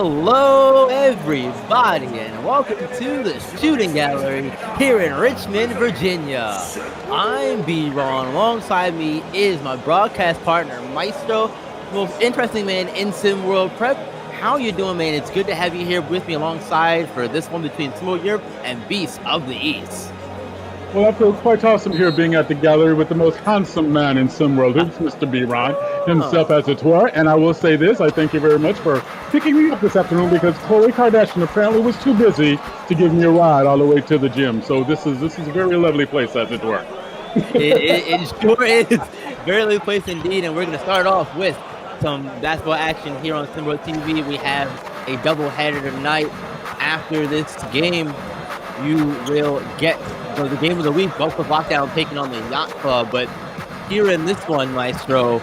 Hello, everybody, and welcome to the Shooting Gallery here in Richmond, Virginia. I'm B-Ron. Alongside me is my broadcast partner, Maestro, the most interesting man in Sim World Prep. How you doing, man? It's good to have you here with me alongside for this one between Sim World Europe and Beasts of the East. Well, I feel quite awesome here being at the gallery with the most handsome man in SimWorld, who's Mr. B-Ron, himself as it were. And I will say this, I thank you very much for picking me up this afternoon because Khloe Kardashian apparently was too busy to give me a ride all the way to the gym. So this is a very lovely place as it were. It sure is. Very lovely place indeed, and we're going to start off with some basketball action here on SimWorld TV. We have a doubleheader tonight. After this game, you will get the game of the week, Gulf of Lockdown taking on the Yacht Club. But here in this one, Maestro,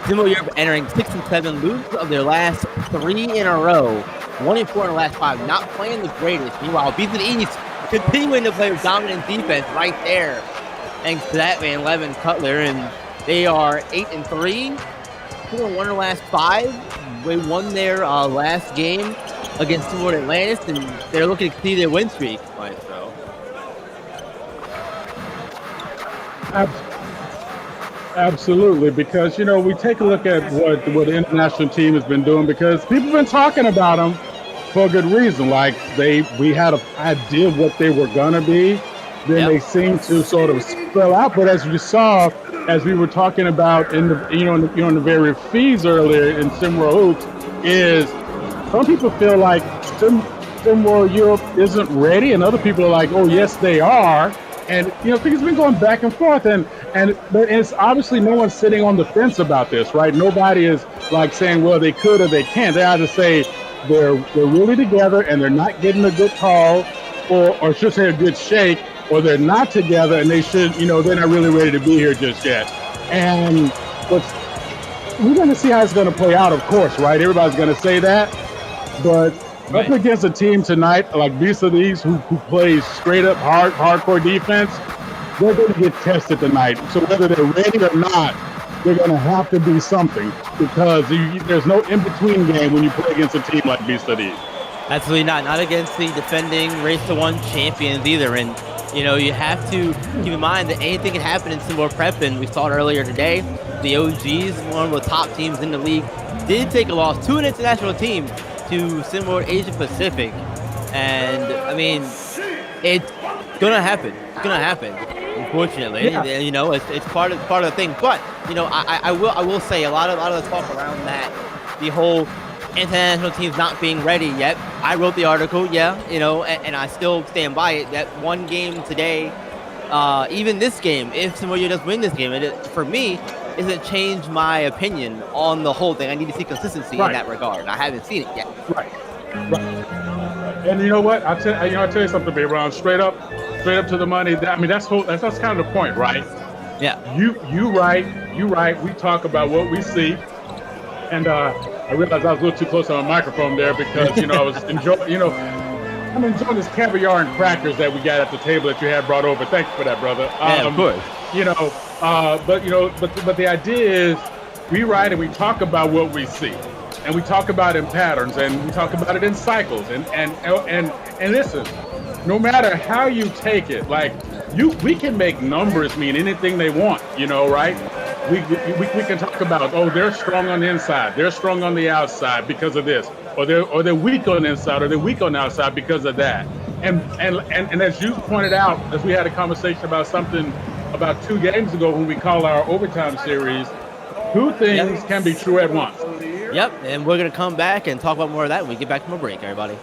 Sim World Europe entering 6-7, lose of their last 3 in a row, 1-4 in the last 5, not playing the greatest. Meanwhile, Beasts of the East continuing to play with dominant defense right there, thanks to that man, Levin Cutler, and they are 8-3, 2-1 in the last 5. They won their last game against Sim World Atlantis, and they're looking to continue their win streak, Maestro. Absolutely, because we take a look at what the international team has been doing because people have been talking about them for a good reason. Like we had an idea of what they were gonna be, then they seem to sort of spell out. But as you saw, as we were talking about in the very feeds earlier in SimWorld Hoops, is some people feel like SimWorld Europe isn't ready, and other people are like, oh yes, they are. And things have been going back and forth, but it's obviously no one's sitting on the fence about this, right? Nobody is like saying, well, they could or they can't. They either say they're really together and they're not getting a good call, or should say a good shake, or they're not together and they should, they're not really ready to be here just yet. And we're going to see how it's going to play out, of course, right? Everybody's going to say that, but. Right. Up against a team tonight like Beasts of the East who plays straight up hardcore defense, they're going to get tested tonight. So whether they're ready or not, they're going to have to do something because there's no in-between game when you play against a team like Beasts of the East. Absolutely not. Not against the defending Race to 1 champions either. And, you have to keep in mind that anything can happen in Sim World Prep, and we saw it earlier today. The OGs, one of the top teams in the league, did take a loss to an international team, to Sim World Asia Pacific, and I mean, it's gonna happen. It's gonna happen, unfortunately. Yeah. It's part of the thing. But I will say a lot of the talk around that, the whole international teams not being ready yet. I wrote the article, and I still stand by it. That one game today, even this game, if Sim World does win this game, for me, isn't change my opinion on the whole thing. I need to see consistency in that regard. I haven't seen it yet. Right. And you know what? I'll tell you something, baby Ron. Straight up to the money. That's kind of the point, right? Yeah. You right. We talk about what we see, and I realized I was a little too close on the microphone there because I was enjoying. I'm enjoying this caviar and crackers that we got at the table that you had brought over. Thank you for that, brother. Yeah, of course. But the idea is we write and we talk about what we see, and we talk about it in patterns, and we talk about it in cycles, and listen, no matter how you take it, we can make numbers mean anything they want, right? We can talk about, oh, they're strong on the inside, they're strong on the outside because of this, or they're weak on the inside, or they're weak on the outside because of that, and as you pointed out, as we had a conversation about something about 2 games ago when we called our overtime series, 2 things can be true at once. Yep, and we're going to come back and talk about more of that when we get back from a break, everybody.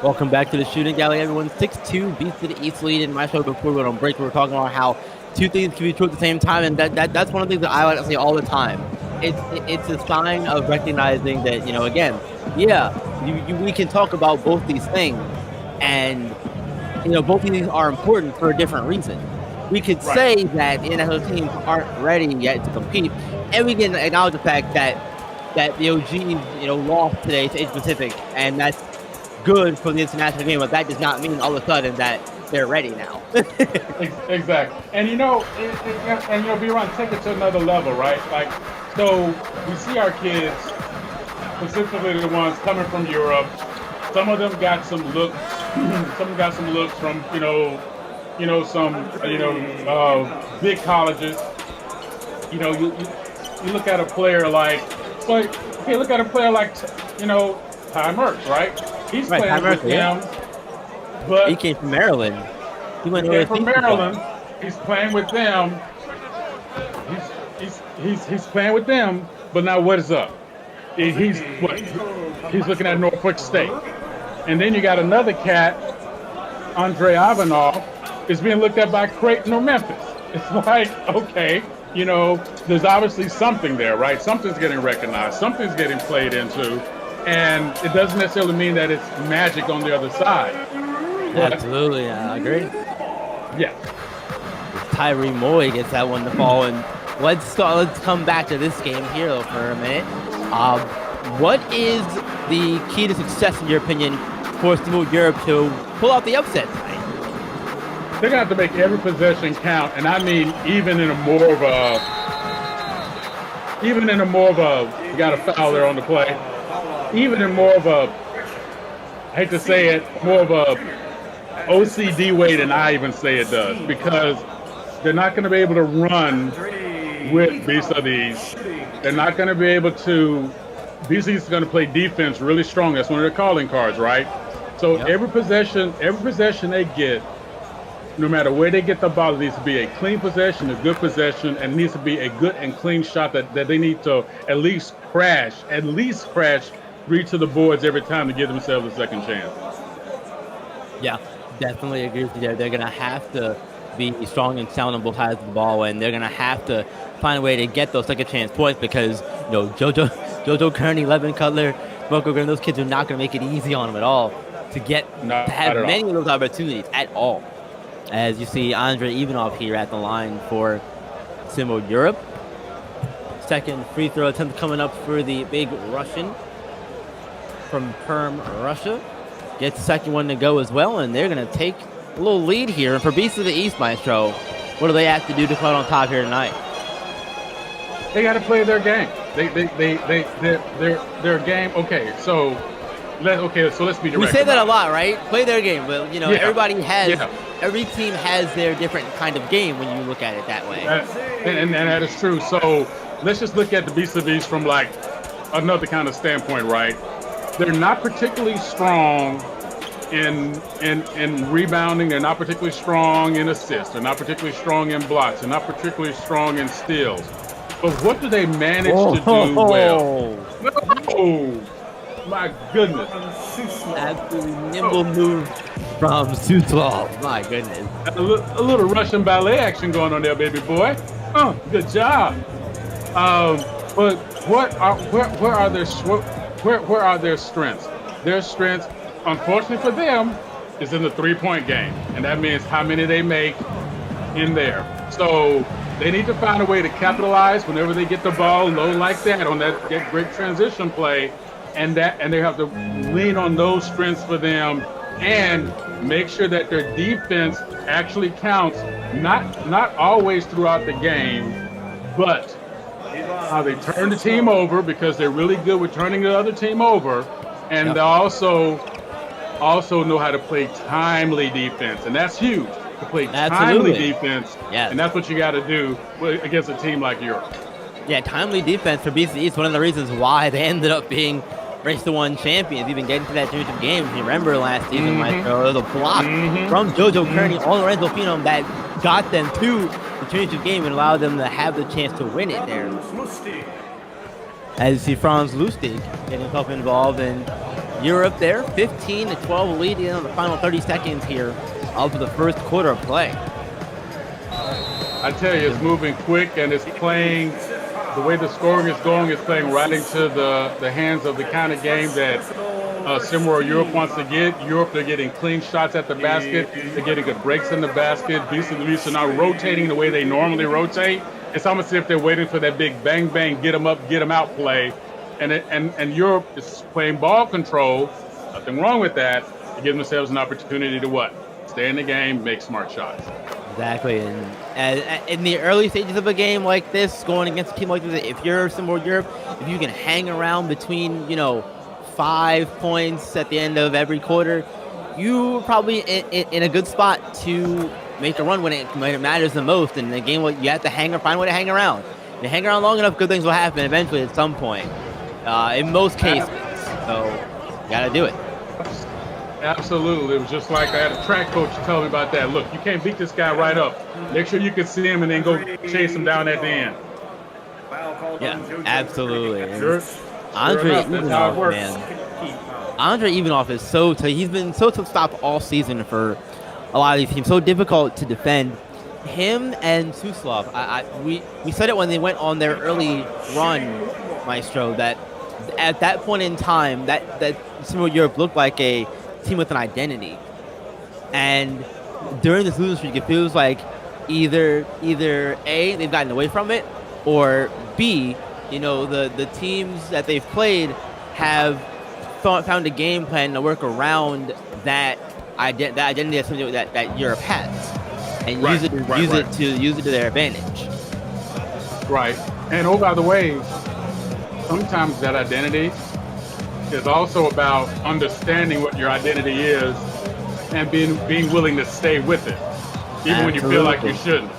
Welcome back to the Shooting Gallery, everyone. 6-2 beats to the East lead. In my show before we went on break, we were talking about how two things can be true at the same time, and that's one of the things that I like to say all the time. It's a sign of recognizing that, again, yeah, we can talk about both these things, and both of these are important for a different reason. We could say that the NFL teams aren't ready yet to compete, and we can acknowledge the fact that the OGs, lost today to Asia Pacific, and that's good for the international game, but that does not mean all of a sudden that they're ready now. Exactly. And B-Ron, take it to another level, right? Like, so we see our kids, specifically the ones coming from Europe. Some of them got some looks. Some got some looks from big colleges. You look at a player like, look at a player like Ty Mertz, right? He's playing with them, but he came from Maryland. He came from Maryland. He's playing with them. He's playing with them. But now what is up? He's looking at Norfolk State, and then you got another cat, Andre Ivanov, is being looked at by Creighton or Memphis. It's like, okay, there's obviously something there, right? Something's getting recognized. Something's getting played into. And it doesn't necessarily mean that it's magic on the other side. Absolutely, I agree. Yeah. Tyree Moy gets that one to fall, and let's come back to this game here though for a minute. What is the key to success in your opinion for Steamboat Europe to pull out the upset tonight? They're gonna have to make every possession count, and I mean even in a more of a you got a foul there on the play. Even in more of a, I hate to say it, more of a OCD way than I even say it does, because they're not going to be able to run with Beast of the East. They're not going to be able to. Beast of the East is going to play defense really strong. That's one of their calling cards, right? So every possession they get, no matter where they get the ball, it needs to be a clean possession, a good possession, and it needs to be a good and clean shot that they need to at least crash, reach to the boards every time to give themselves a second chance. Yeah, definitely agree with you there. They're going to have to be strong and sound on both sides of the ball, and they're going to have to find a way to get those second chance points because, JoJo Kearney, Levin Cutler, Smoko Graham, those kids are not going to make it easy on them at all to have many of those opportunities at all. As you see Andre Ivanov here at the line for Steamboat Europe. Second free throw attempt coming up for the big Russian from Perm, Russia. Gets the second one to go as well, and they're going to take a little lead here. And for Beast of the East, Maestro, what do they have to do to come out on top here tonight? They got to play their game. Their game. Okay, so let's be direct. We say that a lot, right? Play their game. But every team has their different kind of game when you look at it that way. And that is true. So let's just look at the Beast of the East from like another kind of standpoint, right? They're not particularly strong in rebounding. They're not particularly strong in assists. They're not particularly strong in blocks. They're not particularly strong in steals. But what do they manage to do well? Oh, my goodness. Absolutely nimble move from Suslov. My goodness. A little Russian ballet action going on there, baby boy. Oh, good job. But where are their strengths? Their strengths, unfortunately for them, is in the three-point game. And that means how many they make in there. So they need to find a way to capitalize whenever they get the ball low like that on that great transition play. And they have to lean on those strengths for them and make sure that their defense actually counts, not always throughout the game, but how they turn the team over, because they're really good with turning the other team over, and they also know how to play timely defense, and that's huge. To play timely defense, and that's what you got to do against a team like Europe. Yeah, timely defense for BC is one of the reasons why they ended up being Race to One champions, even getting to that championship game. If you remember last season, Maestro, there was a block from JoJo Kearney on Lorenzo Phenom that got them to the championship game and allowed them to have the chance to win it there. As you see Franz Lustig getting himself involved, and Europe there, 15-12 lead in the final 30 seconds here of the first quarter of play. I tell you, it's moving quick, and it's playing the way the scoring is going. It's playing right into the hands of the kind of game that Simworld Europe wants to get. Europe, they're getting clean shots at the basket. They're getting good breaks in the basket. BC are now rotating the way they normally rotate. It's almost as if they're waiting for that big bang, bang, get them up, get them out play. And Europe is playing ball control. Nothing wrong with that. They give themselves an opportunity to what? Stay in the game, make smart shots. Exactly. And in the early stages of a game like this, going against a team like this, if you're Simworld Europe, if you can hang around between, 5 points at the end of every quarter, you're probably in a good spot to make a run when it matters the most. In a game, you have to find a way to hang around. If you hang around long enough, good things will happen eventually at some point. In most cases, so you got to do it. Absolutely. It was just like I had a track coach tell me about that. Look, you can't beat this guy right up. Make sure you can see him and then go chase him down at the end. Yeah, absolutely. Andre Ivanov, man. Andre Ivanov is he's been so tough to stop all season for a lot of these teams. So difficult to defend. Him and Suslov, we said it when they went on their early run, Maestro, that at that point in time, that Simworld Europe looked like a team with an identity. And during this losing streak, it feels like either A, they've gotten away from it, or B, the teams that they've played have found a game plan to work around that identity that Europe has, and use it to their advantage. Right. And oh, by the way, sometimes that identity is also about understanding what your identity is and being willing to stay with it, even when you feel like you shouldn't.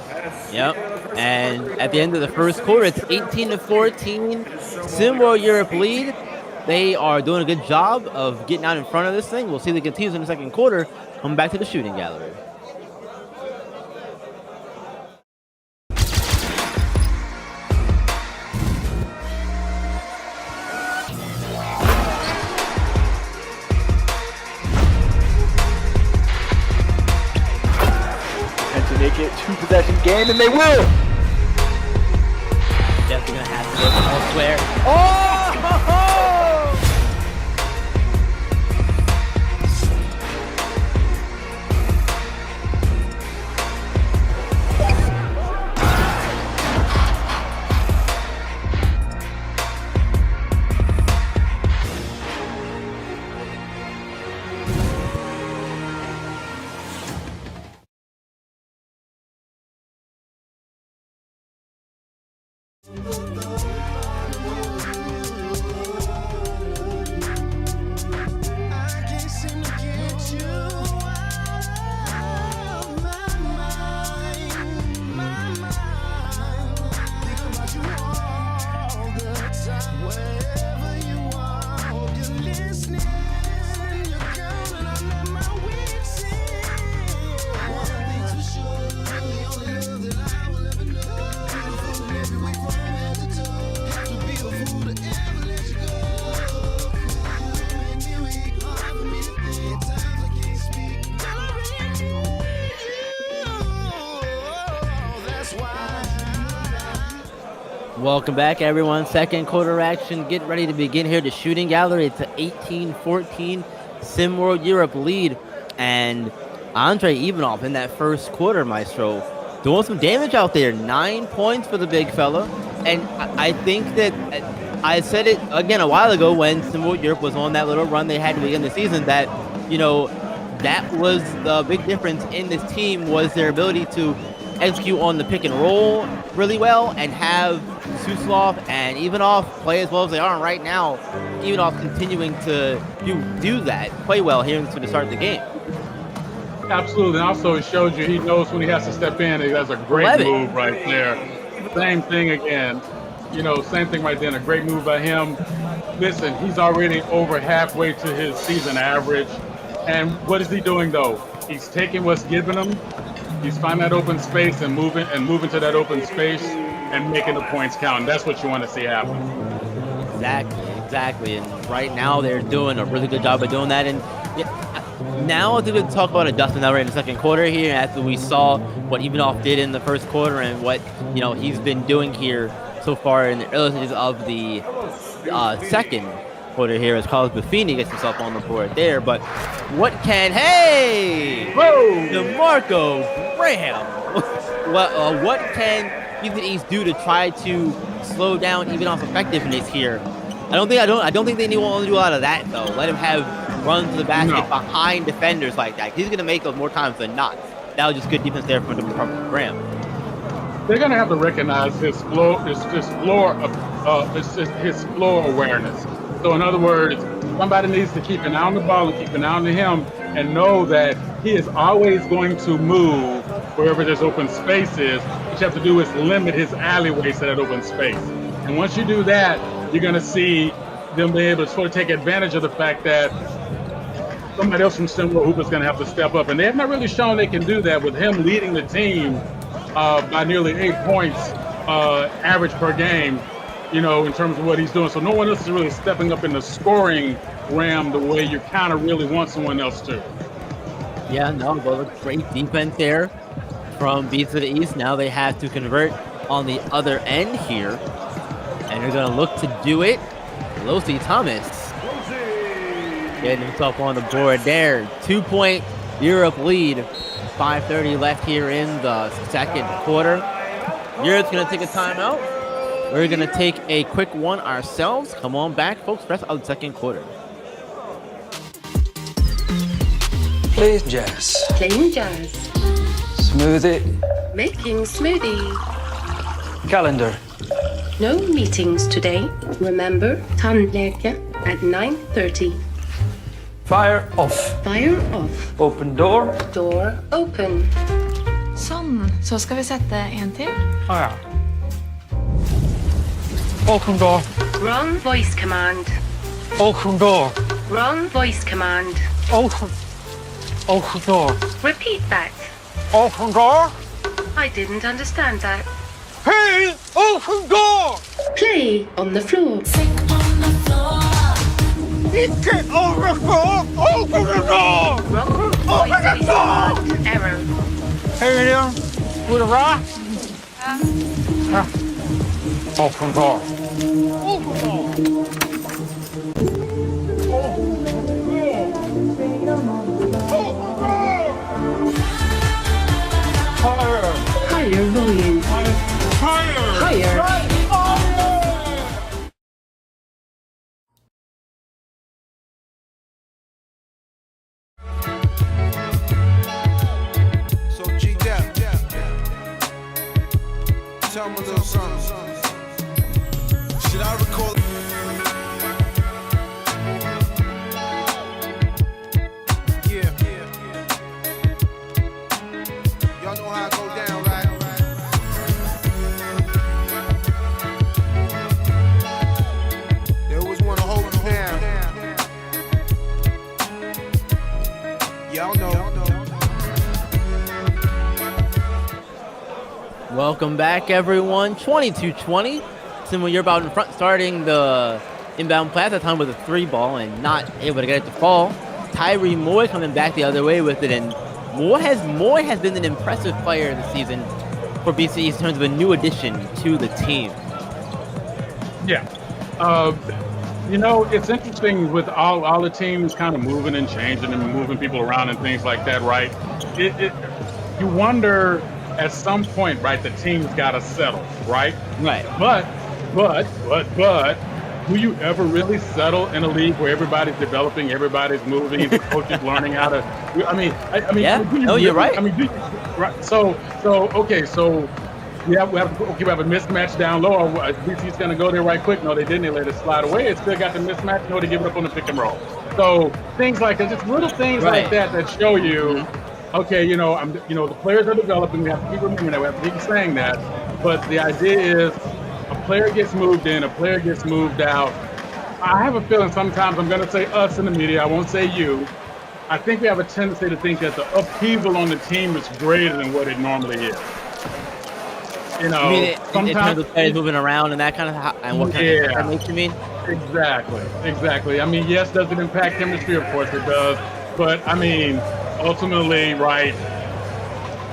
Yep. And at the end of the first quarter, it's 18-14. Simworld Europe lead. They are doing a good job of getting out in front of this thing. We'll see the continues in the second quarter. Coming back to the shooting gallery. Make it two-possession game, and they will. Definitely gonna have to look elsewhere. Oh! Welcome back, everyone. Second quarter action. Get ready to begin here. The shooting gallery. It's an 18-14 Simworld Europe lead. And Andre Ivanov in that first quarter, Maestro, doing some damage out there. 9 points for the big fella. And I think that I said it again a while ago when Simworld Europe was on that little run they had to begin the season that, that was the big difference in this team was their ability to execute on the pick and roll really well and have Suslov and Ivanov play as well as they are right now. Ivanov continuing to do that, play well here to the start of the game. Absolutely. And also it shows you he knows when he has to step in. That's a great move right there. Same thing again. Same thing right there. A great move by him. Listen, he's already over halfway to his season average. And what is he doing though? He's taking what's given him. He's finding that open space and moving to that open space and making the points count. And that's what you want to see happen. Exactly. Exactly, and right now they're doing a really good job of doing that. And now I think we can talk about adjustment now we're in the second quarter here after we saw what Ivanov did in the first quarter and what he's been doing here so far in the early stages of the second quarter here as Carlos Buffini gets himself on the board there. But what can DeMarco Graham what can the East do to try to slow down Ivanov's effectiveness here? I don't think they want to do a lot of that though. Let him have runs to the basket behind defenders like that. He's gonna make those more times than not. That was just good defense there from Graham. They're gonna have to recognize his floor awareness. So in other words, somebody needs to keep an eye on the ball and keep an eye on him and know that he is always going to move wherever there's open spaces. What you have to do is limit his alleyways to that open space. And once you do that, you're going to see them be able to sort of take advantage of the fact that somebody else from similar hoop is going to have to step up. And they have not really shown they can do that with him leading the team by nearly 8 points average per game, in terms of what he's doing. So no one else is really stepping up in the scoring realm the way you kind of really want someone else to. Yeah, no, but great defense there from Beats of the East. Now they have to convert on the other end here. And they're going to look to do it. Losi Thomas getting himself on the board there. 2-point Europe lead. 5:30 left here in the second quarter. Europe's going to take a timeout. We're going to take a quick one ourselves. Come on back, folks. Rest of the second quarter. Playing jazz. Playing jazz. Smoothie. Making smoothie. Calendar. No meetings today. Remember, tandläkare at 9:30. Fire off. Fire off. Open door. Door open. Sånn. Så skal vi sette en til. Ja. Open door. Wrong voice command. Open door. Wrong voice command. Open door. Repeat that. Open door. I didn't understand that. Hey, open door. Play on the floor. Get on the floor. Open the door. Wrong voice command. Error. Hey there, with a rock. Open door. Open door. Higher volume. Higher. So G-Dep, tell me a little something. Should I recall? Yeah. Y'all know how I go down, right? They always want to hold me down. Y'all know. Welcome back, everyone. 22-20. Similar, you're about in front, starting the inbound play at the time with a 3-ball and not able to get it to fall. Tyree Moy coming back the other way with it, and Moy has been an impressive player this season for BC in terms of a new addition to the team. Yeah. It's interesting with all the teams kind of moving and changing and moving people around and things like that, right? You wonder at some point, right, the team's got to settle, right? Right. But, will you ever really settle in a league where everybody's developing, everybody's moving, the coach is learning how to? Yeah. No, you're right. Right. So we have a mismatch down low. BC's going to go there right quick. No, they didn't. They let it slide away. It still got the mismatch. No, they give it up on the pick and roll. So things like that, just little things like that show you. Okay, the players are developing. We have to keep remembering that. We have to keep saying that. But the idea is a player gets moved in, a player gets moved out. I have a feeling sometimes I'm going to say us in the media. I won't say you. I think we have a tendency to think that the upheaval on the team is greater than what it normally is. You mean in terms of players moving around and that kind of and what kind of that makes you mean? Exactly. I mean, yes, does it impact chemistry? Of course it does. But I mean, ultimately, right,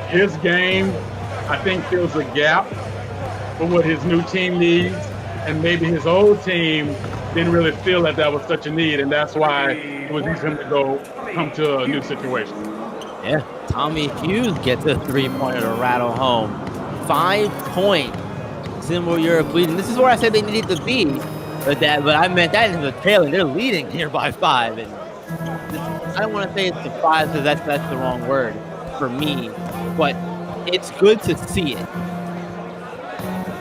his game, I think, fills a gap for what his new team needs. And maybe his old team didn't really feel that that was such a need. And that's why it was easy for him to come to a new situation. Yeah, Tommy Hughes gets a three-pointer to rattle home. 5-point Symbol Europe leading. This is where I said they needed to be, but I meant that in the trailing. They're leading here by 5, and I don't want to say it's a 5 because that's the wrong word for me, but it's good to see it.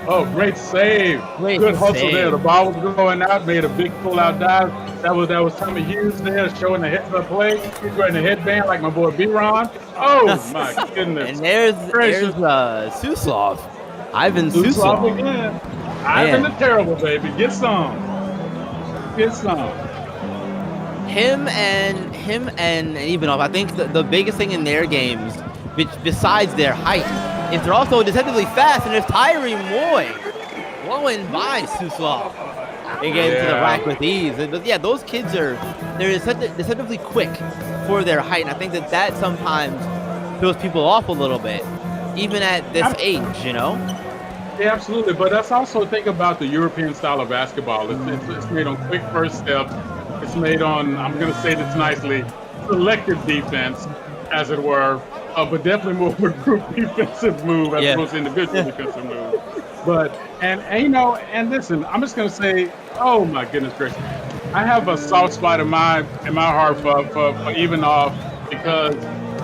Oh, great save! Good hustle there. The ball was going out, made a big pull-out dive. That was Tommy Hughes there showing the heads-up play. He's wearing a headband like my boy B-Ron. Oh my goodness! And there's Suslov. Ivan Suslov again. Ivan the Terrible, baby. Get some. Him and Ivanov. I think the biggest thing in their games, besides their height, is they're also deceptively fast. And there's Tyree Moy blowing by Suslov and getting to the rack with ease. But yeah, those kids they're deceptively quick for their height. And I think that sometimes throws people off a little bit, even at this age, you know? Yeah, absolutely. But that's also think about the European style of basketball. It's made on quick first steps. It's made on, I'm going to say this nicely, selective defense, as it were, but definitely more of a group defensive move as opposed to individual defensive move. But, and you know, and listen, I'm just going to say, oh my goodness gracious, I have a soft spot in my heart for Ivanov because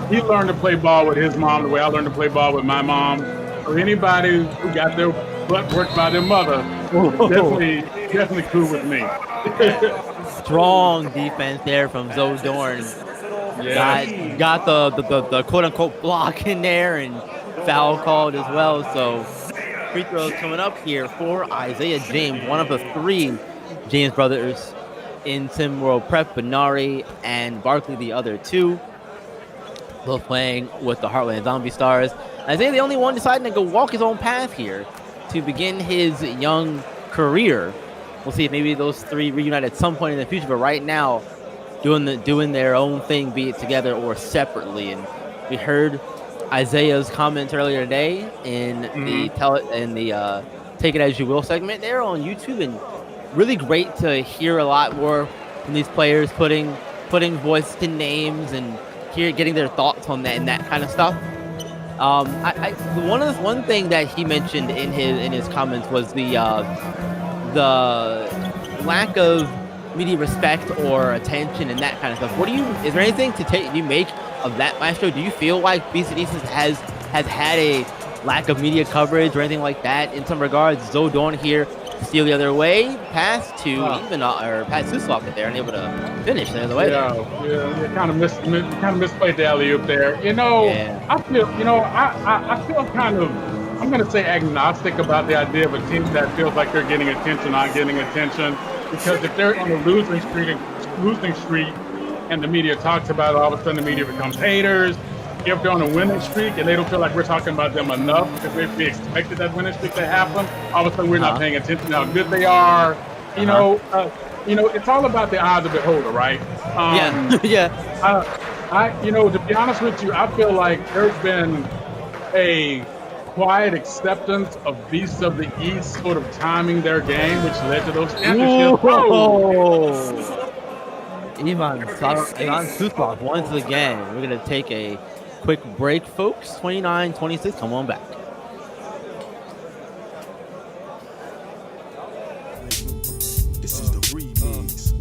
he learned to play ball with his mom the way I learned to play ball with my mom. For anybody who got their butt worked by their mother, definitely cool with me. Strong defense there from Zoe Dorn. Yeah. Got the quote unquote block in there and foul called as well. So free throws coming up here for Isaiah James, one of the 3 James brothers in Sim World Prep, Benari and Barkley, the other 2. Both playing with the Heartland Zombie Stars. Isaiah, the only one deciding to go walk his own path here to begin his young career. We'll see if maybe those 3 reunite at some point in the future, but right now, doing their own thing, be it together or separately. And we heard Isaiah's comments earlier today in the Take It As You Will segment there on YouTube, and really great to hear a lot more from these players putting voice to names and getting their thoughts on that and that kind of stuff. One thing that he mentioned in his comments was the lack of media respect or attention and that kind of stuff. Is there anything you make of that, Maestro? Do you feel like BC Nieces has had a lack of media coverage or anything like that in some regards? Zoe Dorn here steal the other way, pass to Pat Suslov there and able to finish the other way. Yeah, kind of misplayed the alley-oop there. You know, I feel kind of, I'm going to say agnostic about the idea of a team that feels like they're getting attention, not getting attention. Because if they're on a losing streak and the media talks about it, all of a sudden the media becomes haters. If they're on a winning streak and they don't feel like we're talking about them enough because we expected that winning streak to happen, all of a sudden we're not paying attention to how good they are. You know, it's all about the eye of the beholder, right? To be honest with you, I feel like there's been a quiet acceptance of beasts of the East sort of timing their game, which led to those championships. Ivan Suslov once again. We're going to take a quick break, folks. 29-26. Come on back. This is the remix.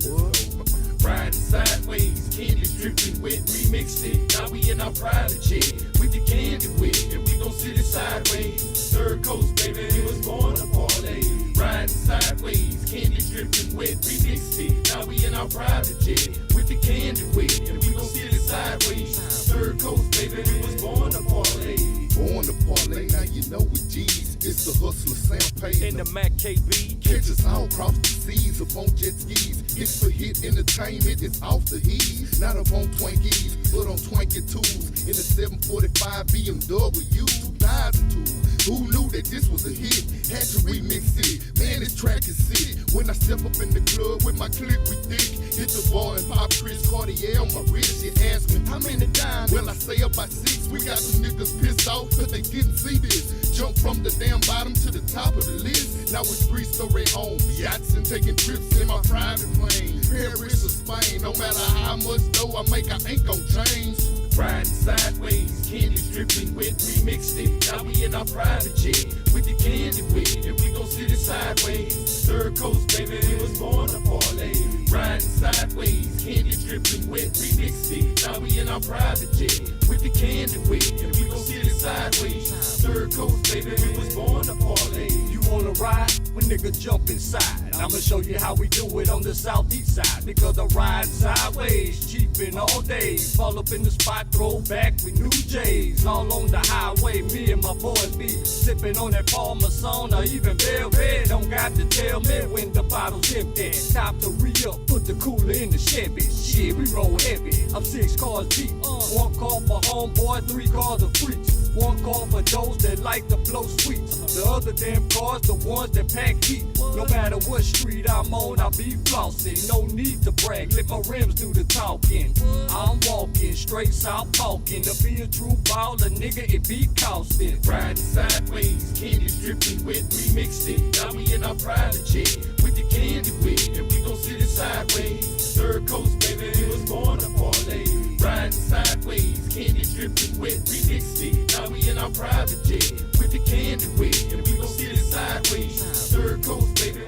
Riding sideways, candy dripping wet, remixed it. Now we in our private jet with the candy wet, and we gon' sit it sideways. Third coast, baby, we was born to parlay. Riding sideways, candy dripping wet, remixed it. Now we in our private jet with the candy wet, and we gon' sit it sideways. Third coast, baby, we was born to parlay. Born to parlay, now you know with G's. It's the hustler Sam Payne. In the Mac KB. Catch us all across the seas up on jet skis. It's for hit entertainment, it's off the heat. Not up on Twinkies, but on Twinkie tools. In the 745 BMW. organizing tools. Who knew that this was a hit? Had to remix it. Man, this track is sick. When I step up in the club with my clique, we thick. Hit the bar and pop Chris Cartier on my wrist. You ask me, how many dimes? Well, I say about 6. We got some niggas pissed off cause they didn't see this. Jump from the damn bottom to the top of the list. Now it's 3-story homes, yachts, and taking trips in my private plane. Paris or Spain, no matter how much dough I make, I ain't gon' change. Riding sideways, candy dripping wet, remixed it. Now we in our private jet with the candy wet, and we gon' sit it sideways. Third coast, baby, we was born to parlay. Riding sideways, candy dripping wet, remixed it. Now we in our private jet with the candy wet, and we gon' sit it sideways. Third coast, baby, we was born to parlay. You wanna ride? Well, nigga, jump inside. I'ma show you how we do it on the southeast side. Nigga, the ride sideways, cheapin' all day. Fall up in the spot, throw back with new J's. All on the highway, me and my boys be sippin' on that Parmesan or even Velvet. Don't got to tell me when the bottle's empty. Stop to re-up, put the cooler in the Chevy. Shit, we roll heavy. I'm 6 cars deep. 1 car for homeboy, 3 cars of freaks. 1 car for those that like to blow sweets. The other damn cars, the ones that pack heat. No matter what street I'm on, I be flossing. No need to brag, let my rims do the talking. I'm walking straight south talking. To be a true baller, nigga, it be costing. Riding sideways, candy dripping wet, remixed it. Now we in our private jet with the candy wet, and we gon' sit it sideways. Third coast, baby, we was born to parlay. Riding sideways, candy dripping wet, remixed it. Now we in our private jet with the candy wet, and we gon' sit it sideways. Third coast, baby.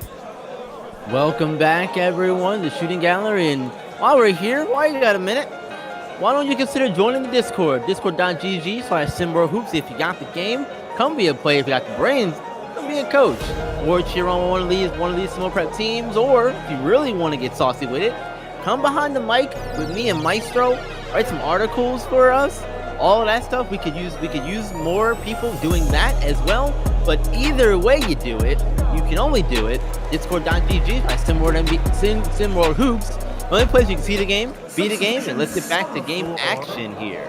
Welcome back, everyone, to Shooting Gallery. And while we're here, while you got a minute, why don't you consider joining the Discord? Discord.gg/SimWorldHoops. If you got the game, come be a player. If you got the brains, come be a coach. Or cheer on one of these small prep teams. Or if you really want to get saucy with it, come behind the mic with me and Maestro. Write some articles for us. All of that stuff we could use more people doing that as well. But either way you do it, you can only do it Discord.gg/SimWorldHoops. The only place you can see the game, be the game, and let's get back to game action here.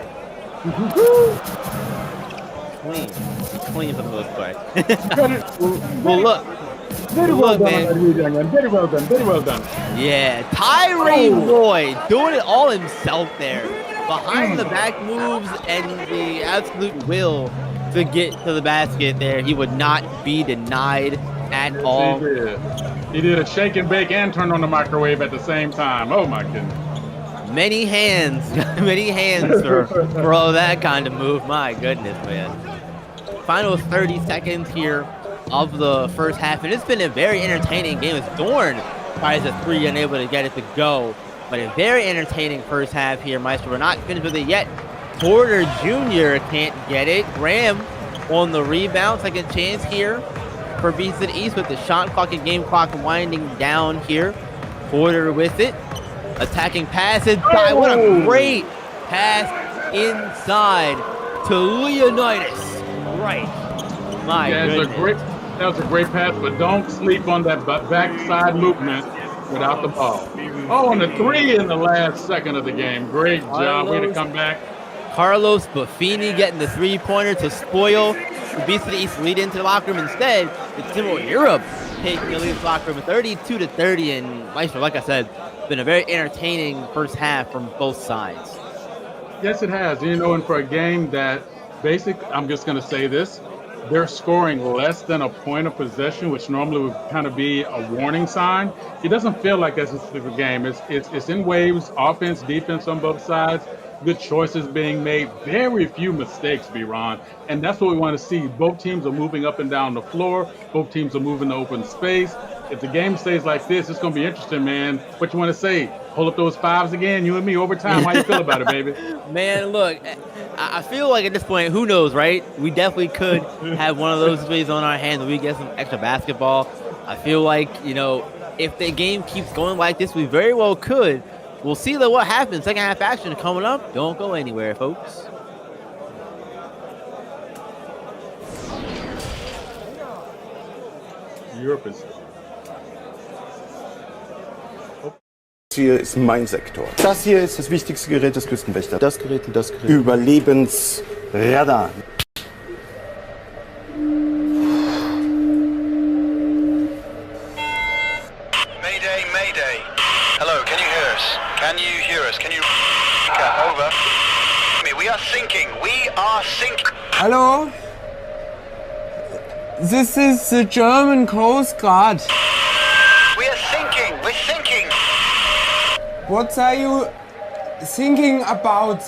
Clean for the most part. Well, look. Very well done, man. Very well done. Very well done. Yeah, Tyree Roy doing it all himself there. Behind the back moves and the absolute will to get to the basket there. He would not be denied at all. He did a shake and bake and turn on the microwave at the same time. Oh my goodness. Many hands for all that kind of move. My goodness, man. Final 30 seconds here of the first half, and it's been a very entertaining game as Dorn tries a 3 unable to get it to go. But a very entertaining first half here, Maestro. We're not finished with it yet. Porter Jr. can't get it. Graham on the rebound. Second chance here for Beast of the East with the shot clock and game clock winding down here. Porter with it. Attacking pass inside. What a great pass inside to Leonidas. Right. My goodness. That was a great pass, but don't sleep on that backside movement without the ball. Oh, and the 3 in the last second of the game. Great job. Way to come back. Carlos Buffini getting the 3-pointer to spoil the Beast of the East lead into the locker room. Instead, it's Timor Europe taking the lead in the locker room 32-30. And Maestro, like I said, it's been a very entertaining first half from both sides. Yes, it has. You know, and for a game that I'm just going to say this, they're scoring less than a point of possession, which normally would kind of be a warning sign. It doesn't feel like that's a specific game. It's in waves, offense, defense on both sides. Good choices being made. Very few mistakes, B-Ron. And that's what we want to see. Both teams are moving up and down the floor. Both teams are moving to open space. If the game stays like this, it's going to be interesting, man. What you want to say? Pull up those 5s again, you and me, overtime. How you feel about it, baby? Man, look, I feel like at this point, who knows, right? We definitely could have one of those plays on our hands and we get some extra basketball. I feel like, if the game keeps going like this, we very well could. We'll see what happens. Second half action coming up. Don't go anywhere, folks. Europe is... Hier ist mein Sektor. Das hier ist das wichtigste Gerät des Küstenwächters. Das Gerät und das Gerät. Überlebensradar. Can you hear us? Can you... Over. We are sinking. We are sinking. Hello? This is the German Coast Guard. We are sinking. We're sinking. What are you thinking about?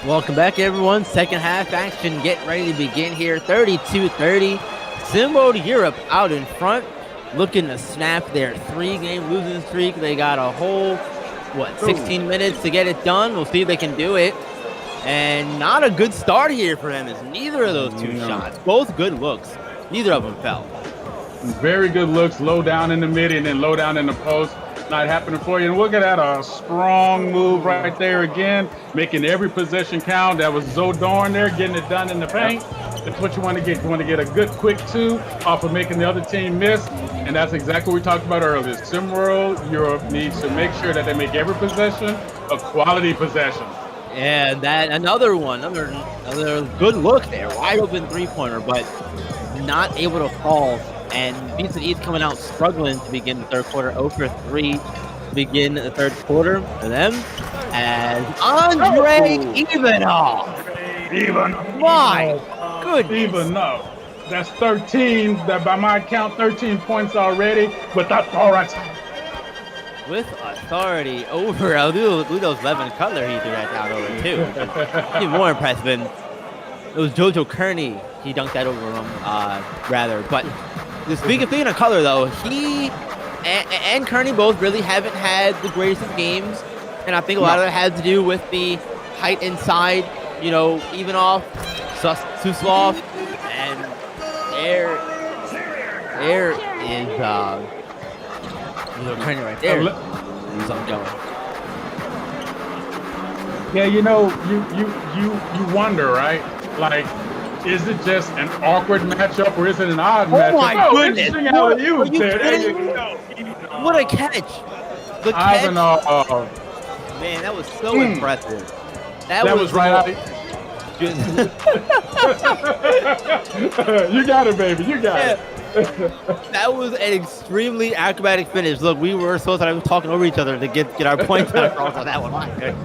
Welcome back, everyone. Second half action getting ready to begin here. 32-30. Symbol Europe out in front, looking to snap their 3-game losing streak. They got a whole, 16 minutes to get it done. We'll see if they can do it. And not a good start here for them as neither of those two shots, both good looks, neither of them fell. Very good looks, low down in the mid and then low down in the post. Not happening for you. And look at that, a strong move right there again, making every possession count. That was Zodorn there, getting it done in the paint. That's what you want to get. You want to get a good quick 2 off of making the other team miss. And that's exactly what we talked about earlier. SimWorld Europe needs to make sure that they make every possession a quality possession. And that another good look there, wide open 3-pointer, but not able to fall. And Vincent East coming out struggling to begin the third quarter, 0 for 3 to begin the third quarter for them. As Andre Ivanov. My goodness. Ivanov. That's 13. That by my count, 13 points already. But that's all right. with authority over, I believe those 11 Cutler he threw that down over too. Even more impressive. And it was JoJo Kearney. He dunked that over him, rather. But speaking of Cutler, though, he and Kearney both really haven't had the greatest of games. And I think a lot of that had to do with the height inside, even off Suslov. And there is Kearney right there. He's on going. Yeah, you wonder, right? Like, is it just an awkward matchup or is it an odd matchup? Oh my goodness! Interesting how you did. What a catch! The catch. Man, that was so impressive. That was right out. You got it, baby. You got it. That was an extremely acrobatic finish. Look, we were supposed to be talking over each other to get our points across on that one. My goodness.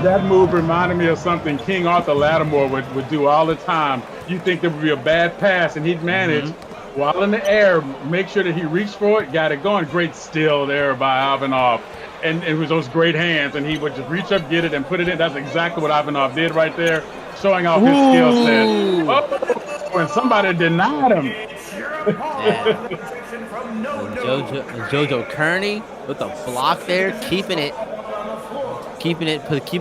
That move reminded me of something King Arthur Lattimore would do all the time. You think there would be a bad pass, and he'd manage, while in the air, make sure that he reached for it, got it going. Great steal there by Ivanov. And it was those great hands, and he would just reach up, get it, and put it in. That's exactly what Ivanov did right there, showing off his skill set. Oh, and somebody denied him. Yeah. JoJo Kearney with the block there, keeping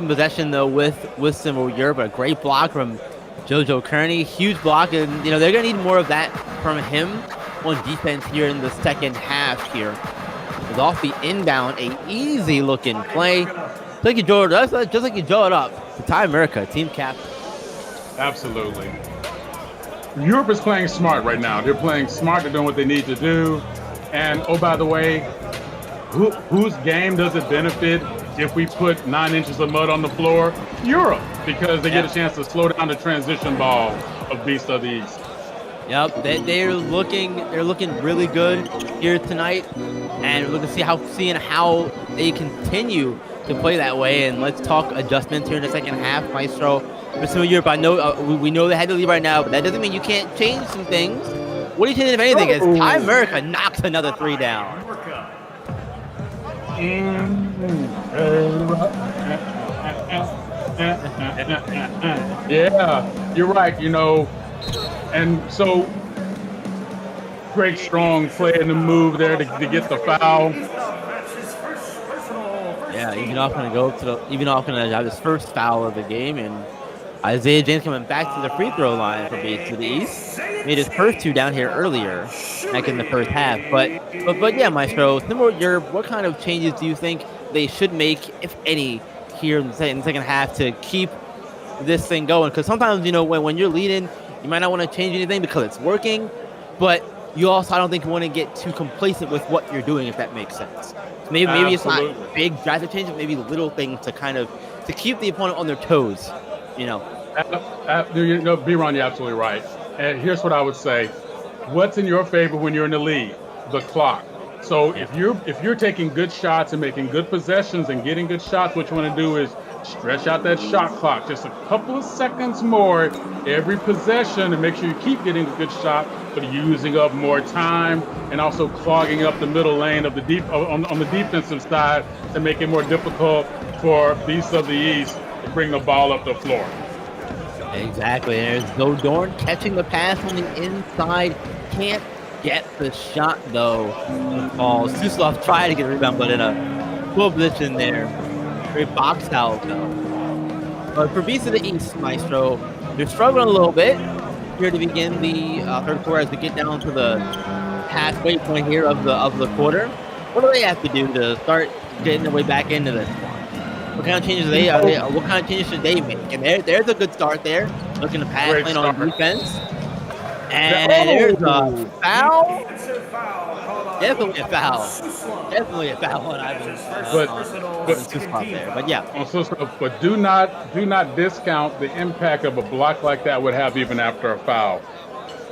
possession though with Symbol Europe. A great block from JoJo Kearney, huge block, and they're gonna need more of that from him on defense here in the second half. Here, it's off the inbound, a easy looking play, just like you draw it up. To Ty America, team captain. Absolutely. Europe is playing smart right now. They're playing smart. They're doing what they need to do. And oh, by the way, whose game does it benefit if we put 9 inches of mud on the floor? Europe, because they get a chance to slow down the transition ball of Beast of the East. Yep, they're looking really good here tonight, and we're looking to seeing how they continue to play that way. And let's talk adjustments here in the second half, Maestro. For Europe, I know we know they had to leave right now, but that doesn't mean you can't change some things. What do you think, if anything, as Ty America knocks another 3 down? Yeah, you're right, and so Greg Strong playing the move there to get the foul. Yeah, Evanoff gonna have his first foul of the game, and Isaiah James coming back to the free throw line for Beast to the East. Made his first 2 down here earlier, back in the first half. But yeah, Maestro, what kind of changes do you think they should make, if any, here in the second half to keep this thing going? Because sometimes, when you're leading, you might not want to change anything because it's working, but you also, I don't think, want to get too complacent with what you're doing, if that makes sense. So maybe it's not big drastic changes, maybe little things to keep the opponent on their toes. B-Ron, you're absolutely right. And here's what I would say. What's in your favor when you're in the lead? The clock. So if you're taking good shots and making good possessions and getting good shots, what you want to do is stretch out that shot clock just a couple of seconds more every possession, and make sure you keep getting a good shot, but using up more time and also clogging up the middle lane of the on the defensive side to make it more difficult for Beasts of the East to bring the ball up the floor. Exactly. There's Dodorn catching the pass on the inside. Can't get the shot, though. Suslov tried to get a rebound, but in a full position there. Great box out, though. But for Beast of the East, Maestro, they're struggling a little bit here to begin the third quarter as we get down to the halfway point here of the quarter. What do they have to do to start getting their way back into this one? What kind of changes what kind of changes should they make? And there's a good start there. Looking to pass lane on defense. And there's a foul. Definitely a foul. Definitely a foul on Ivan. But yeah. But do not discount the impact of a block like that would have even after a foul.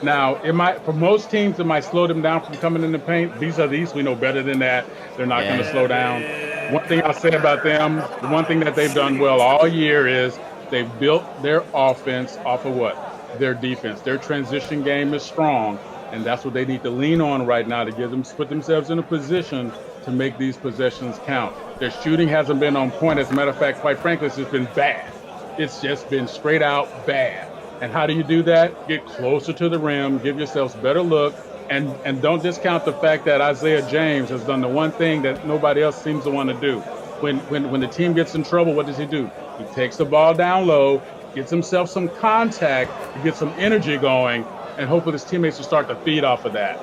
Now, for most teams, it might slow them down from coming in the paint. These are these. We know better than that. They're not going to slow down. One thing I'll say about them, the one thing that they've done well all year is they've built their offense off of what? Their defense. Their transition game is strong, and that's what they need to lean on right now to put themselves in a position to make these possessions count. Their shooting hasn't been on point. As a matter of fact, quite frankly, it's just been bad. It's just been straight out bad. And how do you do that? Get closer to the rim, give yourselves better look, and don't discount the fact that Isaiah James has done the one thing that nobody else seems to want to do. When the team gets in trouble, what does he do? He takes the ball down low, gets himself some contact, gets some energy going, and hopefully his teammates will start to feed off of that.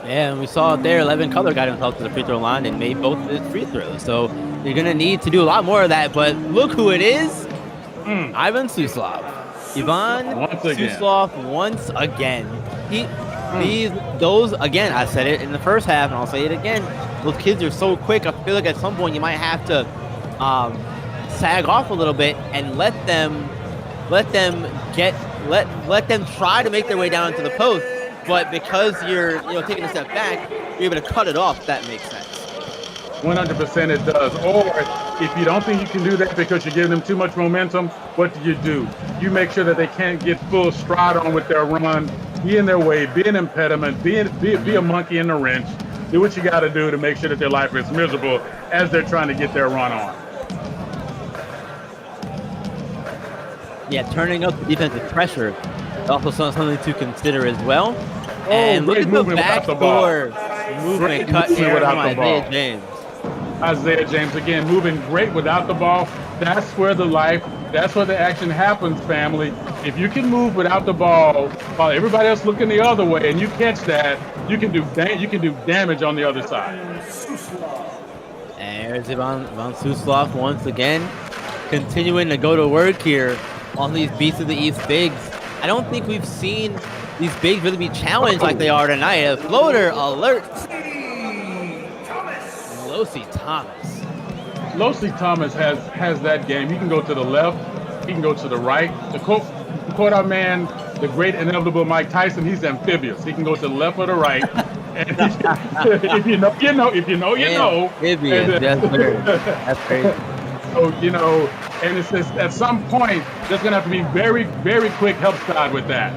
Yeah, and we saw it there. Levin Cutler got himself to the free throw line and made both of his free throws. So you're going to need to do a lot more of that. But look who it is. Ivan Suslov. Ivan Suslov once again. Those, again, I said it in the first half, and I'll say it again. Those kids are so quick. I feel like at some point you might have to sag off a little bit and let them try to make their way down to the post. But because you're taking a step back, you're able to cut it off. If that makes sense. 100% it does. Or if you don't think you can do that because you're giving them too much momentum, what do? You make sure that they can't get full stride on with their run, be in their way, be an impediment, be a monkey in the wrench. Do what you got to do to make sure that their life is miserable as they're trying to get their run on. Yeah, turning up the defensive pressure is also something to consider as well. And look at the backdoor movement cut here from Isaiah James. Isaiah James, again, moving great without the ball. That's where that's where the action happens, family. If you can move without the ball while everybody else looking the other way and you catch that, you can do damage on the other side. And there's Ivan Suslov once again, continuing to go to work here on these Beasts of the East bigs. I don't think we've seen these bigs really be challenged like they are tonight. A floater alert. Losi Thomas has that game. He can go to the left. He can go to the right. To quote our man, the great inevitable Mike Tyson, he's amphibious. He can go to the left or the right. And if you know, you know. If you know, you know. Amphibious. That's crazy. So, and it's just, at some point, there's going to have to be very, very quick help side with that.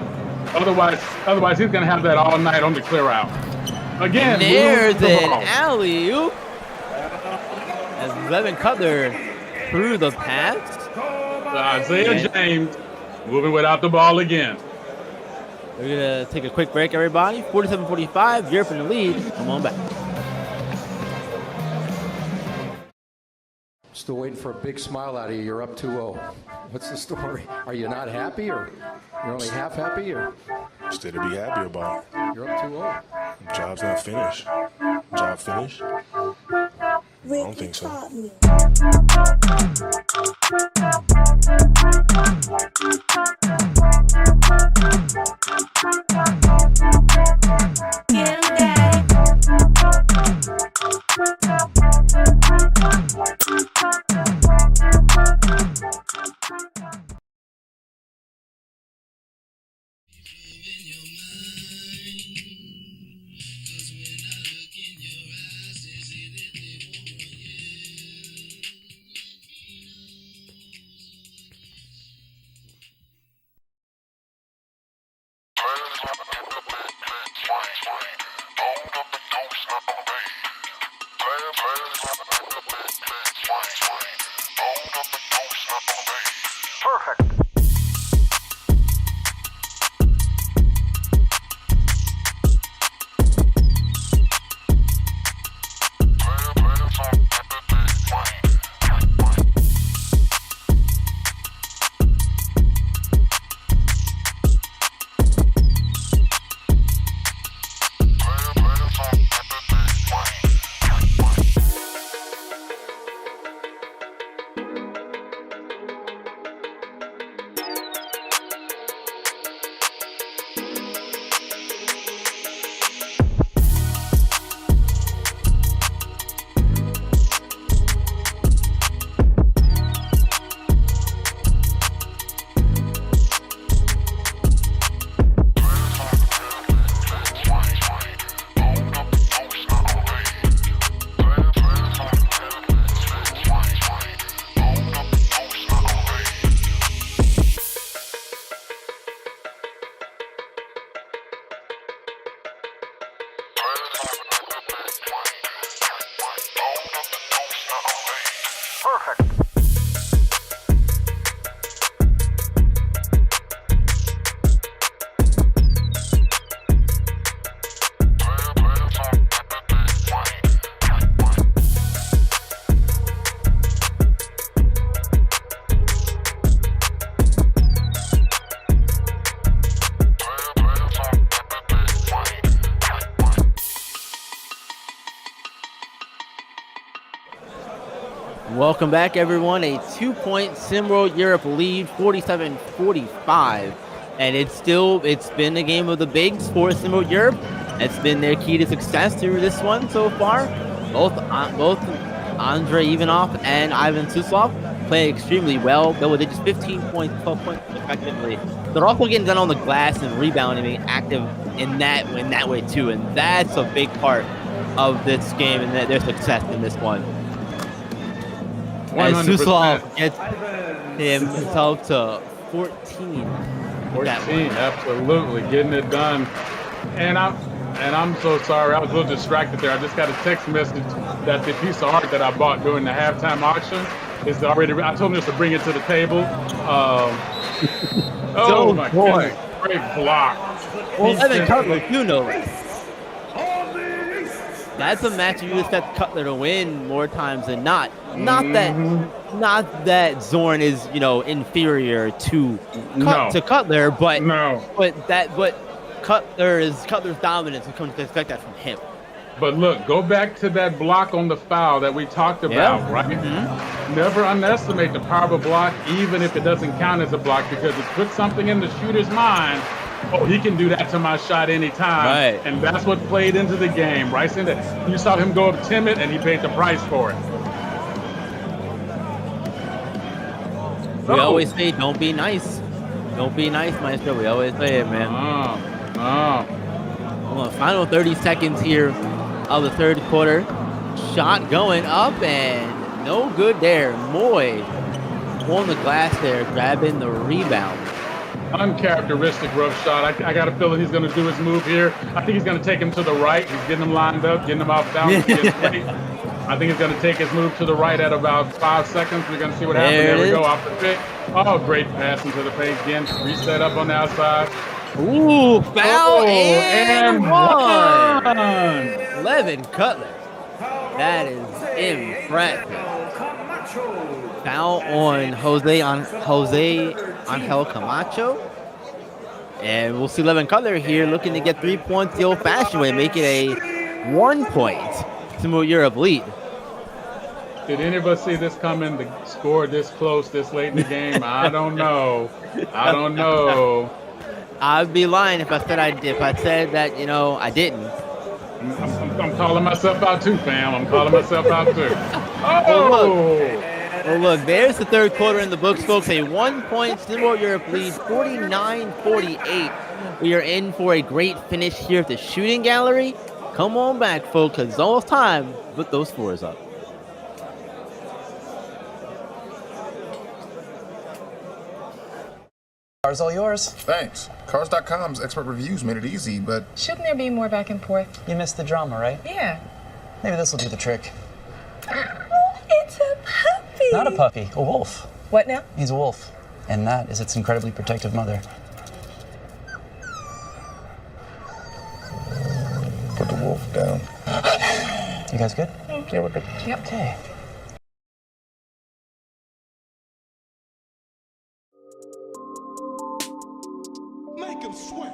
Otherwise, he's going to have that all night on the clear out. Again, there's an alley-oop. As Levin Cutler through the pass. Isaiah James moving without the ball again. We're going to take a quick break, everybody. 47-45, Europe in the lead. Come on back. Still waiting for a big smile out of you. You're up 2-0. What's the story? Are you not happy, or you're only half happy, or? Still to be happy about. You're up 2-0. Job's not finished. Job finished? I don't think so. Welcome back, everyone. A 2-point SimWorld Europe lead, 47-45. And it's been a game of the bigs for SimWorld Europe. It's been their key to success through this one so far. Both Andrei Ivanov and Ivan Suslov play extremely well. Though they just 15 points, 12 points effectively. They're also getting done on the glass and rebounding, being active in that way too. And that's a big part of this game and their success in this one. As Suslov gets himself to 14. 14, absolutely, getting it done. And I'm so sorry, I was a little distracted there. I just got a text message that the piece of art that I bought during the halftime auction is already. I told him just to bring it to the table. Oh my goodness, great block. Well, Evan Cutler, you know that. That's a match you expect Cutler to win more times than not. Not that Zorn is, inferior to Cutler, but Cutler's dominance, and come to expect that from him. But look, go back to that block on the foul that we talked about, right? Mm-hmm. Never underestimate the power of a block, even if it doesn't count as a block, because it puts something in the shooter's mind. Oh, he can do that to my shot anytime. Right. And that's what played into the game, right? So you saw him go up timid, and he paid the price for it. We always say, don't be nice. Don't be nice, Maestro. We always say it, man. Well, final 30 seconds here of the third quarter. Shot going up, and no good there. Moy on the glass there, grabbing the rebound. Uncharacteristic rough shot. I got a feeling he's going to do his move here. I think he's going to take him to the right. He's getting him lined up, getting him off balance. I think he's going to take his move to the right at about 5 seconds. We're going to see what happens. There we go, off the pick. Oh, great pass into the paint again. Reset up on the outside. Ooh, foul and one. Levin Cutler. That is impressive. Foul on Jose Angel Camacho. And we'll see Levin Cutler here looking to get 3 points the old-fashioned way, make it a 1-point SimWorld Europe lead. Did any of us see this coming, to score this close this late in the game? I don't know. I'd be lying if I said I didn't. I'm calling myself out too, fam. I'm calling myself out too. Well, look, there's the third quarter in the books, folks. A 1-point SimWorld Europe lead, 49-48. We are in for a great finish here at the shooting gallery. Come on back, folks, because it's almost time to put those scores up. Car's all yours. Thanks. Cars.com's expert reviews made it easy, but... Shouldn't there be more back and forth? You missed the drama, right? Yeah. Maybe this will do the trick. It's a puppy. Not a puppy, a wolf. What now? He's a wolf, and that is its incredibly protective mother. Put the wolf down. You guys good? Yeah, we're good. Yep. Okay. Make him sweat.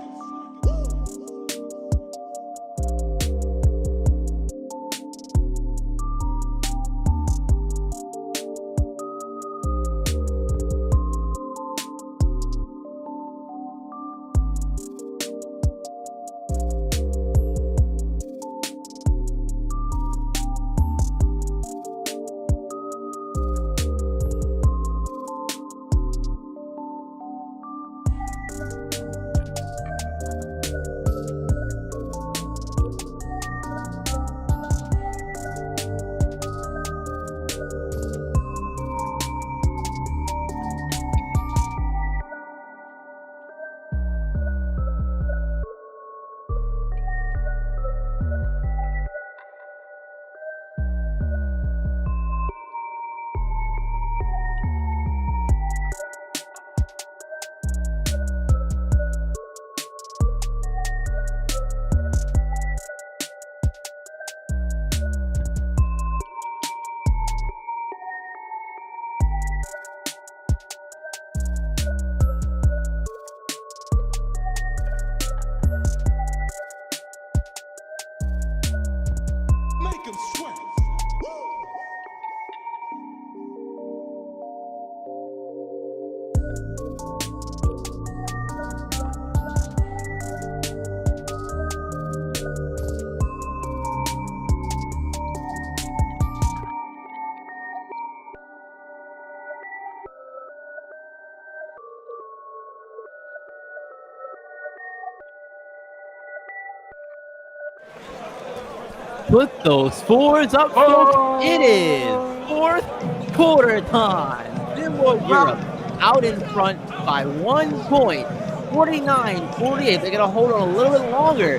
Put those fours up, folks. It is fourth quarter time. Similar Europe out in front by 1 point, 49-48. They're going to hold on a little bit longer.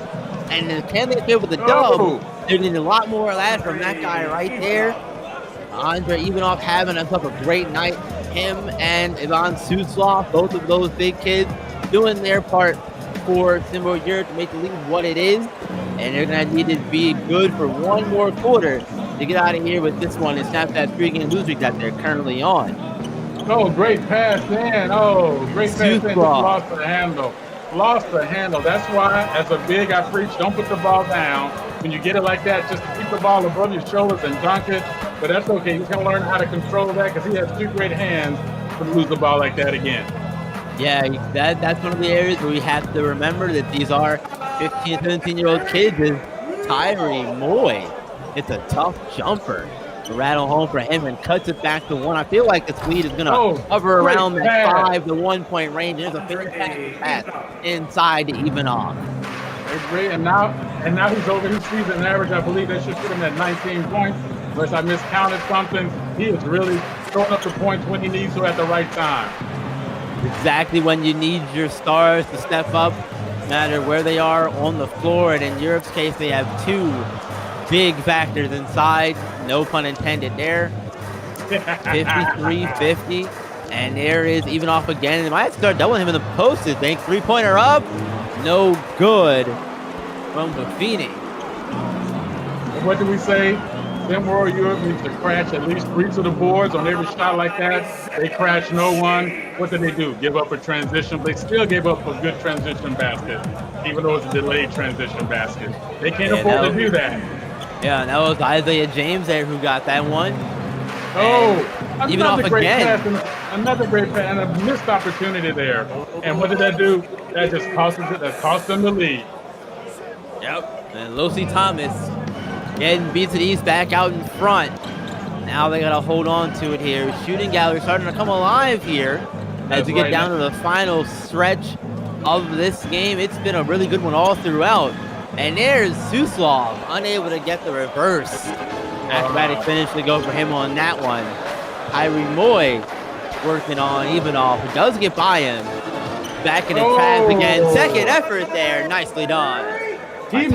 And then can they get with the dub? They're getting a lot more of that from that guy right there. Andre Ivanov having himself a great night. Him and Ivan Suslov, both of those big kids, doing their part for Similar Europe to make the league what it is. And they're going to need to be good for one more quarter to get out of here with this one and snap that 3-game losing streak that they're currently on. Oh, great pass in. Oh, great pass in. Just lost the handle. Lost the handle. That's why, as a big, I preach, don't put the ball down. When you get it like that, just keep the ball above your shoulders and dunk it. But that's okay. He's going to learn how to control that because he has 2 great hands to lose the ball like that again. Yeah, that's one of the areas where we have to remember that these are 15, 17-year-old kids. Is Tyree Moy. It's a tough jumper to rattle home for him and cuts it back to 1. I feel like this lead is going to hover around the 5 to 1 point range. There's a fantastic pass inside to Ivanov. Great, and now he's over his season average. I believe that should put him at 19 points. Unless I miscounted something, he is really throwing up the points when he needs to at the right time. Exactly when you need your stars to step up, no matter where they are on the floor. And in Europe's case, they have 2 big factors inside. No pun intended there. 53-50. And there is Ivanov again. They might start doubling him in the post. I think 3-pointer up. No good from Buffini. What do we say? Similar Europe needs to crash at least 3 to the boards on every shot like that. They crash no one. What did they do? Give up a transition. They still gave up a good transition basket, even though it's a delayed transition basket. They can't afford to do that. Yeah, and that was Isaiah James there who got that one. Another great pass and a missed opportunity there. And what did that do? That just cost them the lead. Yep. And Losi Thomas getting beat to the east back out in front. Now they got to hold on to it here. Shooting gallery starting to come alive here as we get down to the final stretch of this game. It's been a really good one all throughout. And there's Suslov, unable to get the reverse. Acrobatic finish to go for him on that one. Tyree Moy working on Ivanov, who does get by him. Back in the trap again. Second effort there. Nicely done. He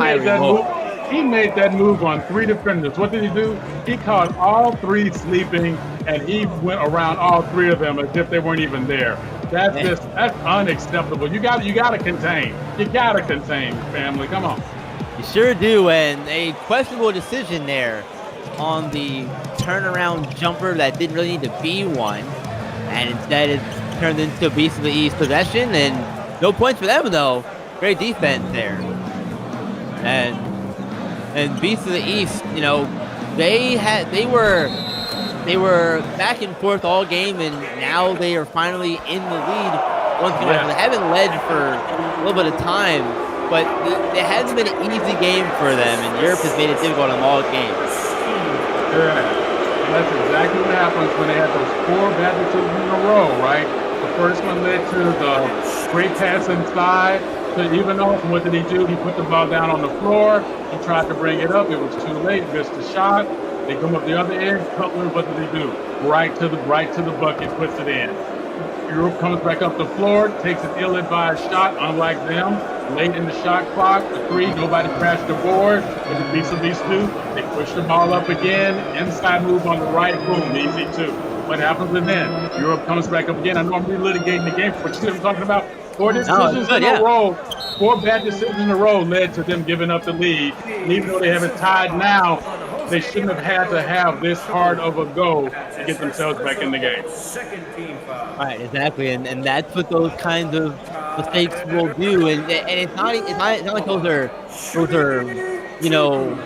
made that move on 3 defenders. What did he do? He caught all 3 sleeping, and he went around all 3 of them as if they weren't even there. That's unacceptable. You got to contain. You got to contain, family. Come on. You sure do, and a questionable decision there on the turnaround jumper that didn't really need to be one, and instead it turned into a Beast of the East possession, and no points for them though. Great defense there. And Beast of the East, you know, they were back and forth all game, and now they are finally in the lead. Once again, they haven't led for a little bit of time, but it hasn't been an easy game for them, and Europe has made it difficult on all games. Yeah, and that's exactly what happens when they have those 4 bad decisions in a row, right? The first one led to the great pass inside to Ivanov, and what did he do? He put the ball down on the floor. He tried to bring it up. It was too late. Missed the shot. They come up the other end. Cutler, what did he do? Right to the bucket, puts it in. Europe comes back up the floor, takes an ill-advised shot, unlike them. Late in the shot clock, the 3, nobody crashed the board. What did Beast of East do? They push the ball up again. Inside move on the right, boom, easy 2. What happens then? Europe comes back up again. I know I'm relitigating the game, but you see what I'm talking about? 4 decisions in a row. 4 bad decisions in a row led to them giving up the lead. And even though they have it tied now, they shouldn't have had to have this hard of a go to get themselves back in the game. Right, exactly, and that's what those kinds of mistakes will do, and it's not like those are you know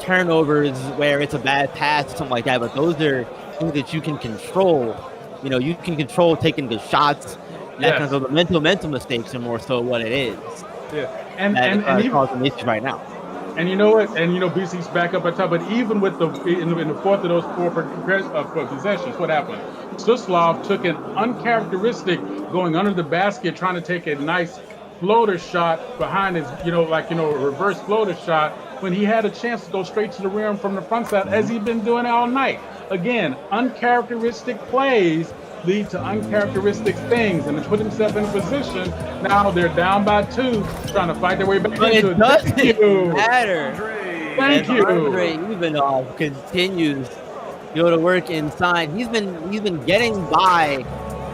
turnovers where it's a bad pass or something like that, but those are things that you can control you can control taking good shots. That kind of the mental mistakes are more so what it is. Yeah, and even causing issues right now. And you know what? And BC's back up on top. But even with in the fourth of those four possessions, what happened? Suslov took an uncharacteristic going under the basket, trying to take a nice floater shot behind his, a reverse floater shot when he had a chance to go straight to the rim from the front side, as he'd been doing all night. Again, uncharacteristic plays lead to uncharacteristic things, and to put himself in position, now they're down by 2, trying to fight their way back into it. It doesn't matter. Thank you. Andre Ivanov continues to go to work inside. He's been getting by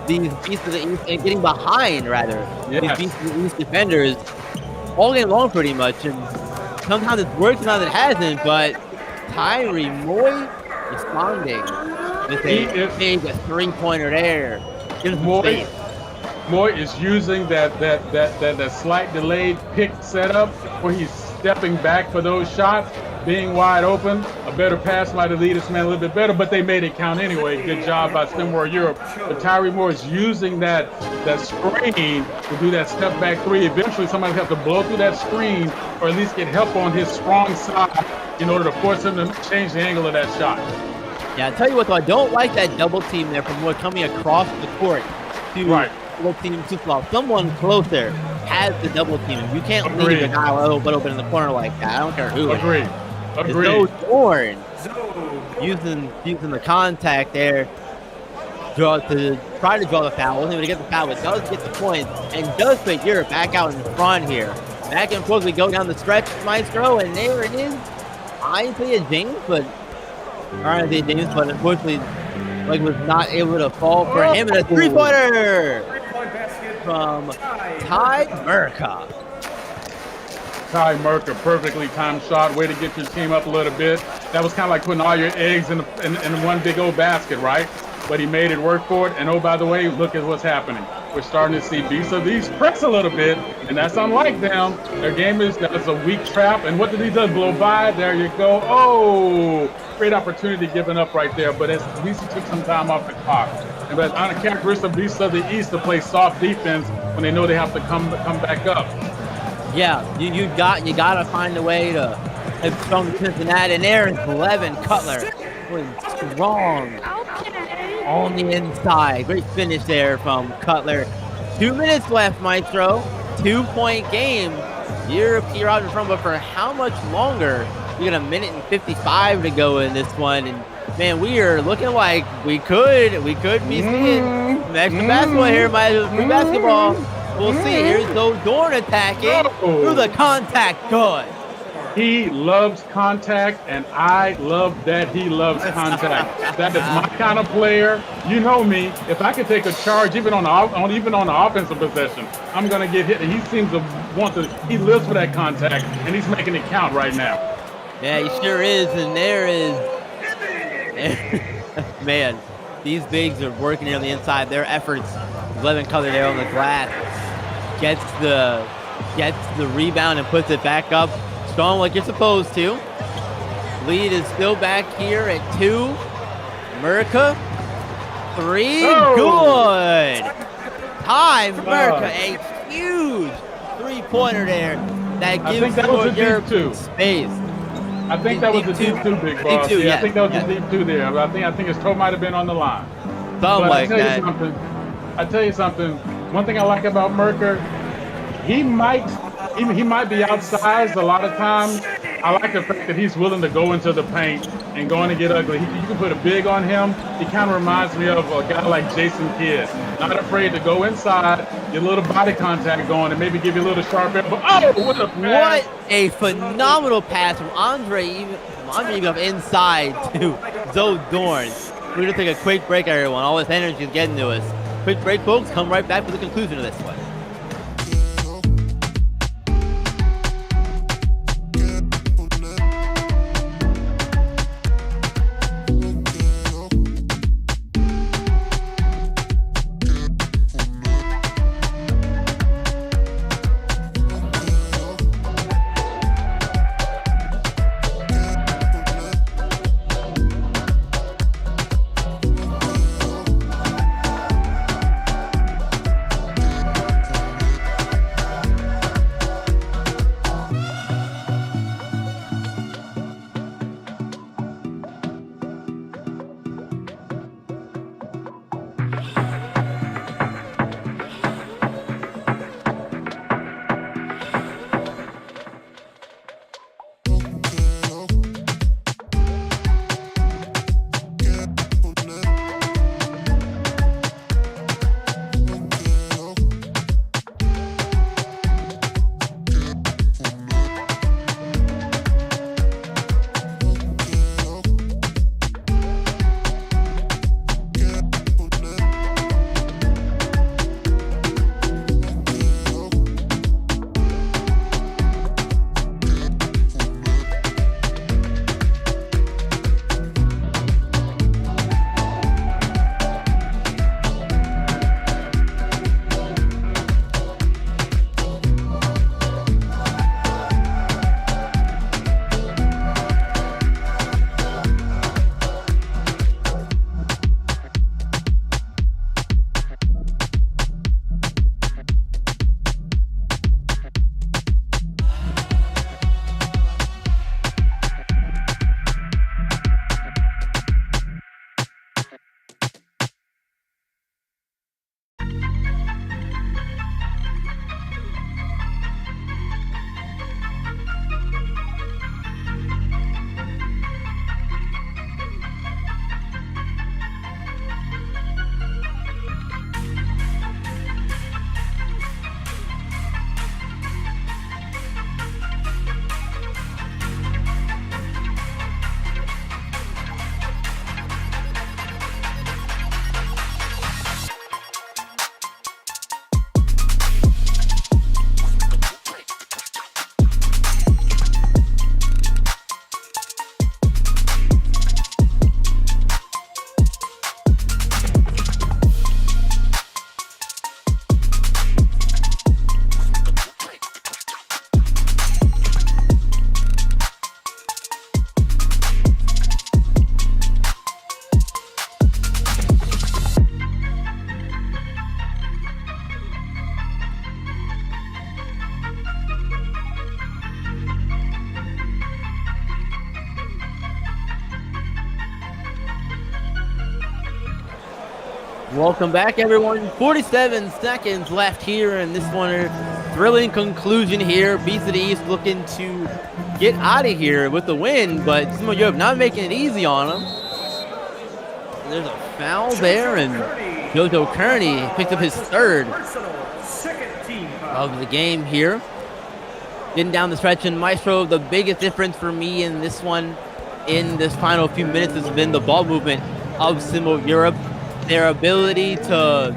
these Beasts of the East, and getting behind rather these Beasts of the East defenders all game long pretty much, and sometimes it's worked, sometimes it hasn't, but Tyree Moy responding with a big 3-pointer there. Moy is using that slight delayed pick setup where he's stepping back for those shots, being wide open. A better pass might have lead this man a little bit better, but they made it count anyway. Good job by Stimwar Europe. But Tyree Moore is using that screen to do that step back 3. Eventually somebody has to blow through that screen or at least get help on his strong side in order to force him to change the angle of that shot. Yeah, I'll tell you what, though, I don't like that double team there from Moore coming across the court to double team Suslov. Someone closer has the double team. You can't leave a guy open in the corner like that. I don't care who. Agreed. Zoe Dorn using the contact there to try to draw the foul. Wasn't able to get the foul, but does get the point and does put Europe back out in front here. Back and forth we go down the stretch, Maestro, and there it is. Isaiah James, but unfortunately, was not able to fall for him. And a 3-pointer from Ty Merca. Ty Merca, perfectly timed shot. Way to get your team up a little bit. That was kind of like putting all your eggs in one big old basket, right? But he made it work for it. And oh, by the way, look at what's happening. We're starting to see these press a little bit, and that's unlike them. Their game that's a weak trap. And what did he do? Blow by. There you go. Oh, great opportunity given up right there. But as BC took some time off the clock. And but on a characteristic of Beasts of the East to play soft defense when they know they have to come back up. Yeah, you gotta find a way to from Cincinnati, and there is Levin Cutler was strong on the inside. Great finish there from Cutler. 2 minutes left, Maestro. 2-point game. Europe here out in front, but for how much longer? We got 1 minute and 55 to go in this one, and man, we are looking like we could be seeing extra basketball here. Free basketball. We'll see. Here's Zoe Dorn attacking through the contact. Good. He loves contact, and I love that he loves contact. That is my kind of player. You know me. If I could take a charge, even on the offensive possession, I'm gonna get hit. And he seems to want to. He lives for that contact, and he's making it count right now. Yeah, he sure is. And there is, man, these bigs are working here on the inside. Their efforts. Levin Cutler there on the glass gets the rebound and puts it back up. Strong like you're supposed to. Lead is still back here at 2. Merca, 3, good. Ty Merca, a huge 3-pointer there that gives Europe space. I think that was a deep 2, Big Boss. Yeah, I think that was a deep 2 there. I think his toe might have been on the line. Something like that. I tell you something. One thing I like about Merca, he might be outsized a lot of times. I like the fact that he's willing to go into the paint and going to get ugly. You can put a big on him. He kind of reminds me of a guy like Jason Kidd. Not afraid to go inside, get a little body contact going, and maybe give you a little sharp elbow. Oh, what a pass. What a phenomenal pass from Andre Ivanov inside to Zoe Dorn. We're going to take a quick break, everyone. All this energy is getting to us. Quick break, folks. Come right back for the conclusion of this one. Welcome back, everyone. 47 seconds left here in this one. Thrilling conclusion here. Beast of the East looking to get out of here with the win, but Sim World Europe not making it easy on them. And there's a foul there, and Jojo Kearney picked up his third of the game here. Getting down the stretch, and Maestro, the biggest difference for me in this one, in this final few minutes, has been the ball movement of Sim World Europe. Their ability to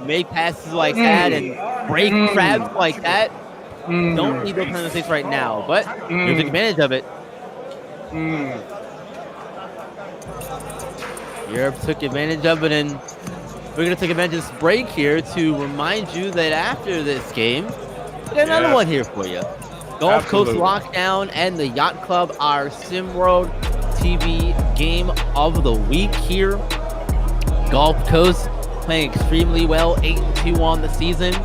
make passes like that and break traps like that. Don't need those kind of mistakes right now, but you take advantage of it. Europe took advantage of it, and we're going to take advantage of this break here to remind you that after this game, we got another one here for you. Gulf Coast Lockdown and the Yacht Club, our SimWorld TV game of the week here. Gulf Coast playing extremely well, 8-2 on the season,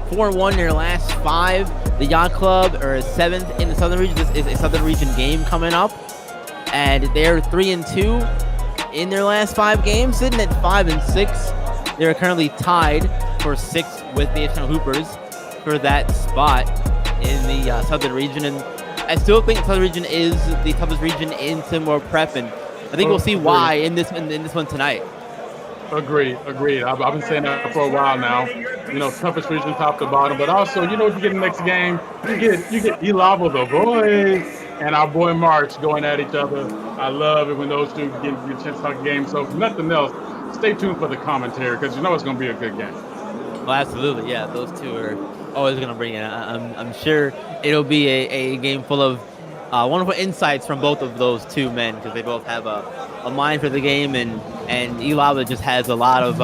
4-1 in their last 5. The Yacht Club are 7th in the Southern Region. This is a Southern Region game coming up, and they're 3-2 in their last 5 games, sitting at 5-6. They're currently tied for 6th with the National Hoopers for that spot in the Southern Region, and I still think the Southern Region is the toughest region in SimWorld Prep, and I think we'll see why in this one tonight. Agreed. I've been saying that for a while now. You know, toughest region top to bottom, but also, you know, if you get the next game, you get Elavo the boys and our boy March going at each other. I love it when those two get a chance to talk a game. So if nothing else, stay tuned for the commentary because you know it's going to be a good game. Well, absolutely, yeah. Those two are always going to bring it. I'm sure it'll be a game full of wonderful insights from both of those two men because they both have a mind for the game, and Elava just has a lot of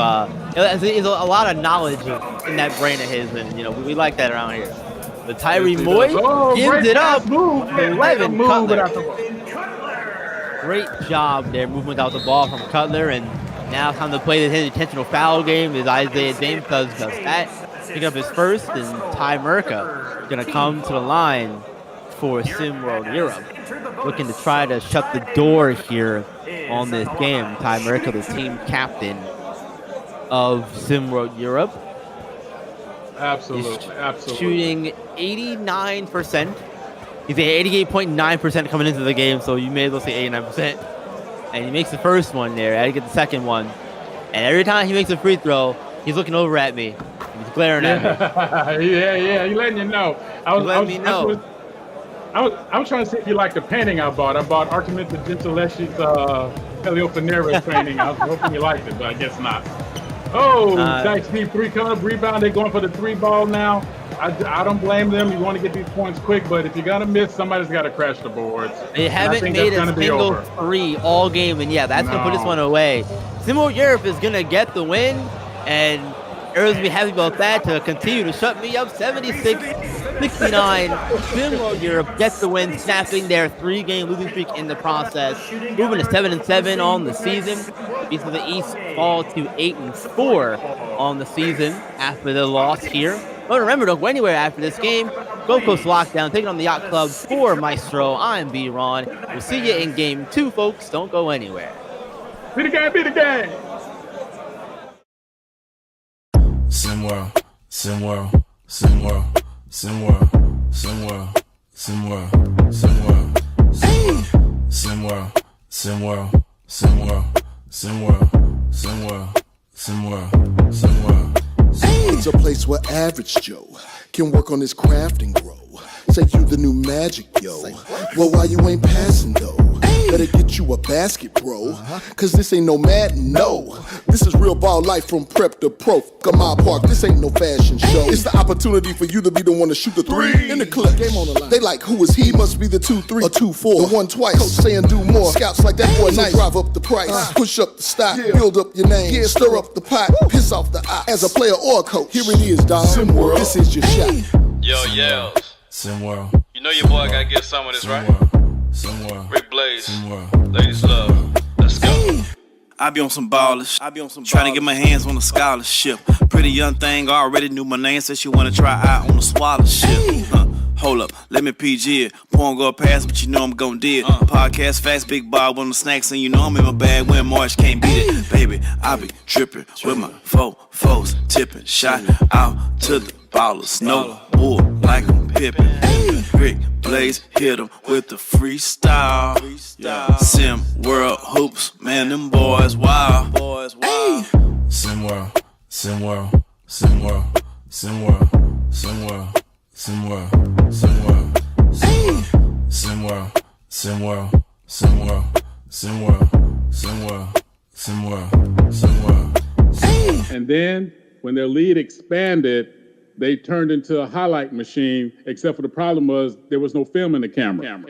knowledge in that brain of his, and you know we like that around here. The Tyree Moy gives it up. 11 Cutler. Great job there, moving without the ball from Cutler, and now time to play his intentional foul game as Isaiah James does that. Picking up his first, and Ty Merca gonna come to the line for SimWorld Europe, looking to try to shut the door here on this game. Ty Merca, the team captain of SimWorld Europe. Absolutely. Shooting 89%. He's at 88.9% coming into the game, so you may as well say 89%. And he makes the first one there. I had to get the second one. And every time he makes a free throw, he's looking over at me. He's glaring at me. Yeah. He's letting you know. I was trying to see if you liked the painting I bought. I bought Archimeta Gentileschi's Helio Panera painting. I was hoping you liked it, but I guess not. Oh, Dice deep 3 coming up, rebound. They're going for the 3 ball now. I don't blame them. You want to get these points quick, but if you're going to miss, somebody's got to crash the boards. They haven't made a single 3 all game, and yeah, that's going to put this one away. SimWorld Europe is going to get the win, and Earl's be happy about that to continue to shut me up. 76-69. SimWorld Europe gets the win, snapping their 3-game losing streak in the process. Moving to 7-7 on the season. Beast of the East fall to 8-4 on the season after the loss here. But remember, don't go anywhere after this game. Gulf Coast Lockdown taking on the Yacht Club for Maestro. I'm B. Ron. We'll see you in game 2, folks. Don't go anywhere. Be the game. SimWorld, SimWorld, SimWorld, SimWorld, SimWorld, SimWorld, SimWorld, SimWorld, SimWorld, SimWorld, SimWorld, SimWorld, SimWorld, SimWorld. It's a place where average Joe can work on his craft and grow. Say you the new magic, yo. Well, why you ain't passing though? Better get you a basket, bro. Cause this ain't no Madden, no. This is real ball life from prep to pro. Kamal Park, this ain't no fashion show. It's the opportunity for you to be the one to shoot the 3 in the clip. Game on the line. They like, who is he? Must be the 2-3 or 2-4. The 1 twice. Coach saying do more. Scouts like that boy nice. Drive up the price. Push up the stock. Build up your name. Stir up the pot. Piss off the eye. As a player or a coach, here it is, dog. SimWorld. This is your shot. Yo, yells. SimWorld. You know your boy gotta get some of this, right? SimWorld. Rick Blaze. SimWorld. Ladies love. Let's go. I be on some ballers. Trying to get my hands on a scholarship. Pretty young thing already knew my name. Said she wanna try out on a scholarship. Hold up, let me PG it. Porn go past, but you know I'm gon' do it. Podcast facts, big Bob on the snacks, and you know I'm in my bag when March can't beat it. Baby, I be trippin' with my foes tipping. Shot out to the ballers, no bull like I'm pippin'. Rick Blaze hit him with the freestyle. Sim World hoops, man, them boys wild. Sim World, Sim World, Sim World, Sim World, Sim World, Sim World, Sim World, Sim World, Sim World, Sim World, Sim World, Sim World, Sim World, Sim World. And then when their lead expanded, they turned into a highlight machine, except for the problem was there was no film in the camera.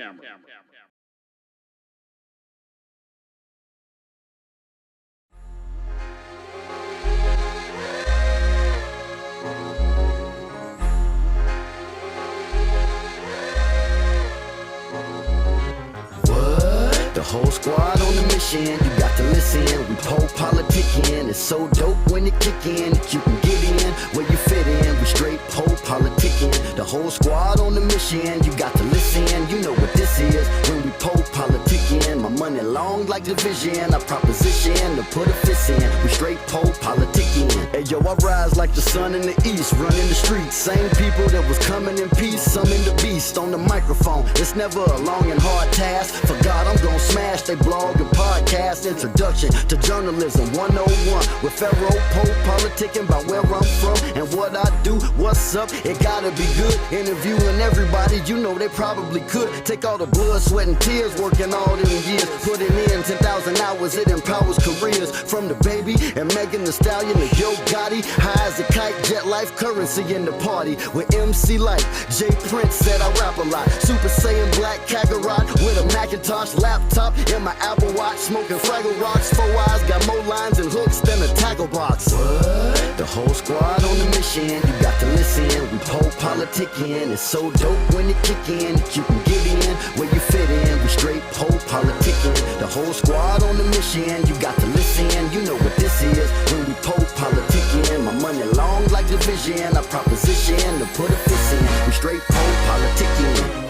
The whole squad on the mission, you got to listen. We pole politicking, it's so dope when it kick in. That you can get in where you fit in. We straight pole politicking. The whole squad on the mission, you got to listen. You know what this is when we pole politicking. My money long like division, I proposition to put a fist in. We straight pole politicking. Hey yo, I rise like the sun in the east, running the streets. Same people that was coming in peace, some in the beast on the microphone. It's never a long and hard task. For God, I'm gonna smash they blog and podcast. Introduction to journalism 101 with Pharaoh Pope politicking about where I'm from and what I do. What's up? It gotta be good. Interviewing everybody, you know they probably could take all the blood, sweat, and tears working all them years. Putting in 10,000 hours, it empowers careers. From the Baby and Megan Thee Stallion to Yo Gotti, high as a kite, jet life currency in the party with MC Light. Jay Prince said I rap a lot. Super Saiyan Black Kakarot with a Macintosh laptop in my Apple Watch, smoking Fraggle Rocks. 4 eyes, got more lines and hooks than a tackle box. What? The whole squad on the mission, you got to listen. We pole politicking, it's so dope when it kick in. That you can get in where you fit in. We straight pole politicking. The whole squad on the mission, you got to listen. You know what this is when we pole politicking. My money long like division, I proposition to put a fist in. We straight pole politicking.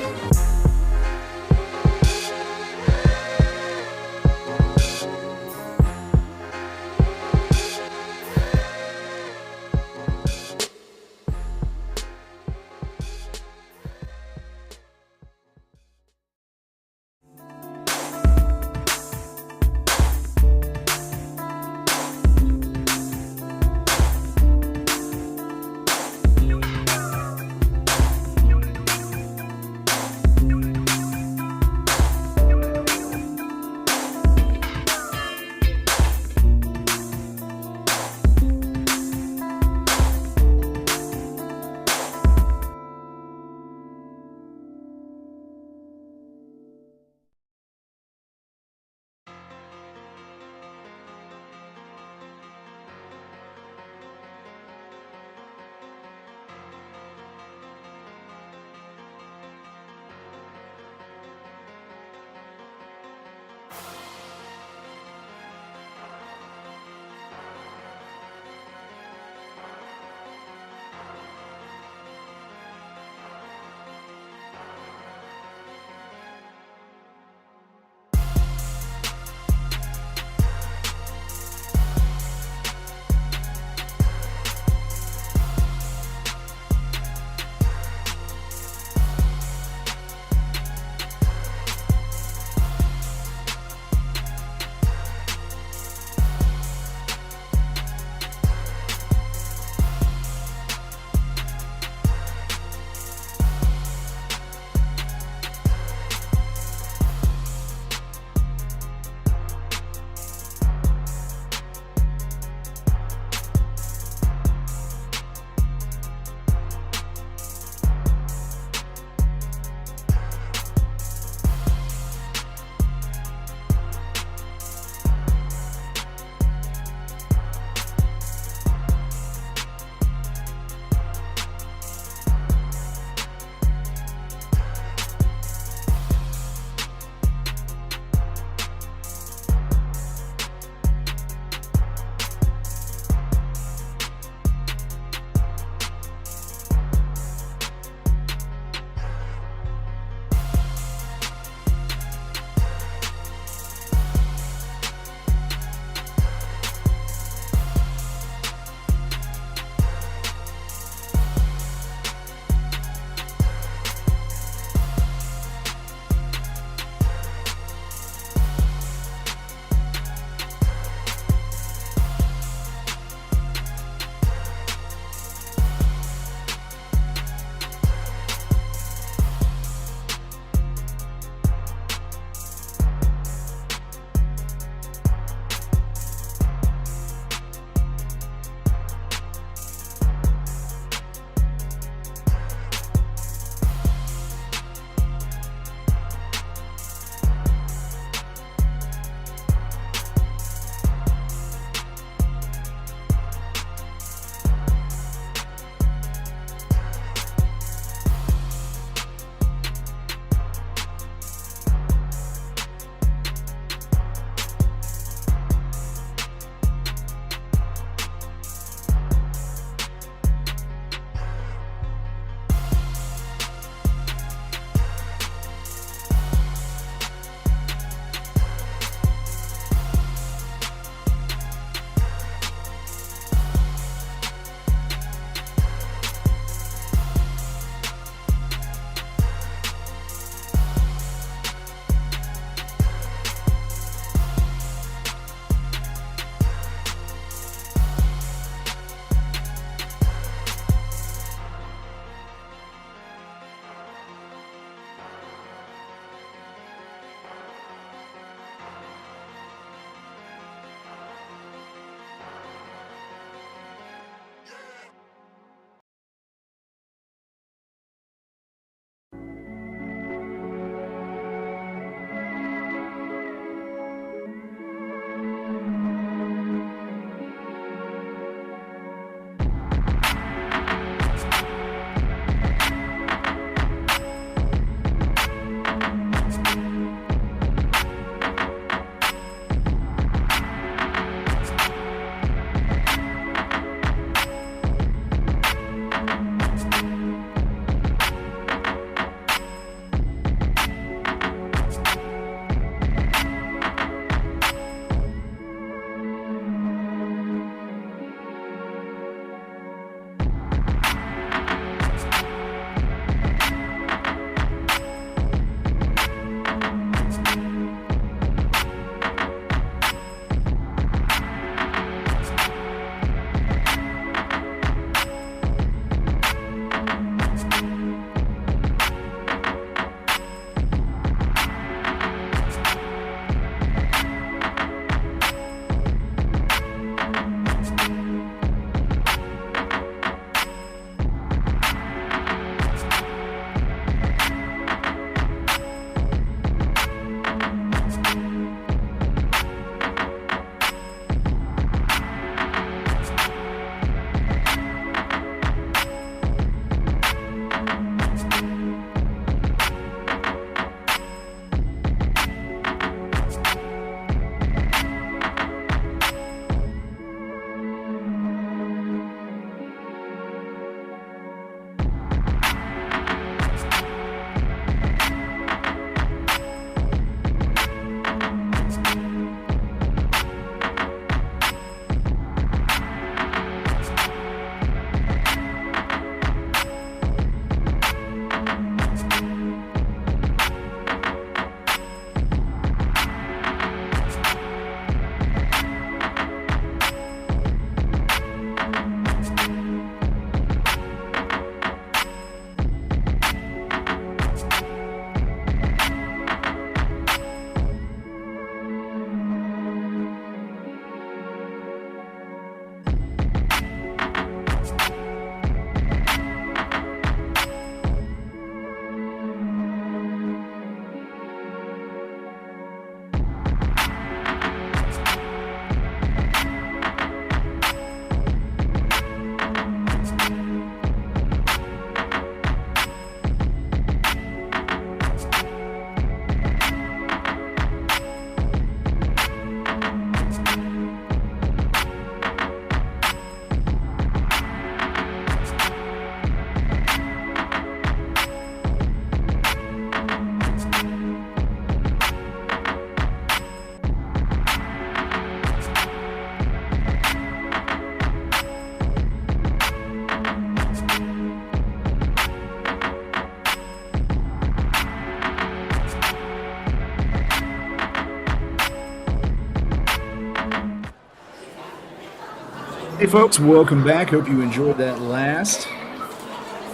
Hey folks, welcome back. Hope you enjoyed that last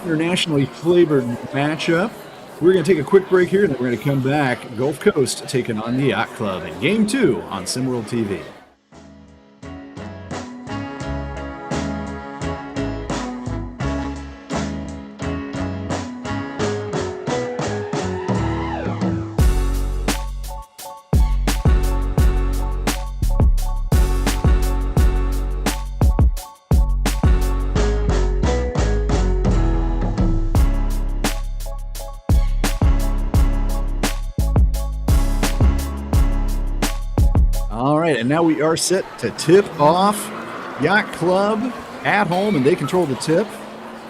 internationally flavored matchup. We're going to take a quick break here, and then we're going to come back. Gulf Coast taking on the Yacht Club in Game 2 on SimWorld TV. And now we are set to tip off. Yacht Club at home, and they control the tip.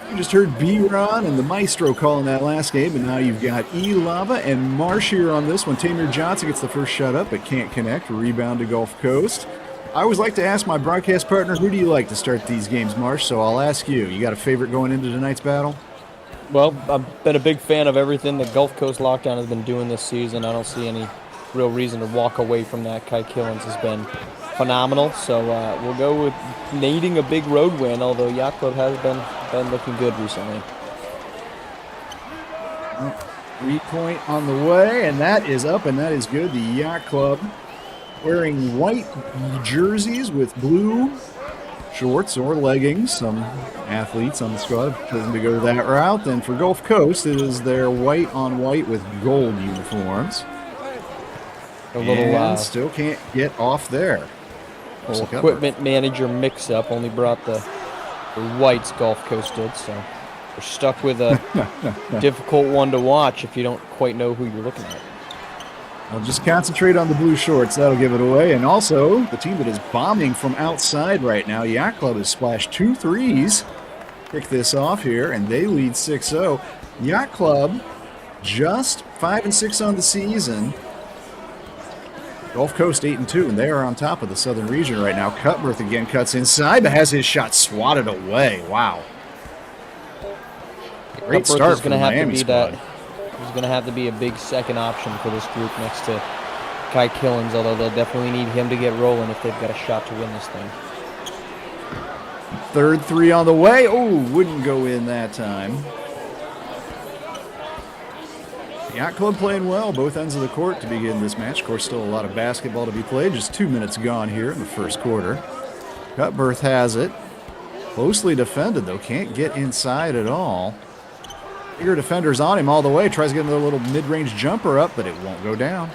You just heard B-Ron and the Maestro calling that last game, and now you've got E-Lava and Marsh here on this one. Tamir Johnson gets the first shot up, but can't connect. Rebound to Gulf Coast. I always like to ask my broadcast partner, who do you like to start these games, Marsh? So I'll ask you. You got a favorite going into tonight's battle? Well, I've been a big fan of everything the Gulf Coast Lockdown has been doing this season. I don't see any real reason to walk away from that. Kai Killens has been phenomenal, so we'll go with needing a big road win, although Yacht Club has been looking good recently. 3-point on the way, and that is up, and that is good. The Yacht Club wearing white jerseys with blue shorts or leggings. Some athletes on the squad have chosen to go that route. Then for Gulf Coast, it is their white on white with gold uniforms. A little still can't get off there. Equipment manager mix-up, only brought the whites Gulf Coast did, so we're stuck with a difficult one to watch if you don't quite know who you're looking at. I'll just concentrate on the blue shorts. That'll give it away. And also, the team that is bombing from outside right now, Yacht Club has splashed 2 threes. Kick this off here, and they lead 6-0. Yacht Club just 5-6 on the season. Gulf Coast 8-2, and they are on top of the Southern region right now. Cutbirth again cuts inside, but has his shot swatted away. Wow. Great start from the Miami squad. He's going to have to be a big second option for this group next to Kai Killens, although they'll definitely need him to get rolling if they've got a shot to win this thing. Third three on the way. Oh, wouldn't go in that time. Yacht Club playing well, both ends of the court to begin this match. Of course, still a lot of basketball to be played. Just 2 minutes gone here in the first quarter. Cutbirth has it. Closely defended, though. Can't get inside at all. Bigger defenders on him all the way. Tries to get another little mid-range jumper up, but it won't go down.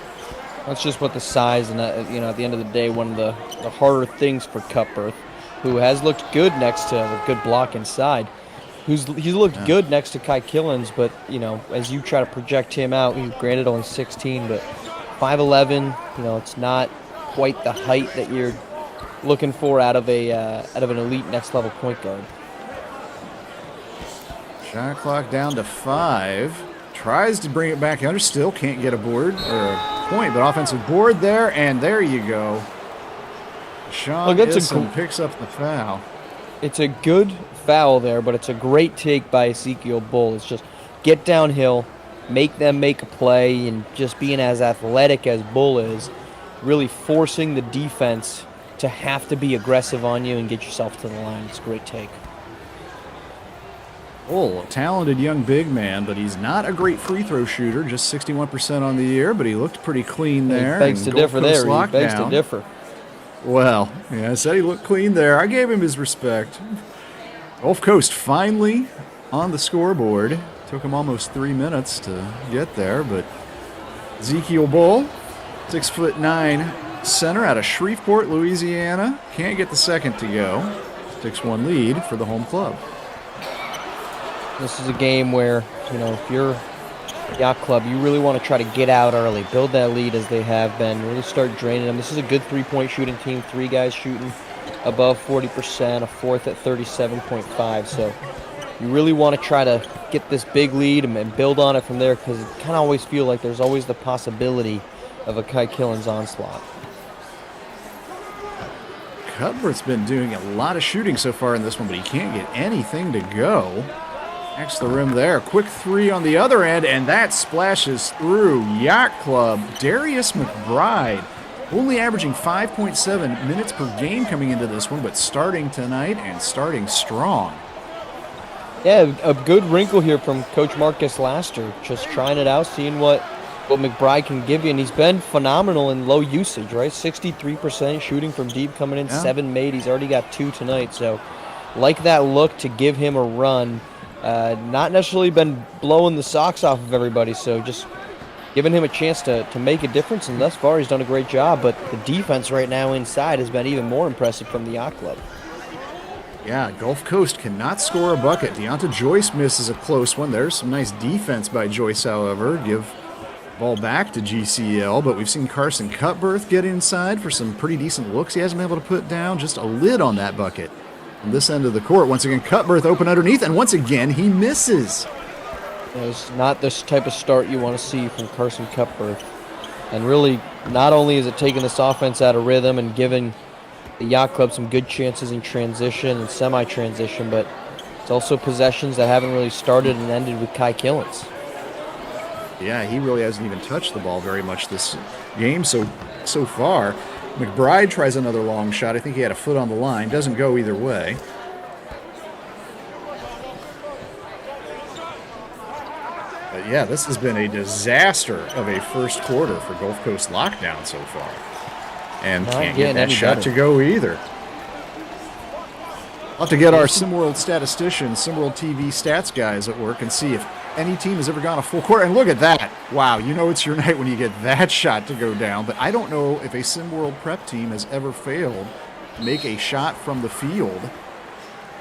That's just what the size, and at the end of the day, one of the harder things for Cutbirth, who has looked good next to a good block inside. He's looked good next to Kai Killens, but, as you try to project him out, he's granted only 16, but 5'11", it's not quite the height that you're looking for out of an elite next level point guard. Shot clock down to 5. Tries to bring it back under, still can't get a board or a point, but offensive board there, and there you go. Sean picks up the foul. It's a good foul there, but it's a great take by Ezekiel Bull. It's just get downhill, make them make a play, and just being as athletic as Bull is, really forcing the defense to have to be aggressive on you and get yourself to the line. It's a great take. Bull, a talented young big man, but he's not a great free throw shooter, just 61% on the year, but he looked pretty clean there. He begs to differ there. He begs to differ. Well, I said he looked clean there. I gave him his respect. Gulf Coast finally on the scoreboard. Took him almost 3 minutes to get there, but Ezekiel Bull, 6'9" center out of Shreveport, Louisiana. Can't get the second to go. 6-1 lead for the home club. This is a game where, if you're Yacht Club, you really want to try to get out early, build that lead as they have been, really start draining them. This is a good three-point shooting team, 3 guys shooting above 40%, a fourth at 37.5. So you really want to try to get this big lead and build on it from there, because it kind of always feel like there's always the possibility of a Kai Killens onslaught. Cutbirth's been doing a lot of shooting so far in this one, but he can't get anything to go. Next to the rim there. Quick 3 on the other end, and that splashes through. Yacht Club, Darius McBride Only averaging 5.7 minutes per game coming into this one, but starting tonight and starting strong. Yeah, a good wrinkle here from Coach Marcus Laster, just trying it out, seeing what McBride can give you, and he's been phenomenal in low usage, right? 63% shooting from deep coming in, 7 made. He's already got 2 tonight, so like that look to give him a run. Not necessarily been blowing the socks off of everybody, so just giving him a chance to make a difference, and thus far he's done a great job, but the defense right now inside has been even more impressive from the Yacht Club. Yeah, Gulf Coast cannot score a bucket. Deonta Joyce misses a close one. There's some nice defense by Joyce, however. Give ball back to GCL, but we've seen Carson Cutbirth get inside for some pretty decent looks. He hasn't been able to put down just a lid on that bucket. On this end of the court, once again, Cutbirth open underneath, and once again, he misses. It's not this type of start you want to see from Carson Cutbirth. And really, not only is it taking this offense out of rhythm and giving the Yacht Club some good chances in transition and semi-transition, but it's also possessions that haven't really started and ended with Kai Killens. Yeah, he really hasn't even touched the ball very much this game so far. McBride tries another long shot. I think he had a foot on the line. Doesn't go either way. But yeah, this has been a disaster of a first quarter for Gulf Coast Lockdown so far. And can't get that shot to go either. I'll have to get our SimWorld statistician, SimWorld TV stats guys at work and see if any team has ever gone a full quarter. And look at that. Wow, you know it's your night when you get that shot to go down. But I don't know if a SimWorld prep team has ever failed to make a shot from the field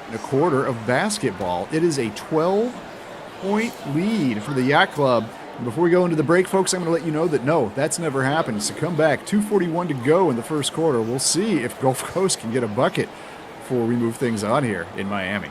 in a quarter of basketball. It is a 12-point lead for the Yacht Club. And before we go into the break, folks, I'm going to let you know that no, that's never happened. So come back, 2:41 to go in the first quarter. We'll see if Gulf Coast can get a bucket before we move things on here in Miami.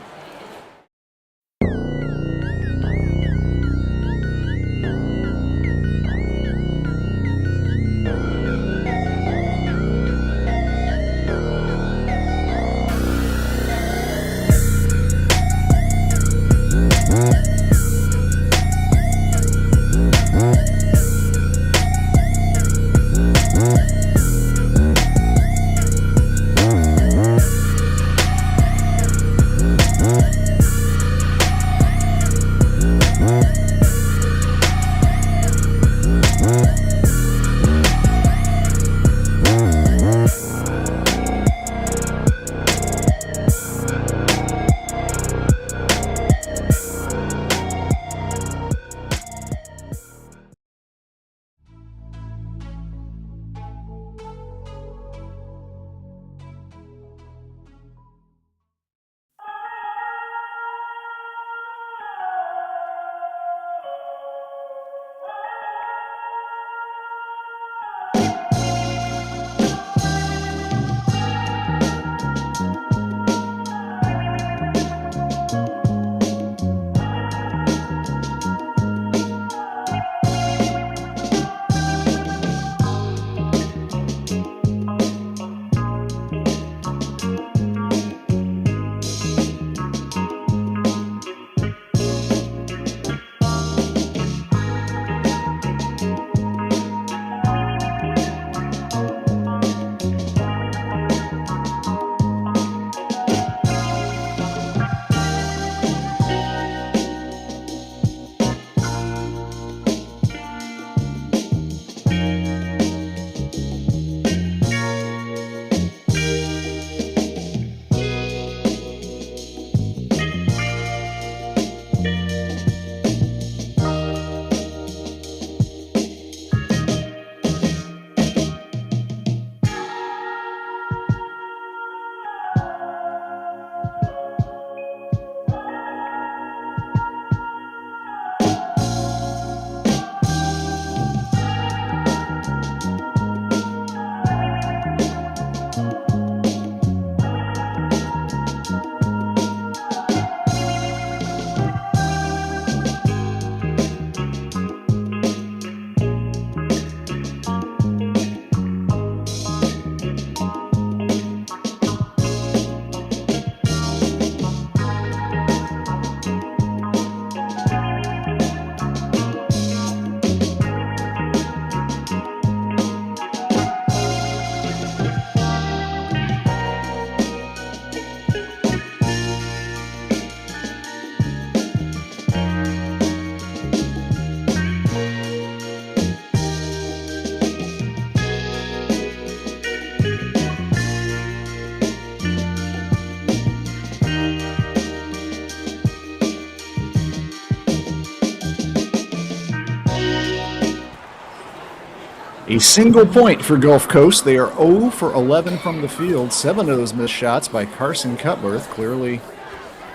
A single point for Gulf Coast. They are 0 for 11 from the field. 7 of those missed shots by Carson Cutbirth. Clearly,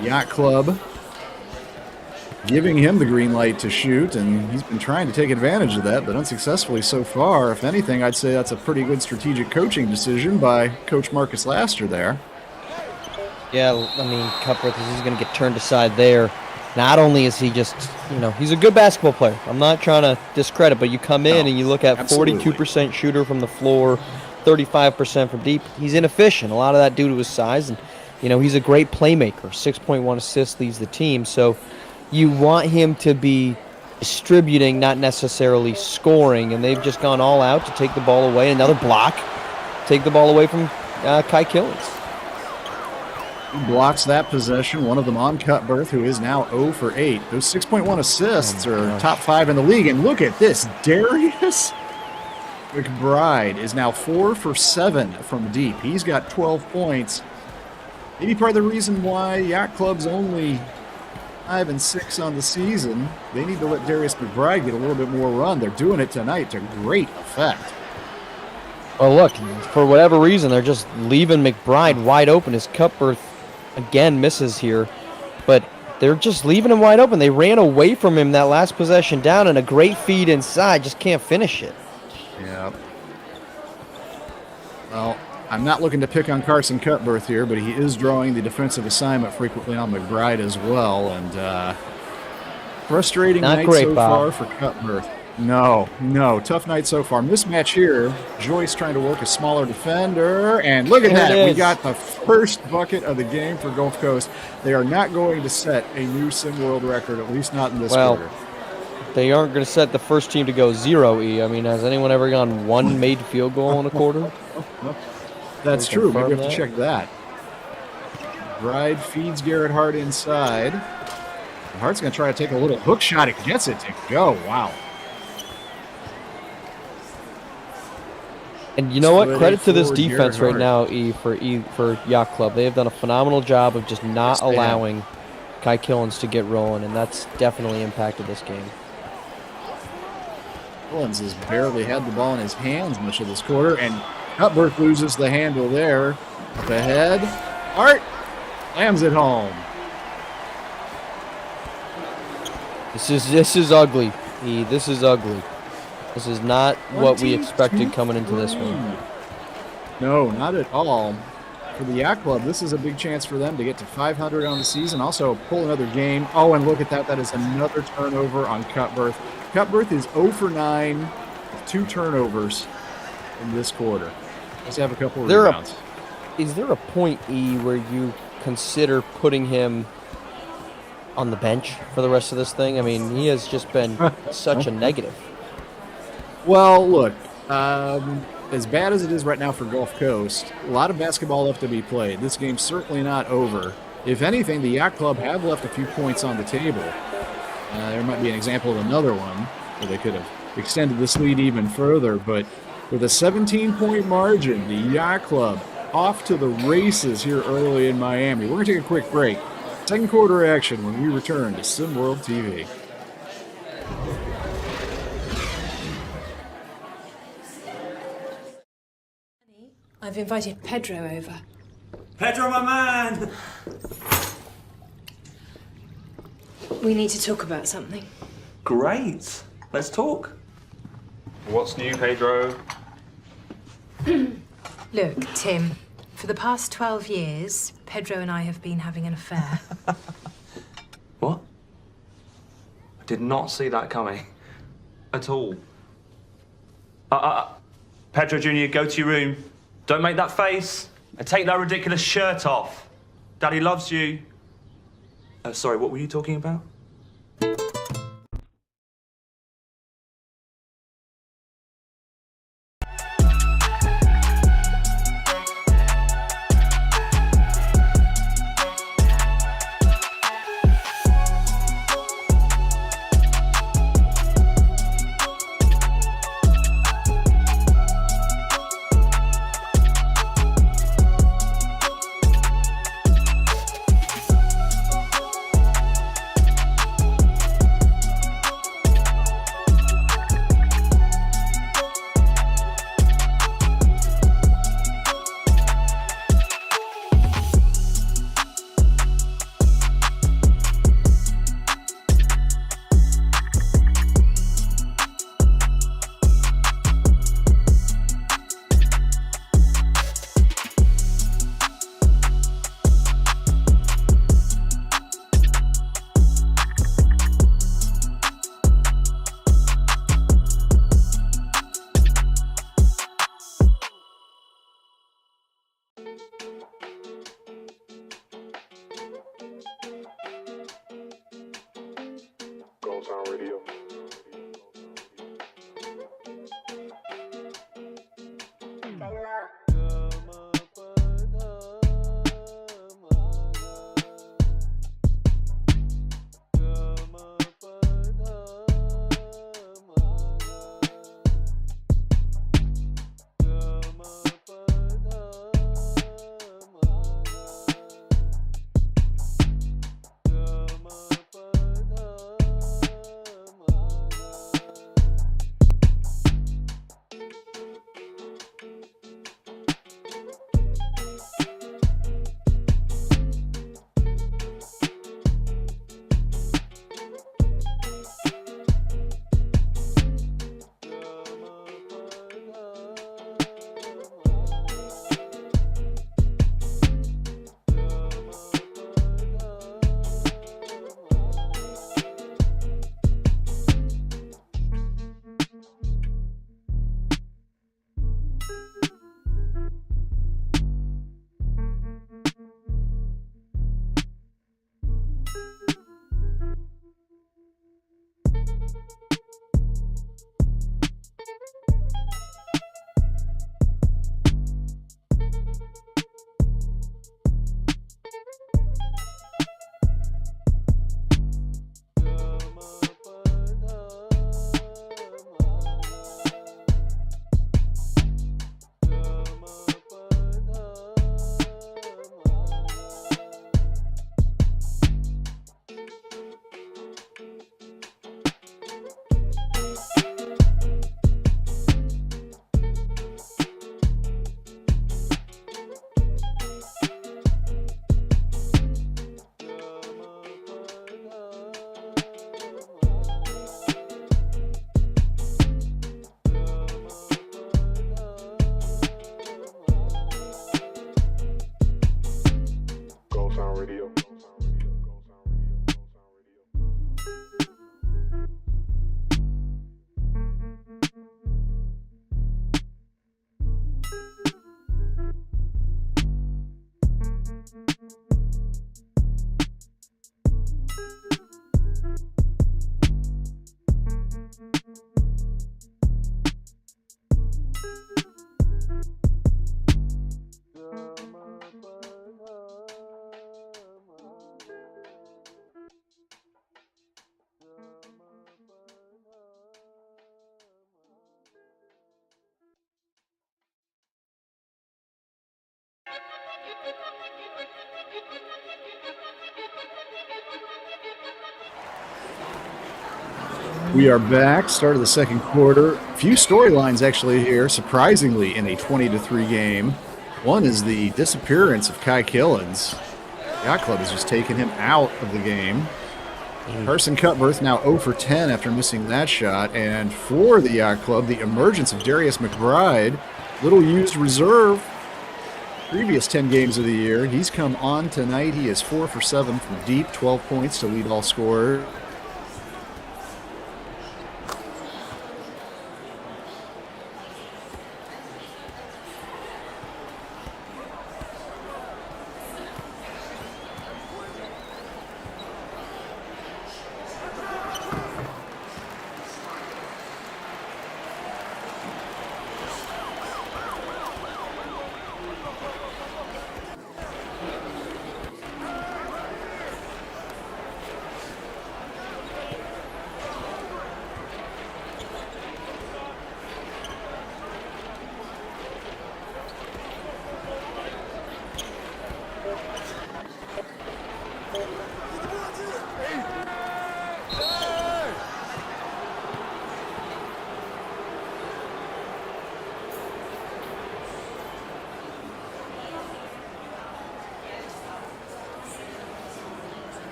Yacht Club giving him the green light to shoot, and he's been trying to take advantage of that, but unsuccessfully so far. If anything, I'd say that's a pretty good strategic coaching decision by Coach Marcus Laster there. Yeah, I mean, Cutbirth is going to get turned aside there. Not only is he just, he's a good basketball player. I'm not trying to discredit, but you come in and you look at 42% shooter from the floor, 35% from deep. He's inefficient. A lot of that due to his size, and, he's a great playmaker. 6.1 assists leads the team, so you want him to be distributing, not necessarily scoring, and they've just gone all out to take the ball away. Another block, take the ball away from Kai Killens. He blocks that possession, one of them on Cutbirth, who is now 0 for 8. Those 6.1 assists are top 5 in the league, and look at this. Darius McBride is now 4 for 7 from deep. He's got 12 points. Maybe part of the reason why Yacht Club's only 5 and 6 on the season, they need to let Darius McBride get a little bit more run. They're doing it tonight to great effect. Well, look, for whatever reason, they're just leaving McBride wide open. His Cutbirth, again, misses here, but they're just leaving him wide open. They ran away from him that last possession down, and a great feed inside, just can't finish it. Yeah. Well, I'm not looking to pick on Carson Cutbirth here, but he is drawing the defensive assignment frequently on McBride as well, and frustrating Not night great, so Bob. far for Cutbirth. No, tough night so far. Mismatch here. Joyce trying to work a smaller defender, and look at There it that. We is. got the first bucket of the game for Gulf Coast. They are not going to set a new Sim World record, at least not in this quarter. They aren't going to set the first team to go 0, E. I mean, has anyone ever gone one made field goal in a quarter? That's Can we true. Maybe we confirm have to that? check that. Bride feeds Garrett Hart inside. Hart's going to try to take a little hook shot. It gets it to go. Wow. And you know what? Split Credit to this forward, defense Garrett right Hart. now, for Yacht Club. They have done a phenomenal job of just not Yes, they have. allowing Kai Killens to get rolling, and that's definitely impacted this game. Collins has barely had the ball in his hands much of this quarter, and Cutbirth loses the handle there. Up ahead. Hart slams it home. This is ugly, E. This is ugly. This is not what we expected coming into this one. No, not at all. For the Yacht Club, this is a big chance for them to get to 500 on the season. Also, pull another game. Oh, and look at that. That is another turnover on Cutbirth. Cutbirth is 0 for 9 with 2 turnovers in this quarter. Let's have a couple of rebounds. Is there a point, E, where you consider putting him on the bench for the rest of this thing? I mean, he has just been such a negative. Well, look, as bad as it is right now for Gulf Coast, a lot of basketball left to be played. This game's certainly not over. If anything, the Yacht Club have left a few points on the table. There might be an example of another one where they could have extended this lead even further, but with a 17-point margin, the Yacht Club off to the races here early in Miami. We're going to take a quick break. Second quarter action when we return to Sim World TV. I've invited Pedro over. Pedro, my man! We need to talk about something. Great. Let's talk. What's new, Pedro? Look, Tim, for the past 12 years, Pedro and I have been having an affair. What? I did not see that coming. At all. Pedro Jr., go to your room. Don't make that face. And take that ridiculous shirt off. Daddy loves you. Sorry, what were you talking about? We are back, start of the second quarter. A few storylines actually here, surprisingly, in a 20-3 game. One is the disappearance of Kai Killens. Yacht Club has just taken him out of the game. Carson Cutbirth now 0 for 10 after missing that shot. And for the Yacht Club, the emergence of Darius McBride, little used reserve. Previous 10 games of the year, he's come on tonight. He is 4 for 7 from deep, 12 points to lead all scorers.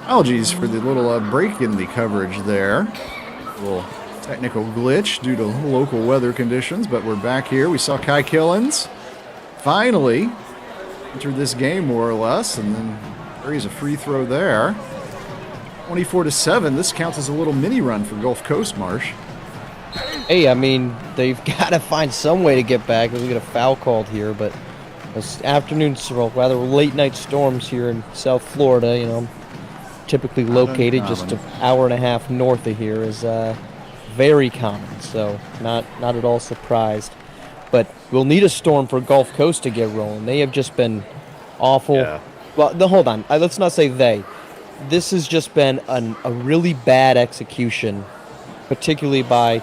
Apologies for the little break in the coverage there. A little technical glitch due to local weather conditions, but we're back here. We saw Kai Killens finally entered this game more or less, and then carries a free throw there. 24-7. This counts as a little mini run for Gulf Coast, Marsh. Hey, I mean, they've got to find some way to get back. We get a foul called here, but this afternoon, well, rather late night storms here in South Florida, you know, typically located just an hour and a half north of here, is very common. So not at all surprised. But we'll need a storm for Gulf Coast to get rolling. They have just been awful. Yeah. Well, hold on. Let's not say they. This has just been a really bad execution, particularly by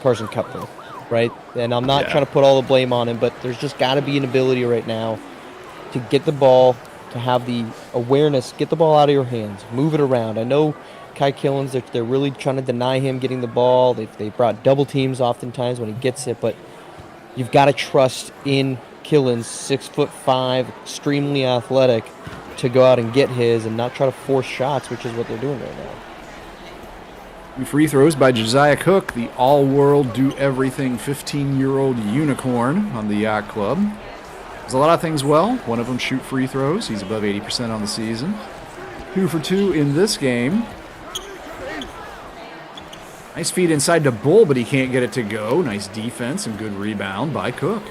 Carson Cutler, right? And I'm not trying to put all the blame on him, but there's just got to be an ability right now to get the ball, to have the awareness, get the ball out of your hands, move it around. I know Kai Killens, they're really trying to deny him getting the ball. They brought double teams oftentimes when he gets it, but you've got to trust in Killens, 6'5", extremely athletic, to go out and get his and not try to force shots, which is what they're doing right now. Free throws by Josiah Cook, the all-world, do-everything 15-year-old unicorn on the Yacht Club. Does a lot of things well. One of them shoot free throws. He's above 80% on the season. 2 for 2 in this game. Nice feed inside to Bull, but he can't get it to go. Nice defense and good rebound by Cook.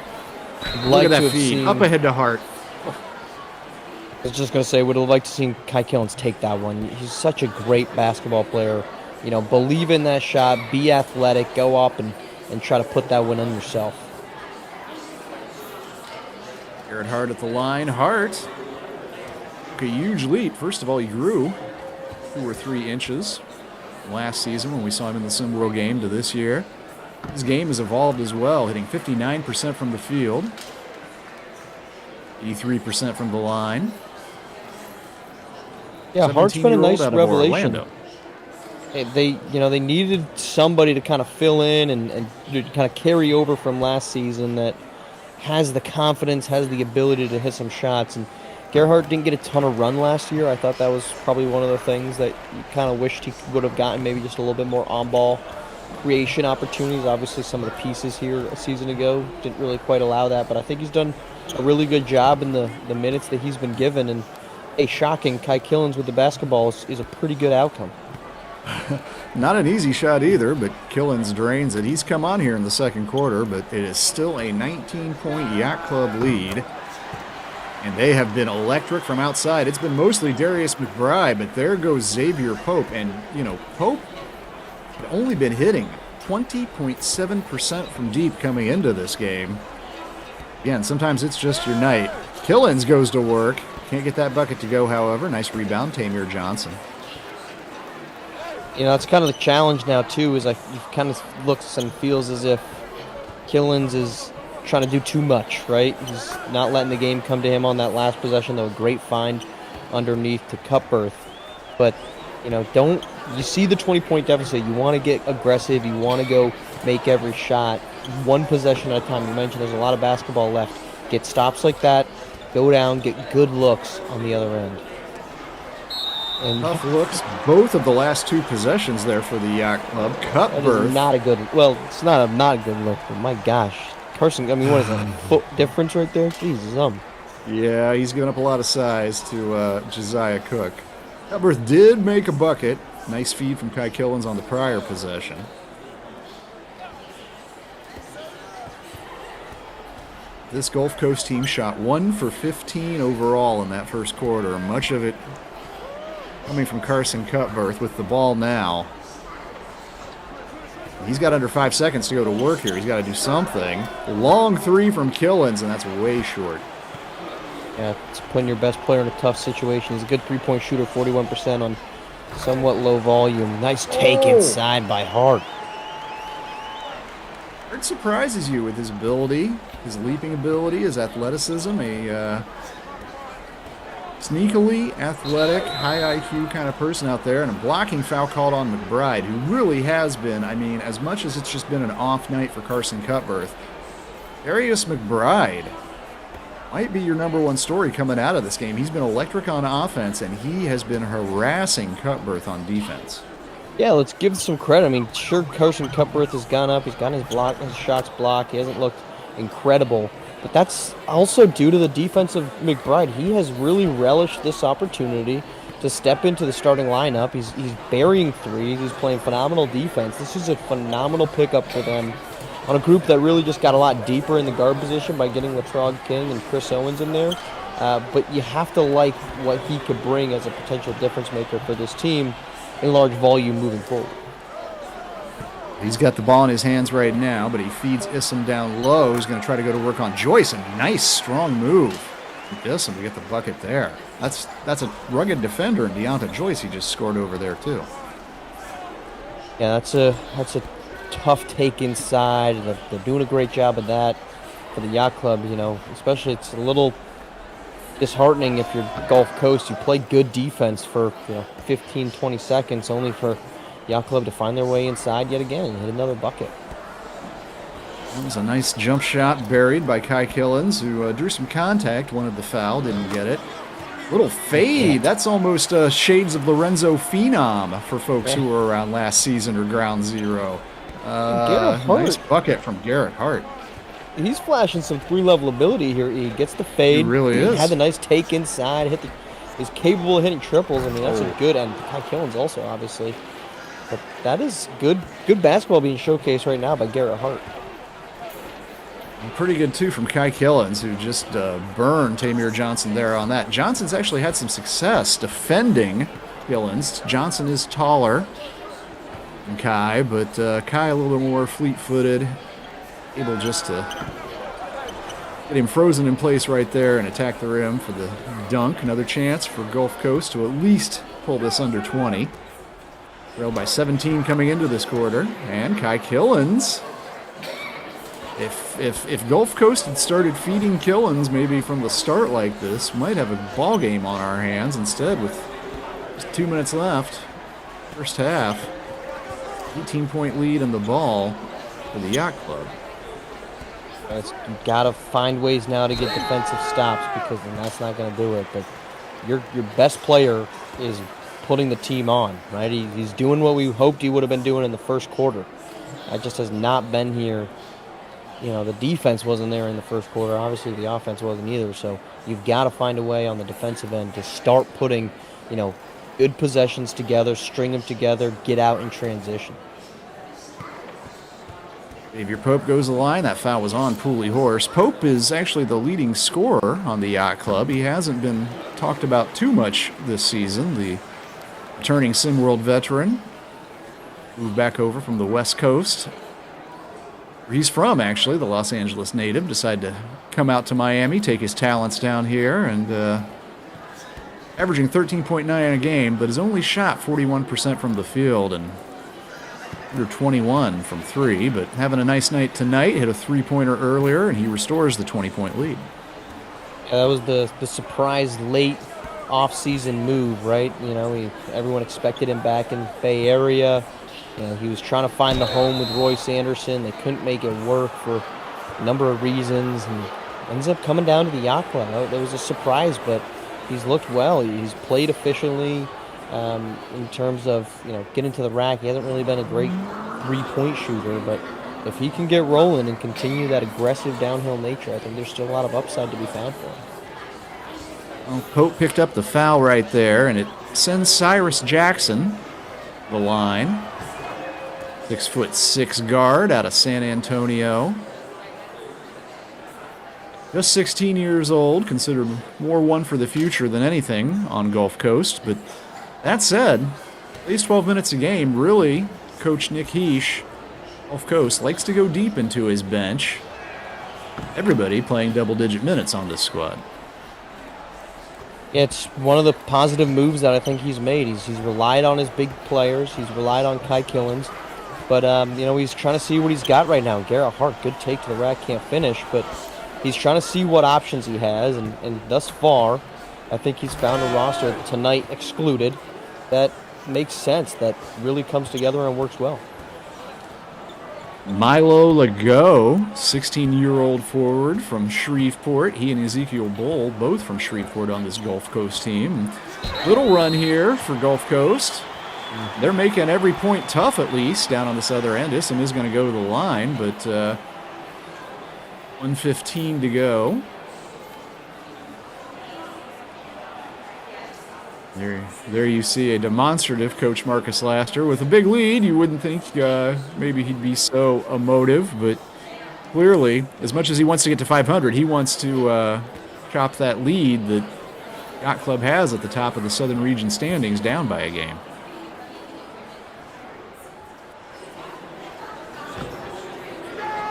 Look at that feed. Up ahead to Hart. I was just going to say, would have liked to see Kai Killens take that one. He's such a great basketball player. You know, believe in that shot, be athletic, go up and try to put that one on yourself. Garrett Hart at the line. Hart took a huge leap. First of all, he grew 2 or 3 inches from last season when we saw him in the SimWorld game to this year. His game has evolved as well, hitting 59% from the field, 83% from the line. Yeah, Hart's been a nice revelation. They needed somebody to kind of fill in and to kind of carry over from last season that has the confidence, has the ability to hit some shots. And Gerhardt didn't get a ton of run last year. I thought that was probably one of the things that you kind of wished he would have gotten, maybe just a little bit more on-ball creation opportunities. Obviously, some of the pieces here a season ago didn't really quite allow that, but I think he's done a really good job in the minutes that he's been given. And shocking, Kai Killens with the basketball is a pretty good outcome. Not an easy shot either, but Killens drains it. He's come on here in the second quarter, but it is still a 19-point Yacht Club lead. And they have been electric from outside. It's been mostly Darius McBride, but there goes Xavier Pope. And, you know, Pope had only been hitting 20.7% from deep coming into this game. Again, sometimes it's just your night. Killens goes to work. Can't get that bucket to go, however. Nice rebound, Tamir Johnson. You know, it's kind of the challenge now, too, is like it kind of looks and feels as if Killens is trying to do too much, right? He's not letting the game come to him on that last possession, though. A great find underneath to Cutbirth. But, you know, you see the 20-point deficit. You want to get aggressive. You want to go make every shot. One possession at a time. You mentioned there's a lot of basketball left. Get stops like that. Go down. Get good looks on the other end. And tough looks, both of the last 2 possessions there for the Yacht Club. Cutbirth. Not a good. Well, it's not a good look, but my gosh, Carson. I mean, what is that? A foot difference right there? Jesus, Yeah, he's given up a lot of size to Josiah Cook. Cutbirth did make a bucket. Nice feed from Kai Killens on the prior possession. This Gulf Coast team shot 1 for 15 overall in that first quarter. Much of it coming from Carson Cutbirth with the ball now. He's got under 5 seconds to go to work here. He's got to do something. Long 3 from Killens, and that's way short. Yeah, it's putting your best player in a tough situation. He's a good 3-point shooter, 41% on somewhat low volume. Nice take inside by Hart. Hart surprises you with his ability, his leaping ability, his athleticism, a sneakily athletic, high IQ kind of person out there, and a blocking foul called on McBride, who really has been, I mean, as much as it's just been an off night for Carson Cutbirth, Darius McBride might be your number one story coming out of this game. He's been electric on offense, and he has been harassing Cutbirth on defense. Yeah, let's give some credit. I mean, sure, Carson Cutbirth has gone up. He's gotten his shots blocked. He hasn't looked incredible. But that's also due to the defense of McBride. He has really relished this opportunity to step into the starting lineup. He's burying threes. He's playing phenomenal defense. This is a phenomenal pickup for them on a group that really just got a lot deeper in the guard position by getting Latrell King and Chris Owens in there. But you have to like what he could bring as a potential difference maker for this team in large volume moving forward. He's got the ball in his hands right now, but he feeds Issam down low. He's going to try to go to work on Joyce. A nice, strong move from Issam to get the bucket there. That's a rugged defender, and Deonta Joyce he just scored over there too. Yeah, that's a tough take inside. They're doing a great job of that for the Yacht Club. You know, especially it's a little disheartening if you're Gulf Coast. You play good defense for 15, 20 seconds, only for Yacht Club to find their way inside yet again and hit another bucket. That was a nice jump shot buried by Kai Killens, who drew some contact, wanted the foul, didn't get it. Little fade. That's almost shades of Lorenzo Phenom for folks who were around last season or ground zero. Nice bucket from Garrett Hart. He's flashing some three-level ability here. He gets the fade. He really is. Had the nice take inside. He's capable of hitting triples. I mean, that's a good, and Kai Killens also, obviously. But that is good basketball being showcased right now by Garrett Hart. And pretty good, too, from Kai Killens, who just burned Tamir Johnson there on that. Johnson's actually had some success defending Killens. Johnson is taller than Kai, but Kai a little bit more fleet-footed, able just to get him frozen in place right there and attack the rim for the dunk. Another chance for Gulf Coast to at least pull this under 20. Trailed by 17 coming into this quarter, and Kai Killens. If Gulf Coast had started feeding Killens maybe from the start like this, might have a ball game on our hands. Instead, with just 2 minutes left, first half, 18-point lead in the ball for the Yacht Club. You got to find ways now to get defensive stops, because then that's not going to do it. But your best player is putting the team on, right? He's doing what we hoped he would have been doing in the first quarter. That just has not been here. You know, the defense wasn't there in the first quarter. Obviously, the offense wasn't either. So you've got to find a way on the defensive end to start putting, good possessions together, string them together, get out in transition. Xavier Pope goes to the line. That foul was on Pooley Horse. Pope is actually the leading scorer on the Yacht Club. He hasn't been talked about too much this season. The returning SimWorld veteran moved back over from the West Coast. He's from, actually, the Los Angeles native. Decided to come out to Miami, take his talents down here, and averaging 13.9 a game, but has only shot 41% from the field and under 21 from three, but having a nice night tonight. Hit a three-pointer earlier, and he restores the 20-point lead. Yeah, that was the surprise late off-season move, right? Everyone expected him back in the Bay Area. He was trying to find the home with Royce Anderson. They couldn't make it work for a number of reasons, and ends up coming down to the Yacht Club. That was a surprise, but he's looked well. He's played efficiently in terms of getting to the rack. He hasn't really been a great three-point shooter, but if he can get rolling and continue that aggressive downhill nature, I think there's still a lot of upside to be found for him. Well, Pope picked up the foul right there, and it sends Cyrus Jackson to the line. 6'6" guard out of San Antonio. Just 16 years old, considered more one for the future than anything on Gulf Coast. But that said, at least 12 minutes a game, really, Coach Nick Heesh, Gulf Coast, likes to go deep into his bench. Everybody playing double-digit minutes on this squad. It's one of the positive moves that I think he's made. He's relied on his big players. He's relied on Kai Killens. But, he's trying to see what he's got right now. Garrett Hart, good take to the rack, can't finish. But he's trying to see what options he has. And thus far, I think he's found a roster, tonight excluded, that makes sense, that really comes together and works well. Milo Legault, 16-year-old forward from Shreveport. He and Ezekiel Bull, both from Shreveport on this Gulf Coast team. Little run here for Gulf Coast. They're making every point tough, at least, down on this other end. Issam is going to go to the line, but 1:15 to go. There you see a demonstrative Coach Marcus Laster with a big lead. You wouldn't think maybe he'd be so emotive, but clearly, as much as he wants to get to 500, he wants to chop that lead that Yacht Club has at the top of the Southern Region standings down by a game.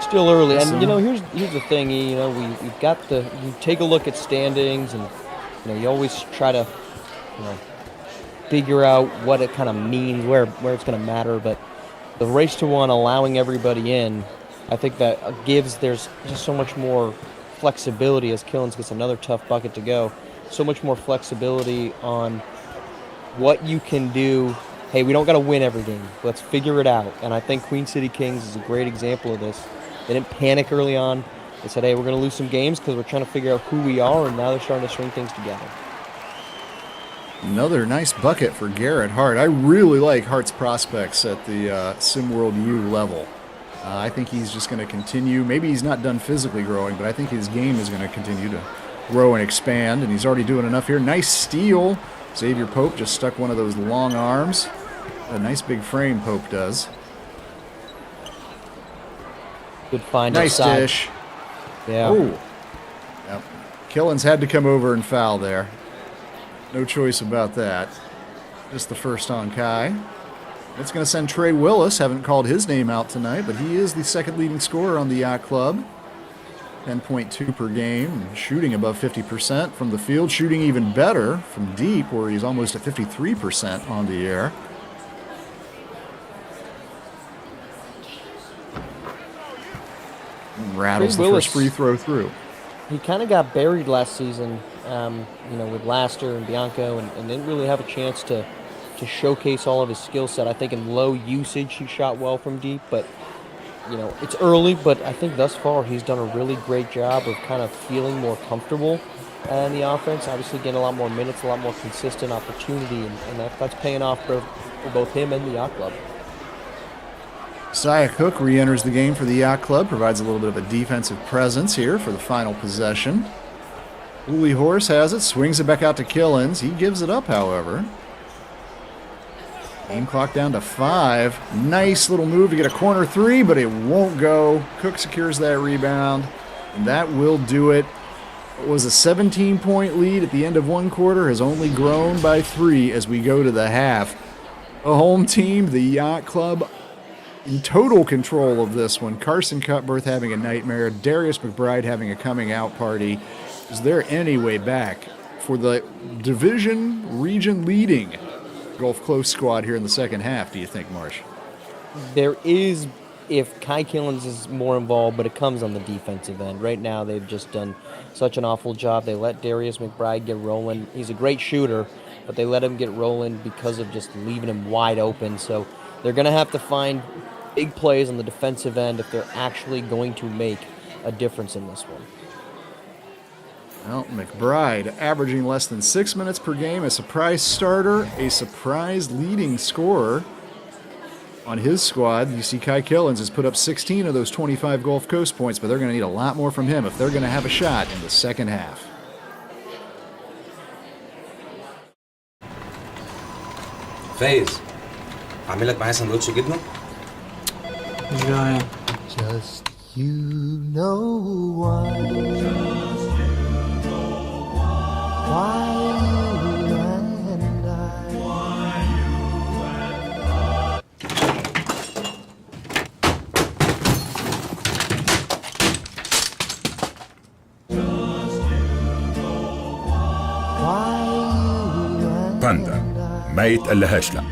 Still early, and here's the thing. We've got you take a look at standings, and you always try to figure out what it kind of means, where it's going to matter. But the race to one, allowing everybody in, I think that there's just so much more flexibility as Killens gets another tough bucket to go. So much more flexibility on what you can do. Hey, we don't got to win every game. Let's figure it out. And I think Queen City Kings is a great example of this. They didn't panic early on. They said, hey, we're going to lose some games because we're trying to figure out who we are, and now they're starting to string things together. Another nice bucket for Garrett Hart. I really like Hart's prospects at the SimWorld U level. I think he's just going to continue. Maybe he's not done physically growing, but I think his game is going to continue to grow and expand, and he's already doing enough here. Nice steal. Xavier Pope just stuck one of those long arms. A nice big frame Pope does. Good find. Nice outside. dish. Yeah. Oh. Yep. Killens had to come over and foul there. No choice about that. Just the first on Kai. That's going to send Trey Willis. Haven't called his name out tonight, but he is the second leading scorer on the Yacht Club. 10.2 per game. Shooting above 50% from the field. Shooting even better from deep, where he's almost at 53% on the air. Rattles the first free throw through. He kind of got buried last season, with Laster and Bianco, and didn't really have a chance to showcase all of his skill set. I think in low usage he shot well from deep, but it's early. But I think thus far he's done a really great job of kind of feeling more comfortable in the offense. Obviously getting a lot more minutes, a lot more consistent opportunity, and that's paying off for both him and the Yacht Club. Josiah Cook re-enters the game for the Yacht Club, provides a little bit of a defensive presence here for the final possession. Uli Horse has it, swings it back out to Killens. He gives it up, however. Game clock down to 5. Nice little move to get a corner three, but it won't go. Cook secures that rebound, and that will do it. It was a 17-point lead at the end of one quarter, has only grown by 3 as we go to the half. The home team, the Yacht Club, in total control of this one. Carson Cutbirth having a nightmare. Darius McBride having a coming-out party. Is there any way back for the division region leading Gulf Coast squad here in the second half, do you think, Marsh? There is, if Kai Killens is more involved, but it comes on the defensive end. Right now they've just done such an awful job. They let Darius McBride get rolling. He's a great shooter, but they let him get rolling because of just leaving him wide open. So they're going to have to find big plays on the defensive end if they're actually going to make a difference in this one. Well, McBride averaging less than 6 minutes per game, a surprise starter, a surprise leading scorer on his squad. You see Kai Killens has put up 16 of those 25 Gulf Coast points, but they're going to need a lot more from him if they're going to have a shot in the second half. فايز اعمل لك معايا سندوتش جبنه مش جاي. Just you know why. Why you and I. باندا ما يتقلهاش لا.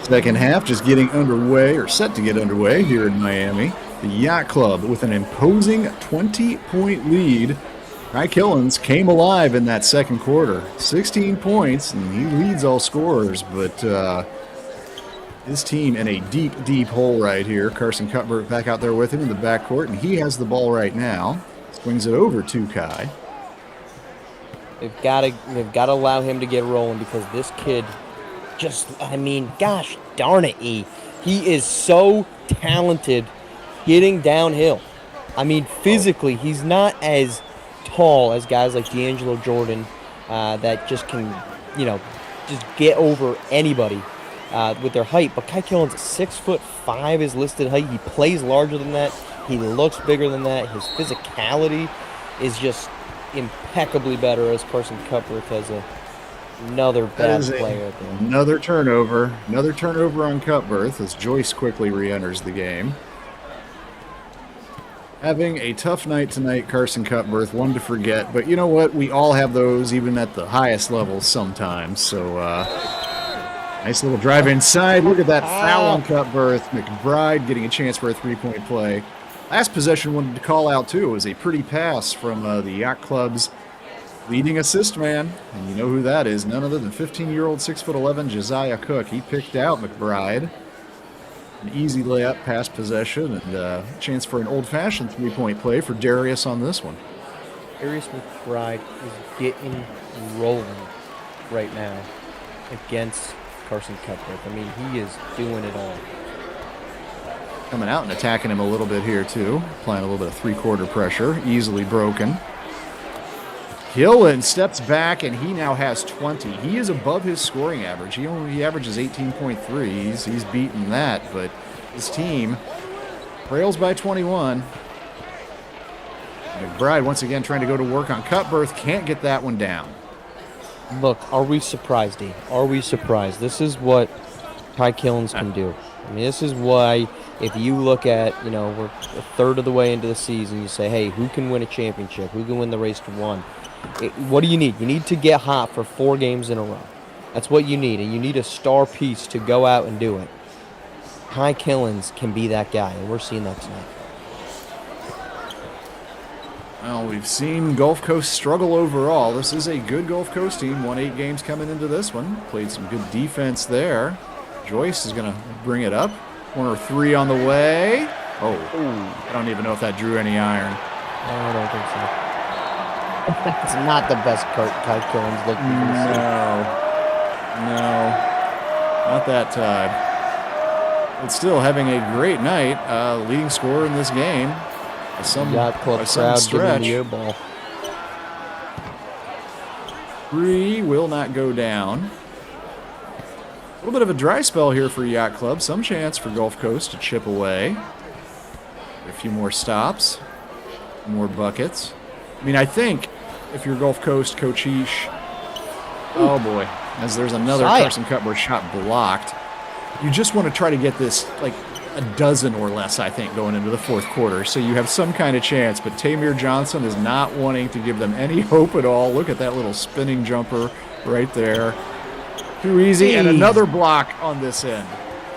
Second half just getting underway, or set to get underway here in Miami. The Yacht Club with an imposing 20-point lead. Kai Killens came alive in that second quarter. 16 points, and he leads all scorers, but his team in a deep, deep hole right here. Carson Cuthbert back out there with him in the backcourt, and he has the ball right now. Swings it over to Kai. They've got to allow him to get rolling because this kid gosh darn it, E. He is so talented getting downhill. I mean, physically, he's not as tall as guys like D'Angelo Jordan that just can, just get over anybody with their height. But Kai Killens, 6'5" is listed height. He plays larger than that. He looks bigger than that. His physicality is just impeccably better as Carson Cuthbert has another bad player at the end. Another turnover on Cuthbert as Joyce quickly re-enters the game. Having a tough night tonight, Carson Cuthbert, one to forget. But you know what? We all have those, even at the highest levels sometimes. So, nice little drive inside. Look at that foul on Cuthbert. McBride getting a chance for a three-point play. Last possession wanted to call out, too. It was a pretty pass from the Yacht Club's leading assist man. And you know who that is. None other than 15-year-old, 6'11", Josiah Cook. He picked out McBride. An easy layup, pass possession, and a chance for an old-fashioned three-point play for Darius on this one. Darius McBride is getting rolling right now against Carson Cuthbert. I mean, he is doing it all. Coming out and attacking him a little bit here, too. Applying a little bit of three-quarter pressure. Easily broken. Killens steps back, and he now has 20. He is above his scoring average. He averages 18.3. He's beaten that, but his team trails by 21. McBride once again trying to go to work on Cuthbert. Can't get that one down. Look, are we surprised, D? Are we surprised? This is what Kai Killens can do. I mean, this is why if you look at, we're a third of the way into the season, you say, hey, who can win a championship? Who can win the race to one? What do you need? You need to get hot for 4 games in a row. That's what you need, and you need a star piece to go out and do it. Kai Killens can be that guy, and we're seeing that tonight. Well, we've seen Gulf Coast struggle overall. This is a good Gulf Coast team. Won 8 games coming into this one. Played some good defense there. Joyce is going to bring it up. Corner 3 on the way. Oh, I don't even know if that drew any iron. I don't think so. That's not the best Kai Killens look. No, not that time. But still having a great night. Leading scorer in this game. Yacht Club crowd giving him the air ball. 3 will not go down. A little bit of a dry spell here for Yacht Club. Some chance for Gulf Coast to chip away. A few more stops. More buckets. I mean, I think if you're Gulf Coast, Cochiche, oh boy, as there's another Carson Cuthbert shot blocked. You just want to try to get this like a dozen or less, I think, going into the fourth quarter, so you have some kind of chance. But Tamir Johnson is not wanting to give them any hope at all. Look at that little spinning jumper right there. Too easy, and another block on this end.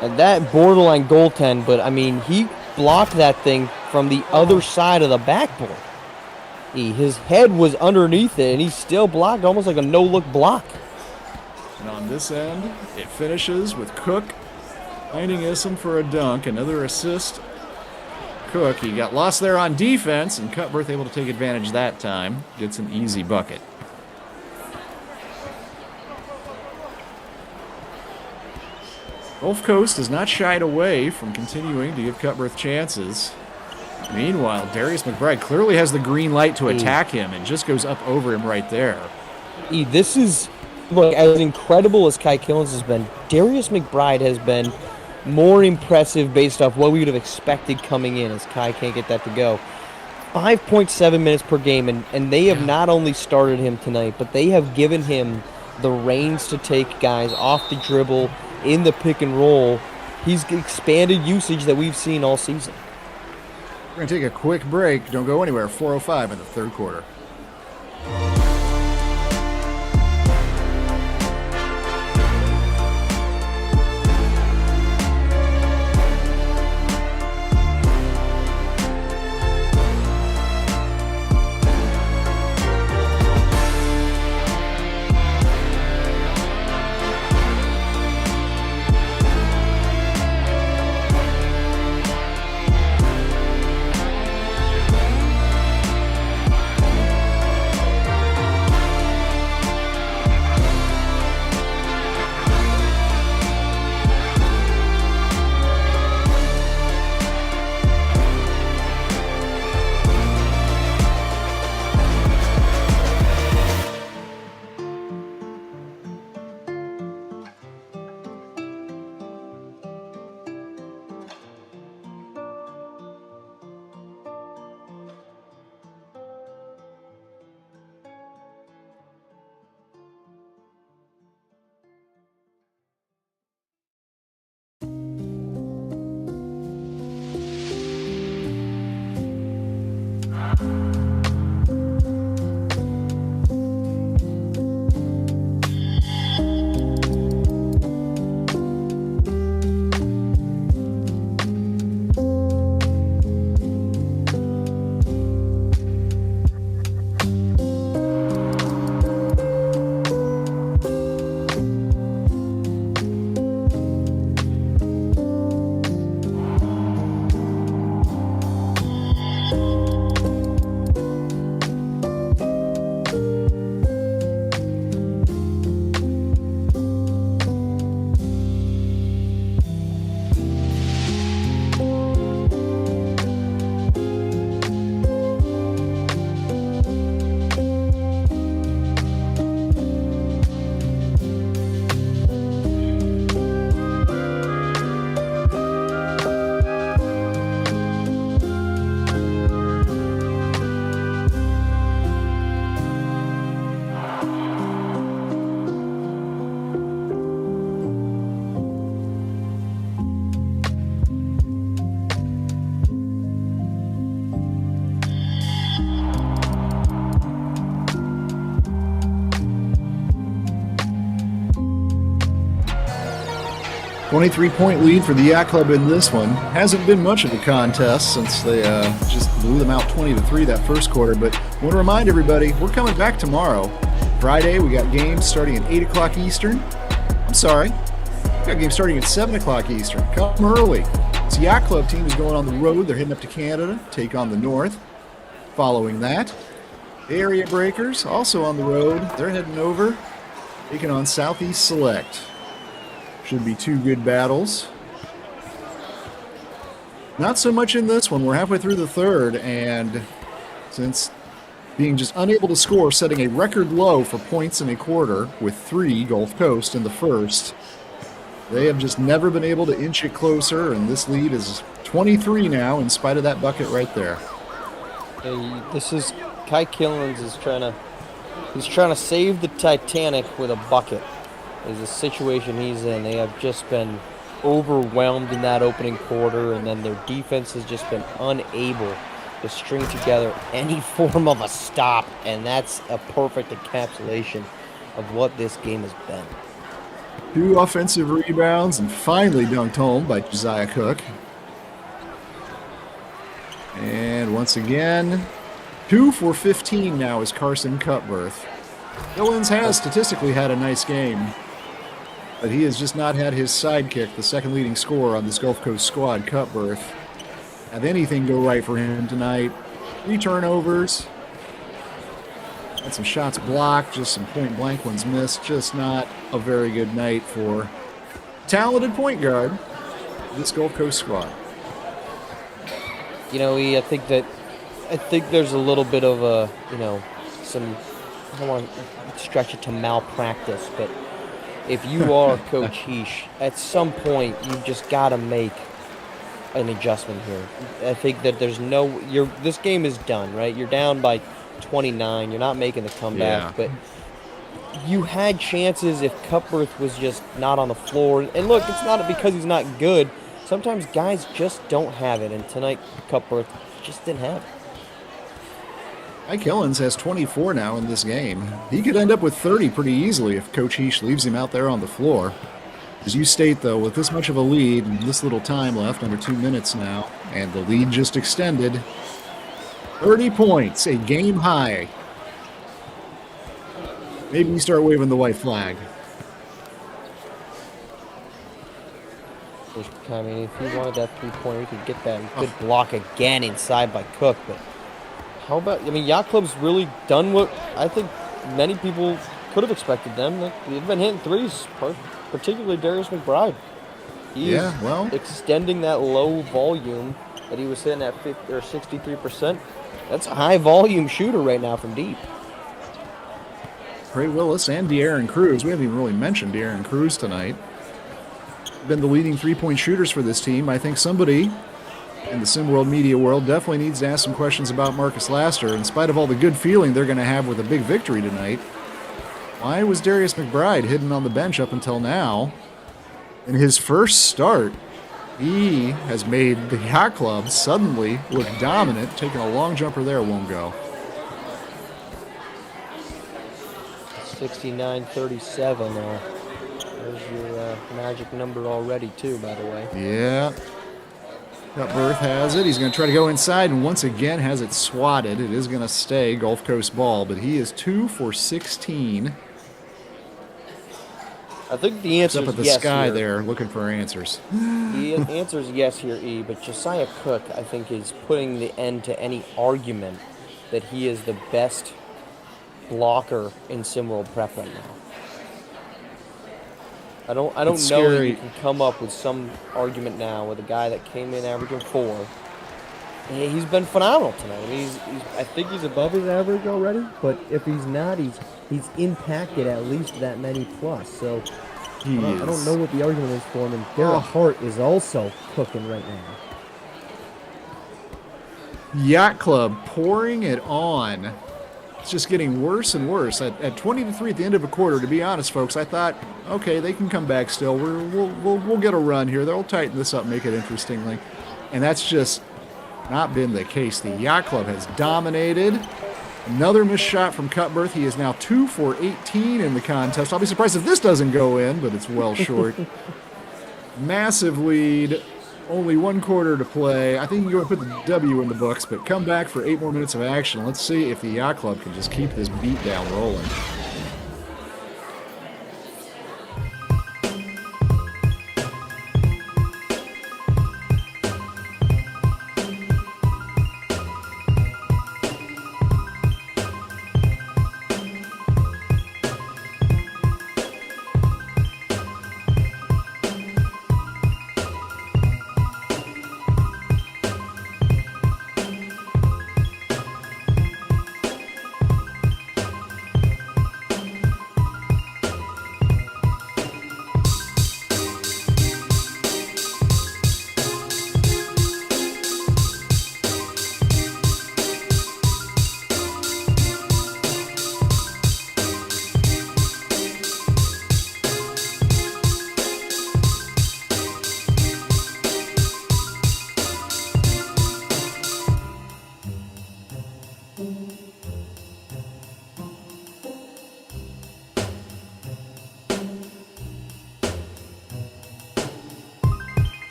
And that borderline goaltend, but I mean, he blocked that thing from the other side of the backboard. His head was underneath it, and he still blocked, almost like a no-look block. And on this end, it finishes with Cook finding Isom for a dunk. Another assist. Cook, he got lost there on defense, and Cuthbert able to take advantage that time. Gets an easy bucket. Gulf Coast has not shied away from continuing to give Cuthbert chances. Meanwhile, Darius McBride clearly has the green light to attack him and just goes up over him right there. This is, look, as incredible as Kai Killens has been, Darius McBride has been more impressive based off what we would have expected coming in, as Kai can't get that to go. 5.7 minutes per game, and they have not only started him tonight, but they have given him the reins to take guys off the dribble, in the pick and roll. He's expanded usage that we've seen all season. We're going to take a quick break. Don't go anywhere. 4:05 in the third quarter. 23-point lead for the Yacht Club in this one. Hasn't been much of a contest since they just blew them out 20-3 that first quarter. But I want to remind everybody, we're coming back tomorrow. Friday, we got games starting at 8 o'clock Eastern. I'm sorry, we got games starting at 7 o'clock Eastern. Come early. This Yacht Club team is going on the road. They're heading up to Canada, take on the North. Following that, the Area Breakers, also on the road. They're heading over, taking on Southeast Select. Should be two good battles. Not so much in this one. We're halfway through the third, and since being just unable to score, setting a record low for points in a quarter with 3 Gulf Coast in the first, they have just never been able to inch it closer, and this lead is 23 now in spite of that bucket right there. Hey, this is Kai Killens is trying to save the Titanic with a bucket. Is the situation he's in. They have just been overwhelmed in that opening quarter, and then their defense has just been unable to string together any form of a stop, and that's a perfect encapsulation of what this game has been. 2 offensive rebounds and finally dunked home by Josiah Cook. And once again, 2 for 15 now is Carson Cutbirth. Billings has statistically had a nice game, but he has just not had his sidekick, the second leading scorer on this Gulf Coast squad, Cutbirth, have anything go right for him tonight. 3 turnovers, had some shots blocked, just some point-blank ones missed. Just not a very good night for talented point guard, this Gulf Coast squad. You know, I think there's a little bit of a, some, I don't want to stretch it to malpractice, but if you are Coach Heesh, at some point you've just got to make an adjustment here. I think that this game is done, right? You're down by 29. You're not making the comeback, but you had chances if Cutbirth was just not on the floor. And look, it's not because he's not good. Sometimes guys just don't have it, and tonight Cutbirth just didn't have it. Mike Killens has 24 now in this game. He could end up with 30 pretty easily if Coach Heesh leaves him out there on the floor. As you state, though, with this much of a lead and this little time left, under 2 minutes now, and the lead just extended, 30 points, a game high. Maybe you start waving the white flag. I mean, if you wanted that 3-pointer, you could get that good block again inside by Cook, but how about, Yacht Club's really done what I think many people could have expected them. They've been hitting threes, particularly Darius McBride. He's extending that low volume that he was hitting at 63%. That's a high volume shooter right now from deep. Trey Willis and De'Aaron Cruz. We haven't even really mentioned De'Aaron Cruz tonight. Been the leading 3-point shooters for this team. I think somebody in the SimWorld media world definitely needs to ask some questions about Marcus Laster. In spite of all the good feeling they're going to have with a big victory tonight, why was Darius McBride hidden on the bench up until now? In his first start, he has made the Yacht Club suddenly look dominant. Taking a long jumper there, won't go. 69-37. There's your magic number already, too, by the way. Yeah. Cutbirth has it. He's going to try to go inside, and once again has it swatted. It is going to stay Gulf Coast ball, but he is 2 for 16. I think the answer is yes. Up at the sky here. There, looking for answers. The answer is yes here, E. But Josiah Cook, I think, is putting the end to any argument that he is the best blocker in SimWorld Prep right now. I don't know that you can come up with some argument now with a guy that came in averaging 4. He's been phenomenal tonight. I think he's above his average already, but if he's not, he's impacted at least that many plus. So I don't know what the argument is for him. And Garrett Hart is also cooking right now. Yacht Club pouring it on. It's just getting worse and worse. At 20-3 at the end of a quarter, to be honest, folks, I thought, okay, they can come back still. We'll get a run here. They'll tighten this up, make it interesting. And that's just not been the case. The Yacht Club has dominated. Another missed shot from Cutbirth. He is now 2 for 18 in the contest. I'll be surprised if this doesn't go in, but it's well short. Massive lead. Only 1 quarter to play. I think you can go and put the W in the books, but come back for 8 more minutes of action. Let's see if the Yacht Club can just keep this beat down rolling.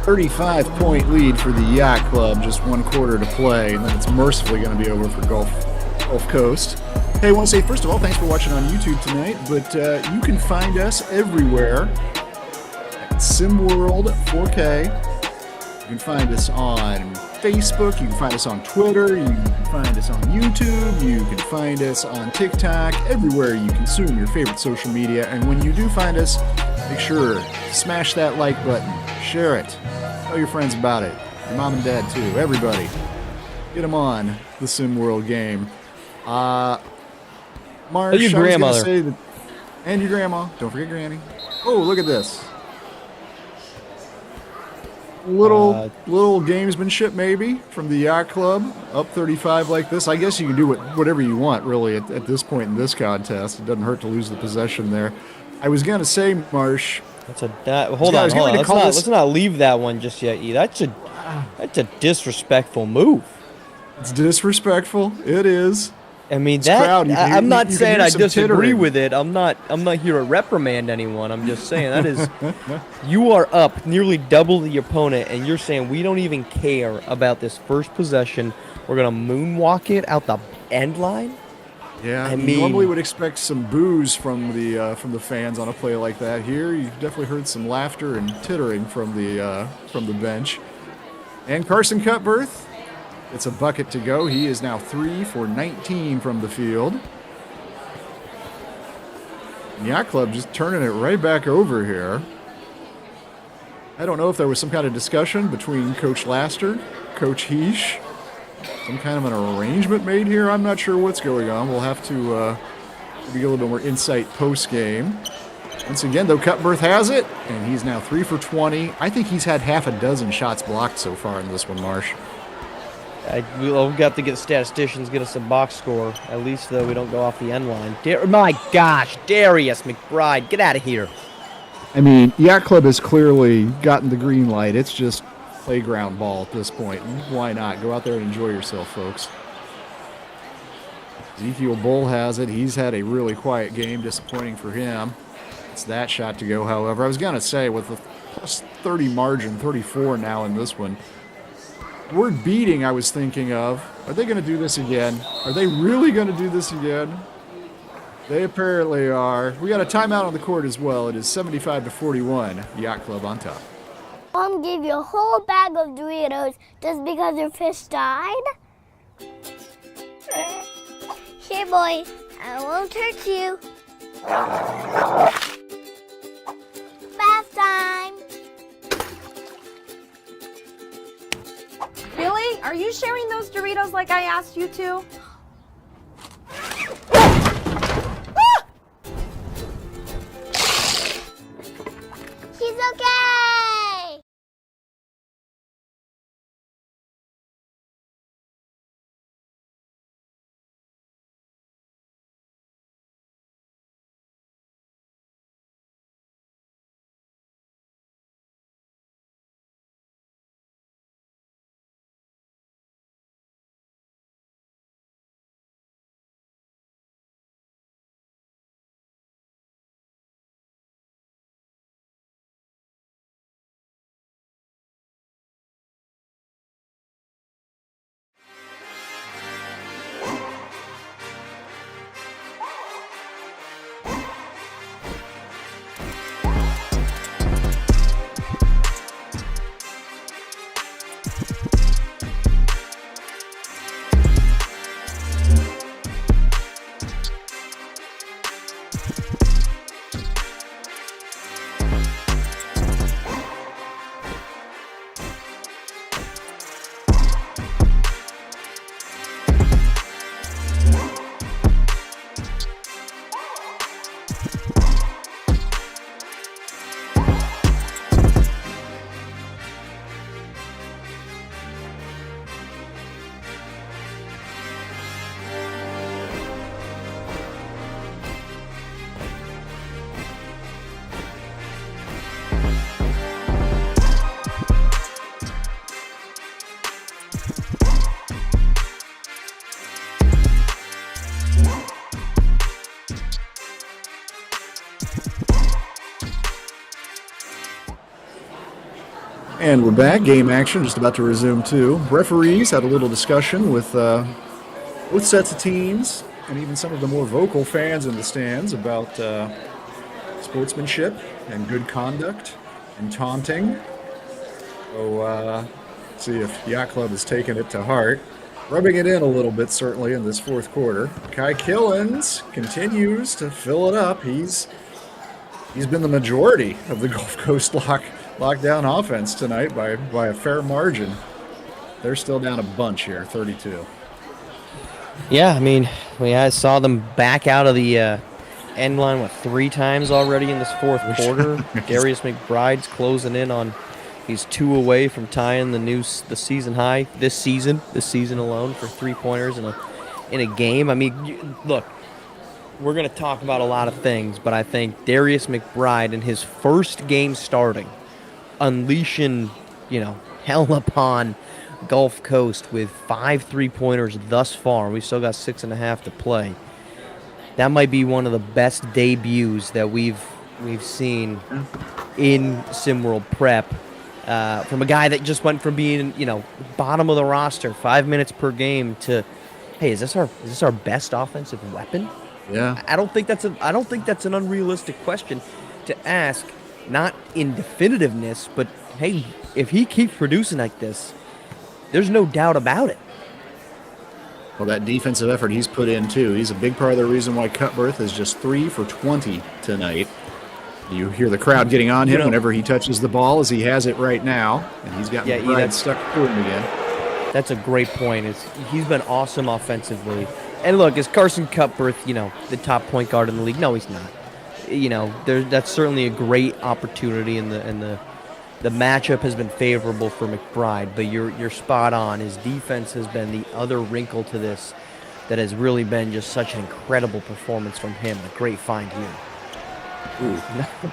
.35 lead for the Yacht Club, just 1 quarter to play, and then it's mercifully going to be over for Gulf Coast. Hey, I want to say, first of all, thanks for watching on YouTube tonight, but you can find us everywhere at SimWorld 4K. You can find us on Facebook, you can find us on Twitter, you can find us on YouTube, you can find us on TikTok, everywhere you consume your favorite social media. And when you do find us, make sure to smash that like button, share it, tell your friends about it, your mom and dad too, everybody. Get them on the SimWorld game. Marsh, your grandmother. Say that, and your grandma. Don't forget Granny. Oh, look at this. Little gamesmanship maybe from the Yacht Club. Up 35 like this. I guess you can do whatever you want really at this point in this contest. It doesn't hurt to lose the possession there. I was gonna say, Marsh. Hold on. Let's not leave that one just yet. That's a disrespectful move. It's disrespectful. It is. I mean, I'm not saying I disagree with it. I'm not here to reprimand anyone. I'm just saying that is, you are up nearly double the opponent, and you're saying we don't even care about this first possession. We're gonna moonwalk it out the end line. Yeah, I mean, normally would expect some boos from the fans on a play like that. Here, you definitely heard some laughter and tittering from the bench. And Carson Cutbirth It's a bucket to go. He is now 3 for 19 from the field. Yacht Club just turning it right back over here. I don't know if there was some kind of discussion between Coach Laster, Coach Heesh, some kind of an arrangement made here. I'm not sure what's going on. We'll have to maybe get a little bit more insight post-game. Once again, though, Cutbirth has it, and he's now 3 for 20. I think he's had half a dozen shots blocked so far in this one, Marsh. We'll have to get statisticians, get us a box score. At least, though, we don't go off the end line. My gosh, Darius McBride, get out of here. I mean, Yacht Club has clearly gotten the green light. It's just playground ball at this point. Why not? Go out there and enjoy yourself, folks. Ezekiel Bull has it. He's had a really quiet game, disappointing for him. It's that shot to go, however. I was going to say, with the plus 30 margin, 34 now in this one, word beating I was thinking of. Are they going to do this again? Are they really going to do this again? They apparently are. We got a timeout on the court as well. It is 75-41. Yacht Club on top. Mom gave you a whole bag of Doritos just because your fish died? Here, boy. I won't hurt you. Bath time. Billy, are you sharing those Doritos like I asked you to? She's okay! And we're back. Game action just about to resume too. Referees had a little discussion with both sets of teams and even some of the more vocal fans in the stands about sportsmanship and good conduct and taunting. So see if Yacht Club has taken it to heart. Rubbing it in a little bit, certainly, in this fourth quarter. Kai Killens continues to fill it up. He's been the majority of the Gulf Coast lockdown offense tonight by a fair margin. They're still down a bunch here, 32. Yeah, I mean, we saw them back out of the end line, 3 times already in this fourth quarter. Darius McBride's closing in on, he's 2 away from tying the season high this season alone for 3-pointers in a game. I mean, look, we're going to talk about a lot of things, but I think Darius McBride in his first game starting, unleashing, hell upon Gulf Coast with 5 3-pointers thus far. We still got 6.5 to play. That might be one of the best debuts that we've seen in SimWorld Prep from a guy that just went from being, bottom of the roster, 5 minutes per game to, hey, is this our best offensive weapon? Yeah. I don't think that's an unrealistic question to ask, not in definitiveness, but hey, if he keeps producing like this, there's no doubt about it. Well, that defensive effort he's put in, too. He's a big part of the reason why Cutbirth is just 3 for 20 tonight. You hear the crowd getting on him whenever he touches the ball, as he has it right now. And he's got McBride stuck to him again. That's a great point. He's been awesome offensively. And look, is Carson Cutbirth, the top point guard in the league? No, he's not. That's certainly a great opportunity, and the matchup has been favorable for McBride. But you're spot on. His defense has been the other wrinkle to this that has really been just such an incredible performance from him. A great find here. Ooh,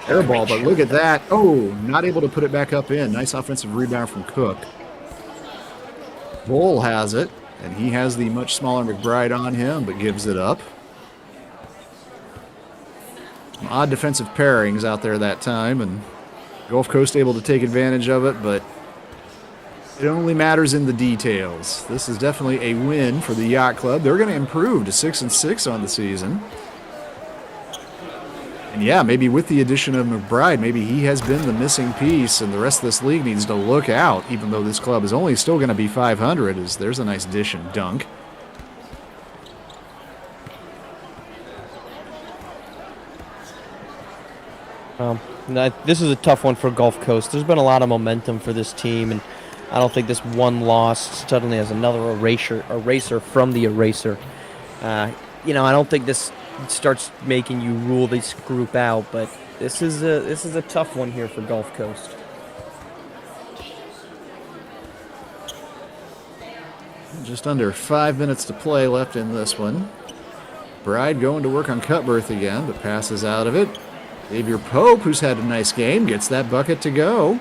air ball, but look at that. Oh, not able to put it back up in. Nice offensive rebound from Cook. Bull has it, and he has the much smaller McBride on him, but gives it up. Some odd defensive pairings out there that time, and Gulf Coast able to take advantage of it, but it only matters in the details. This is definitely a win for the Yacht Club. They're going to improve to 6-6 on the season. And yeah, maybe with the addition of McBride, maybe he has been the missing piece, and the rest of this league needs to look out, even though this club is only still going to be 500, as there's a nice dish and dunk. This is a tough one for Gulf Coast. There's been a lot of momentum for this team, and I don't think this one loss suddenly has another eraser from the eraser. I don't think this starts making you rule this group out, but this is a tough one here for Gulf Coast. Just under 5 minutes to play left in this one. Bride going to work on Cutbirth again, but passes out of it. Xavier Pope, who's had a nice game, gets that bucket to go.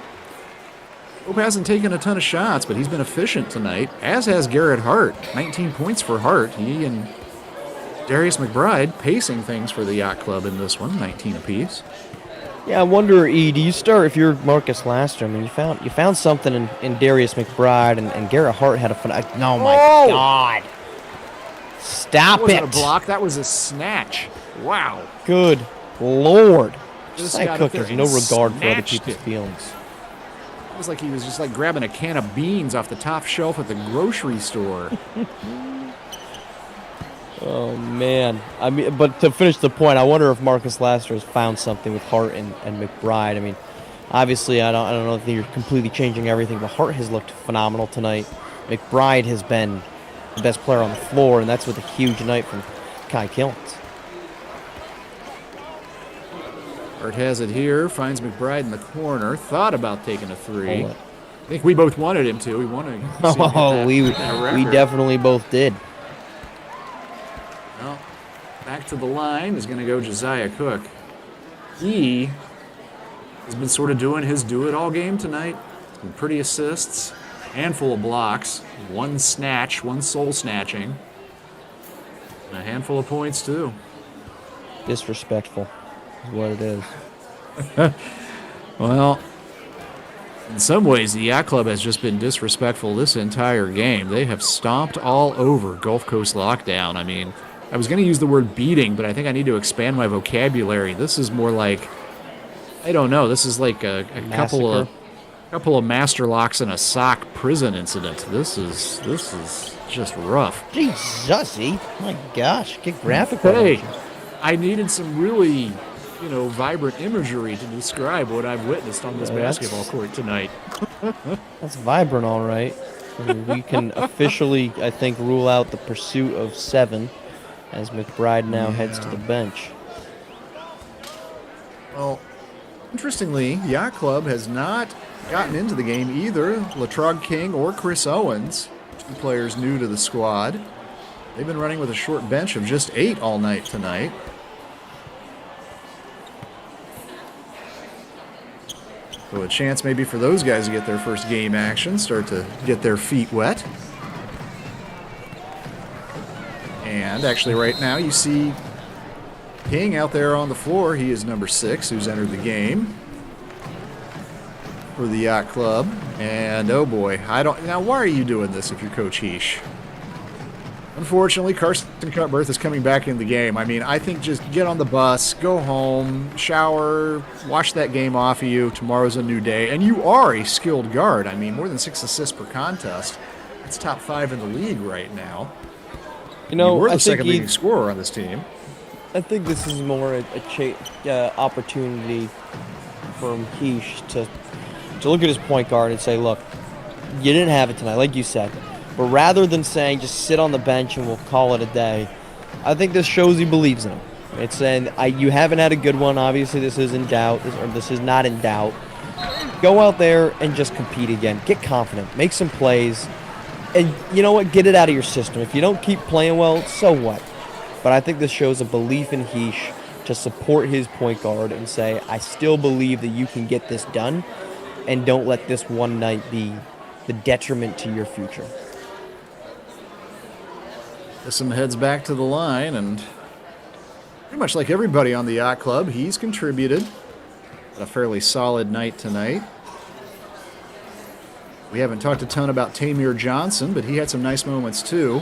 Pope hasn't taken a ton of shots, but he's been efficient tonight, as has Garrett Hart. 19 points for Hart. He and Darius McBride pacing things for the Yacht Club in this one, 19 apiece. Yeah, I wonder, E, do you start, if you're Marcus Laster, I mean, you found something in Darius McBride, and Garrett Hart had a fun. Oh my God! Stop that wasn't it! A block. That was a snatch. Wow. Good Lord. Just Josiah Cook has no regard for other people's feelings. It was like he was just like grabbing a can of beans off the top shelf at the grocery store. Oh man, I mean, but to finish the point, I wonder if Marcus Laster has found something with Hart and McBride. I mean, obviously, I don't know if you're completely changing everything, but Hart has looked phenomenal tonight. McBride has been the best player on the floor, and that's with a huge night from Kai Killens. Hart has it here, finds McBride in the corner, thought about taking a three. I think we both wanted him to. We wanted to see Oh, we definitely both did. Well, back to the line is going to go Josiah Cook. He has been sort of doing his do-it-all game tonight. Some pretty assists, handful of blocks, one snatch, one soul snatching, and a handful of points too. Disrespectful is what it is. Well, in some ways, the Yacht Club has just been disrespectful this entire game. They have stomped all over Gulf Coast Lockdown. I mean, I was going to use the word beating, but I think I need to expand my vocabulary. This is more like, I don't know, this is like a couple of master locks and a sock prison incident. This is just rough. Jesus, my gosh, get graphic. Hey, I needed some really, vibrant imagery to describe what I've witnessed on this basketball court tonight. That's vibrant, all right. We can officially, I think, rule out the pursuit of 7 as McBride now heads to the bench. Well, interestingly, Yacht Club has not gotten into the game either. Latrog King or Chris Owens, 2 players new to the squad. They've been running with a short bench of just 8 all night tonight. So a chance maybe for those guys to get their first game action, start to get their feet wet. And actually right now you see King out there on the floor. He is number 6 who's entered the game for the Yacht Club. And oh boy, now why are you doing this if you're Coach Heesh? Unfortunately, Carson Cutbirth is coming back in the game. I mean, I think just get on the bus, go home, shower, wash that game off of you. Tomorrow's a new day. And you are a skilled guard. I mean, more than 6 assists per contest. That's top 5 in the league right now. You were the second leading scorer on this team. I think this is more a opportunity for Heish to look at his point guard and say, look, you didn't have it tonight, like you said. But rather than saying just sit on the bench and we'll call it a day, I think this shows he believes in him. It's saying you haven't had a good one. Obviously, this is in doubt, or this is not in doubt. Go out there and just compete again. Get confident. Make some plays. And you know what? Get it out of your system. If you don't keep playing well, so what? But I think this shows a belief in Heish to support his point guard and say, I still believe that you can get this done, and don't let this one night be the detriment to your future. Issam heads back to the line, and pretty much like everybody on the Yacht Club, he's contributed. Had a fairly solid night tonight. We haven't talked a ton about Tamir Johnson, but he had some nice moments too.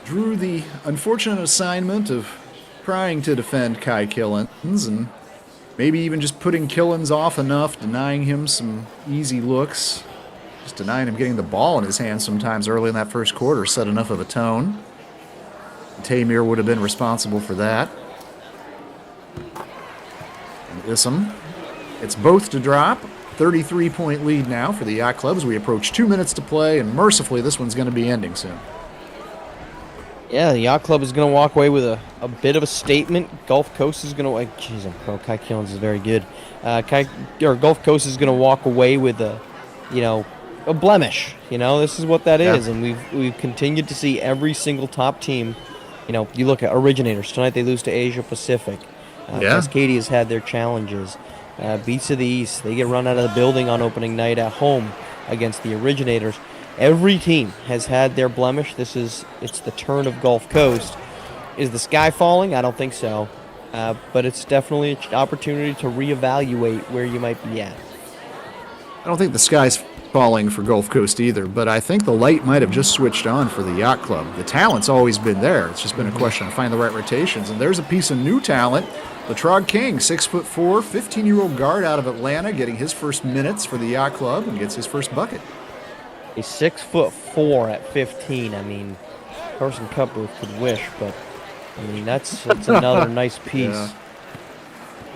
Drew the unfortunate assignment of trying to defend Kai Killens, and maybe even just putting Killens off enough, denying him some easy looks. Just denying him getting the ball in his hands sometimes early in that first quarter set enough of a tone. Tamir would have been responsible for that. And Issam, it's both to drop. 33-point lead now for the Yacht Club as we approach 2 minutes to play, and mercifully this one's going to be ending soon. Yeah, the Yacht Club is going to walk away with a bit of a statement. Gulf Coast is going to... Jeez, I'm pro. Kai Killens is very good. Gulf Coast is going to walk away with a blemish. This is what that is, and we've continued to see every single top team. You look at Originators. Tonight they lose to Asia Pacific. Cascadia has had their challenges. Beats of the East, they get run out of the building on opening night at home against the Originators. Every team has had their blemish. It's the turn of Gulf Coast. Is the sky falling? I don't think so. But it's definitely an opportunity to reevaluate where you might be at. I don't think the sky's falling for Gulf Coast either, but I think the light might have just switched on for the Yacht Club. The talent's always been there. It's just been a question of finding the right rotations. And there's a piece of new talent. Latrog King, 6'4", 15-year-old guard out of Atlanta, getting his first minutes for the Yacht Club and gets his first bucket. He's 6'4" at 15. I mean, Carson Cupworth could wish, but I mean that's another nice piece. Yeah.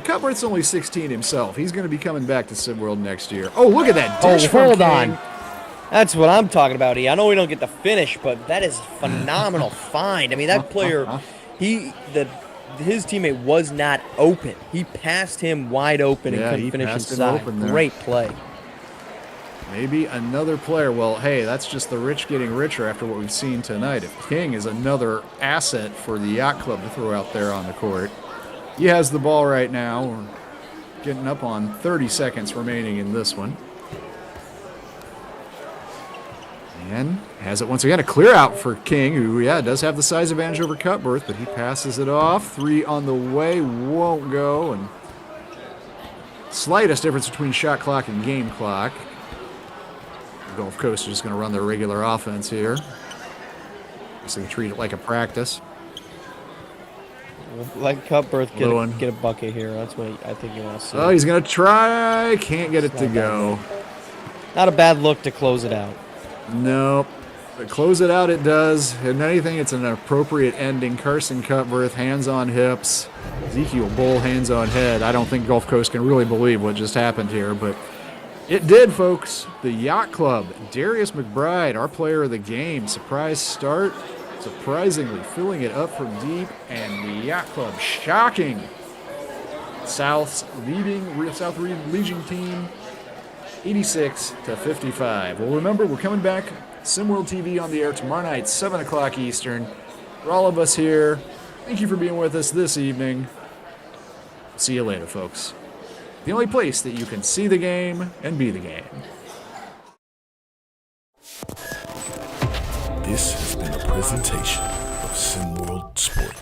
Cupworth's only 16 himself. He's going to be coming back to SimWorld next year. Oh, look at that dish from hold King. on. That's what I'm talking about, I know we don't get the finish, but that is phenomenal find. I mean, that player, his teammate was not open. He passed him wide open and couldn't finish inside. Great play. Maybe another player. Well, hey, that's just the rich getting richer after what we've seen tonight. If King is another asset for the Yacht Club to throw out there on the court. He has the ball right now. We're getting up on 30 seconds remaining in this one. And has it once again. A clear out for King, who, does have the size advantage over Cupworth, but he passes it off. 3 on the way, won't go. And slightest difference between shot clock and game clock. The Gulf Coast is just going to run their regular offense here. So they treat it like a practice. Let Cupworth get a bucket here. That's what I think you want to see. Oh, he's going to try. Can't get it to go. Not a bad look to close it out. Nope. But close it out it does. If anything, it's an appropriate ending. Carson Cupworth, hands on hips. Ezekiel Bull, hands on head. I don't think Gulf Coast can really believe what just happened here, but it did, folks. The Yacht Club, Darius McBride, our player of the game. Surprise start. Surprisingly filling it up from deep, and the Yacht Club shocking South Legion team 86-55. Well, remember, we're coming back. SimWorld TV on the air tomorrow night, 7 o'clock Eastern. For all of us here, thank you for being with us this evening. See you later, folks. The only place that you can see the game and be the game. This has been a presentation of SimWorld Sports.